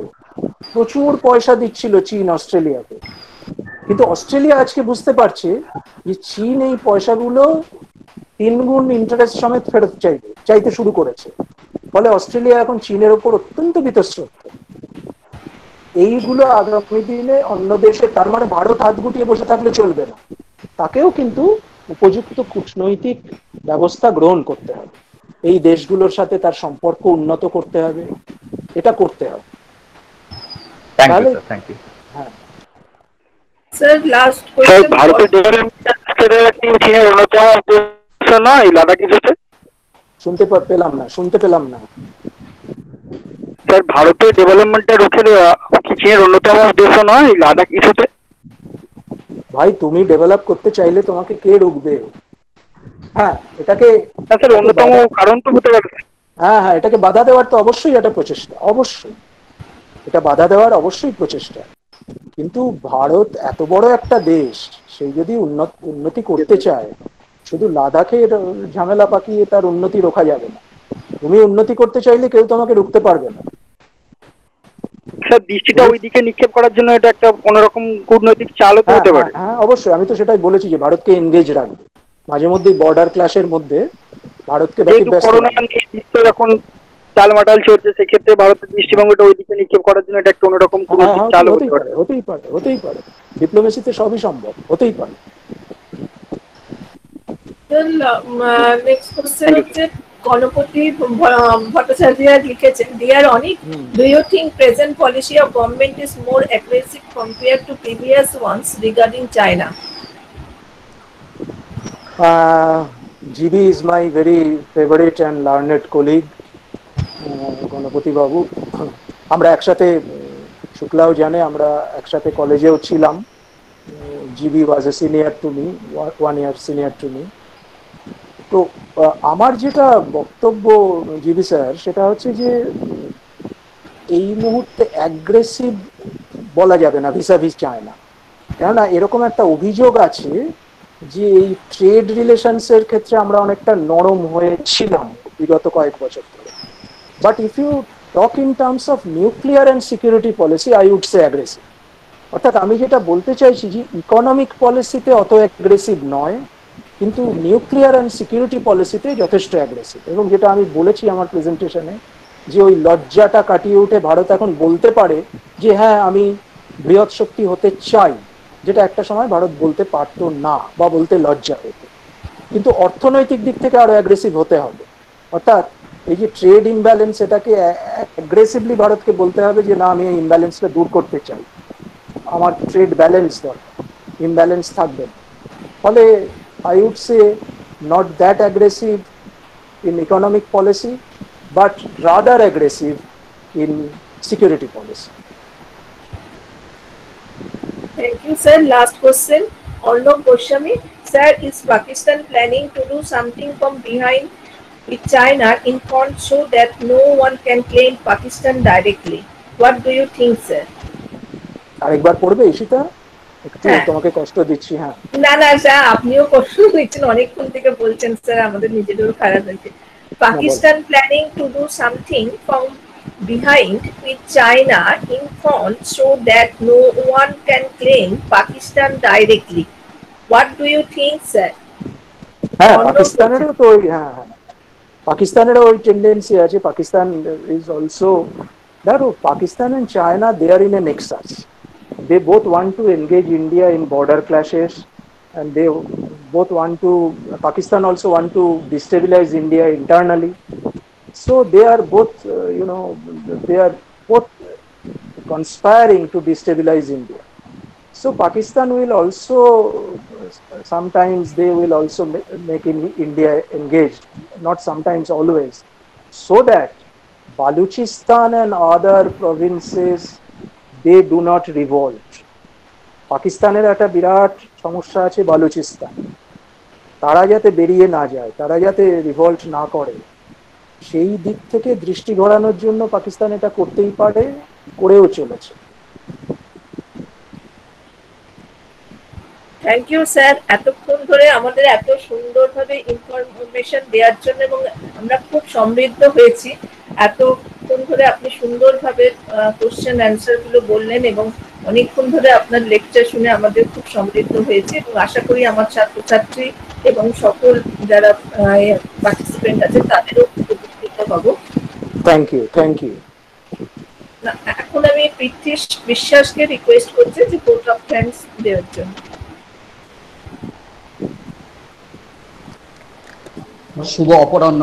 প্রচুর পয়সা দিচ্ছিল চীন অস্ট্রেলিয়াকে, কিন্তু অস্ট্রেলিয়া আজকে বুঝতে পারছে যে চীন এই পয়সাগুলো 3 গুণ ইন্টারেস্ট সমেত ফেরত চাইতে শুরু করেছে। ফলে অস্ট্রেলিয়া এখন চীনের ওপর অত্যন্ত বীতশ্রদ্ধ। এইগুলো আগামী দিনে অন্য দেশে, তার মানে ভারত হাত গুটিয়ে বসে থাকলে চলবে না, তাকেও কিন্তু উপযুক্ত কূটনৈতিক ব্যবস্থা গ্রহণ করতে হবে, এই দেশগুলোর সাথে তার সম্পর্ক উন্নত করতে হবে, এটা করতে হবে। থ্যাংক ইউ তাহলে স্যার, থ্যাংক ইউ। হ্যাঁ, Sir, last স্যার question. ভারতের ডেভেলপমেন্ট চীনের অন্যতম উদ্দেশ্য নয় লাদাখ ইস্যুতে? শুনতে পেলাম না। স্যার ভারতের ডেভেলপমেন্টটা রুখে দেওয়া কি চীনের অন্যতম উদ্দেশ্য নয় লাদাখ ইস্যুতে? ভাই, তুমি ডেভেলপ করতে চাইলে তোমাকে কে রুখবে? হ্যাঁ, এটাকে স্যার অন্যতম কারণ তো হতে পারে। হ্যাঁ, এটাকে বাধা দেওয়ার তো অবশ্যই একটা প্রচেষ্টা, অবশ্যই এটা বাধা দেওয়ার অবশ্যই প্রচেষ্টা। কিন্তু ভারত এত বড় একটা দেশ, সেই যদি উন্নতি করতে চায়, শুধু লাদাখের ঝামেলা পাকিয়ে তার উন্নতি রোখা যাবে না। তুমি উন্নতি করতে চাইলে কেউ তোমাকে রুখতে পারবে না। স্যার দৃষ্টিটা ওই দিকে নিক্ষেপ করার জন্য এটা একটা কোনোরকম কূটনৈতিক চালও তো হতে পারে। হ্যাঁ, অবশ্যই, আমি তো সেটাই বলেছি যে ভারতকে এনগেজ রাখবে, মাঝে মধ্যে বর্ডার ক্লাশের মধ্যে ভারতকে যেহেতু করোনা এখন টালমাটাল চলছে, সেক্ষেত্রে ভারতের দৃষ্টিভঙ্গিটা ওই দিকে নিক্ষেপ করার জন্য এটা একটা অন্যরকম কূটনৈতিক চালও হতে পারে। হতেই পারে, ডিপ্লোমেসিতে সবই সম্ভব, হতেই পারে। নেক্সট কোশ্চেন হচ্ছে গণপতি ভট্টাচার্য লিখেছেন, dear Anik, do you think present policy of government is more aggressive compare to previous ones regarding China? GB is my very favorite and learned colleague, Ganapati babu. আমরা একসাথে, শুক্লাও জানে, আমরা একসাথে কলেজেও ছিলাম। GB was a senior to me, 1 year senior to me। তো আমার যেটা বক্তব্য জিবি স্যার, সেটা হচ্ছে যে এই মুহূর্তে অ্যাগ্রেসিভ বলা যাবে না ভিসাভিস চায়না, কেননা এরকম একটা অভিযোগ আছে যে এই ট্রেড রিলেশনসের ক্ষেত্রে আমরা অনেকটা নরম হয়েছিলাম বিগত কয়েক বছর ধরে। But if you talk in terms of nuclear and security policy, I would say aggressive. অর্থাৎ আমি যেটা বলতে চাইছি যে ইকোনমিক পলিসিতে অত অ্যাগ্রেসিভ নয়, কিন্তু নিউক্লিয়ার অ্যান্ড সিকিউরিটি পলিসিতে যথেষ্ট অ্যাগ্রেসিভ। এবং যেটা আমি বলেছি আমার প্রেজেন্টেশনে, যে ওই লজ্জাটা কাটিয়ে উঠে ভারত এখন বলতে পারে যে হ্যাঁ, আমি বৃহৎ শক্তি হতে চাই, যেটা একটা সময় ভারত বলতে পারতো না বা বলতে লজ্জা পেত। কিন্তু অর্থনৈতিক দিক থেকে আরো অ্যাগ্রেসিভ হতে হবে। অর্থাৎ এই যে ট্রেড ইমব্যালেন্স, এটাকে অ্যাগ্রেসিভলি ভারতকে বলতে হবে যে না, আমি এই ইমব্যালেন্সটা দূর করতে চাই, আমার ট্রেড ব্যালেন্স দরকার, ইমব্যালেন্স থাকবে। ফলে I would say not that aggressive in economic policy, but rather aggressive in security policy. Thank you, sir. Last question. Arnab Goswami, sir, is Pakistan planning to do something from behind with China in front so that no one can claim Pakistan directly? What do you think, sir? আরেকবার পড়বে ঈশিতা, একটু তোমাকে কষ্ট দিচ্ছি। হ্যাঁ, না না sir, আপনিও কষ্ট দিচ্ছেন, অনেকক্ষণ থেকে বলছেন স্যার, আমাদের নিজেদেরও খারাপ হয়েছে। Pakistan planning to do something from behind with China in front so that no one can claim Pakistan directly. What do you think, sir? হ্যাঁ, পাকিস্তানেরও তো পাকিস্তানেরও ওই টেন্ডেন্সি আছে। পাকিস্তান ইজ অলসো, দেখো, Pakistan and China, they are in a nexus. They both want to engage India in border clashes, and they both want to, Pakistan also want to destabilize India internally. So they are both, they are both conspiring to destabilize India. So Pakistan will also sometimes they will also make India engaged, not sometimes, always, so that Baluchistan and other provinces they do not revolt. পাকিস্তানের একটা বিরাট সমস্যা আছে বালুচিস্তান, তারা যাতে বেরিয়ে না যায়, তারা যাতে রিভল্ট না করে, সেই দিক থেকে দৃষ্টি ঘোরানোর জন্য পাকিস্তান এটা করতেই পারে, করেও চলেছে। থ্যাংক ইউ স্যার, এতক্ষণ ধরে আমাদের এত সুন্দরভাবে ইনফরমেশন দেওয়ার জন্য, এবং আমরা খুব সমৃদ্ধ হয়েছি। এতক্ষণ ধরে আপনি সুন্দরভাবে কোশ্চেন অ্যান্সার গুলো বললেন এবং অনেকক্ষণ ধরে আপনার লেকচার শুনে আমাদের খুব সমৃদ্ধ হয়েছে, এবং আশা করি আমার ছাত্রছাত্রী এবং সকল যারা পার্টিসিপেন্ট আছে তাদেরও উপকৃত হব। Thank you, thank you. এখন আমি পৃথ্বীশ বিশ্বাসকে রিকোয়েস্ট করছি যে ভোট অফ থ্যাঙ্কস দেওয়ার জন্য। শুভ অপরাহ্ন।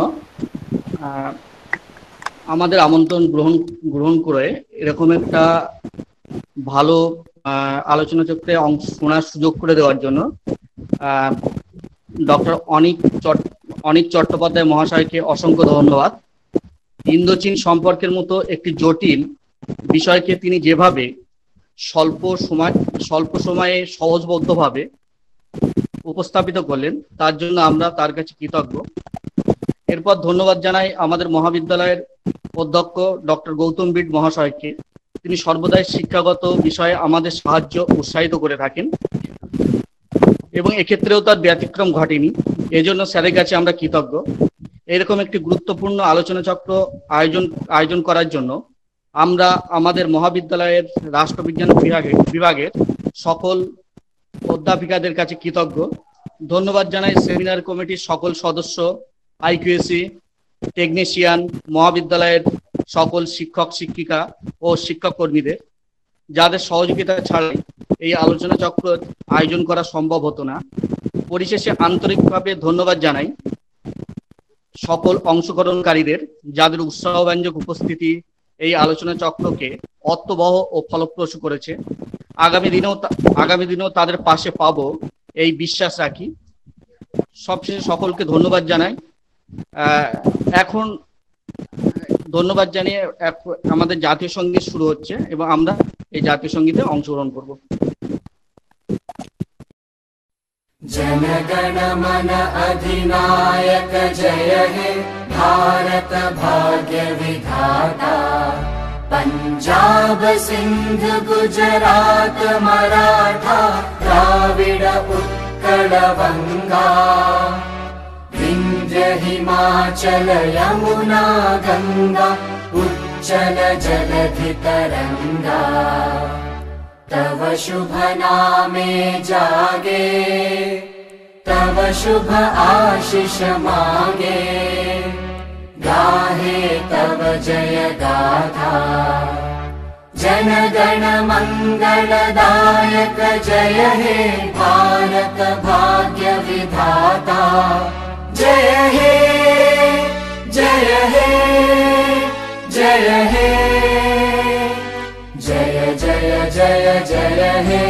আমাদের আমন্ত্রণ গ্রহণ করে এরকম একটা ভালো আলোচনা চক্রে অংশ শোনার সুযোগ করে দেওয়ার জন্য ডক্টর অনিক চট্টোপাধ্যায় মহাশয়কে অসংখ্য ধন্যবাদ। ইন্দো-চীন সম্পর্কের মতো একটি জটিল বিষয়কে তিনি যেভাবে স্বল্প সময়ে সহজবোধ্যভাবে উপস্থাপিত করলেন তার জন্য আমরা তার কাছে কৃতজ্ঞ। এরপর ধন্যবাদ জানাই আমাদের মহাবিদ্যালয়ের অধ্যক্ষ ডক্টর গৌতম বিড মহাশয়কে। তিনি সর্বদাই শিক্ষাগত বিষয়ে আমাদের সাহায্য উৎসাহিত করে থাকেন এবং এক্ষেত্রেও তার ব্যতিক্রম ঘটেনি, এজন্য স্যারের কাছে আমরা কৃতজ্ঞ। এরকম একটি গুরুত্বপূর্ণ আলোচনা চক্র আয়োজন করার জন্য আমরা আমাদের মহাবিদ্যালয়ের রাষ্ট্রবিজ্ঞান বিভাগের সকল অধ্যাপিকাদের কাছে কৃতজ্ঞ। ধন্যবাদ জানাই সেমিনার কমিটির সকল সদস্য, আইকিউএসি, টেকনিশিয়ান, মহাবিদ্যালয়ের সকল শিক্ষক শিক্ষিকা ও শিক্ষক কর্মীদের, যাদের সহযোগিতা ছাড়াই এই আলোচনা চক্র আয়োজন করা সম্ভব হতো না। পরিশেষে আন্তরিকভাবে ধন্যবাদ জানাই সকল অংশগ্রহণকারীদের, যাদের উৎসাহব্যঞ্জক উপস্থিতি এই আলোচনা চক্রকে অর্থবহ ও ফলপ্রসূ করেছে। আগামী দিনেও তাদের পাশে পাবো এই বিশ্বাস রাখি। সবশেষে সকলকে ধন্যবাদ জানাই। এখন ধন্যবাদ জানিয়ে আমাদের জাতীয় সঙ্গীত শুরু হচ্ছে এবং আমরা এই জাতীয় সঙ্গীতে অংশগ্রহণ করব। जनगण मन अधिनायक जय हे भारत भाग्य विधाता, पंजाब सिंध गुजरात मराठा द्राविड उत्कल बंगा, विंध्य हिमाचल यमुना गंगा उच्चल जलधि तरंगा, तव शुभ नामे जागे, तव शुभ आशीष मांगे, गाहे तव जय गाथा। जन गण मंगलदायक जय हे भारत भाग्य विधाता, जय हे जय हे जय हे, जय जय जय जय हे।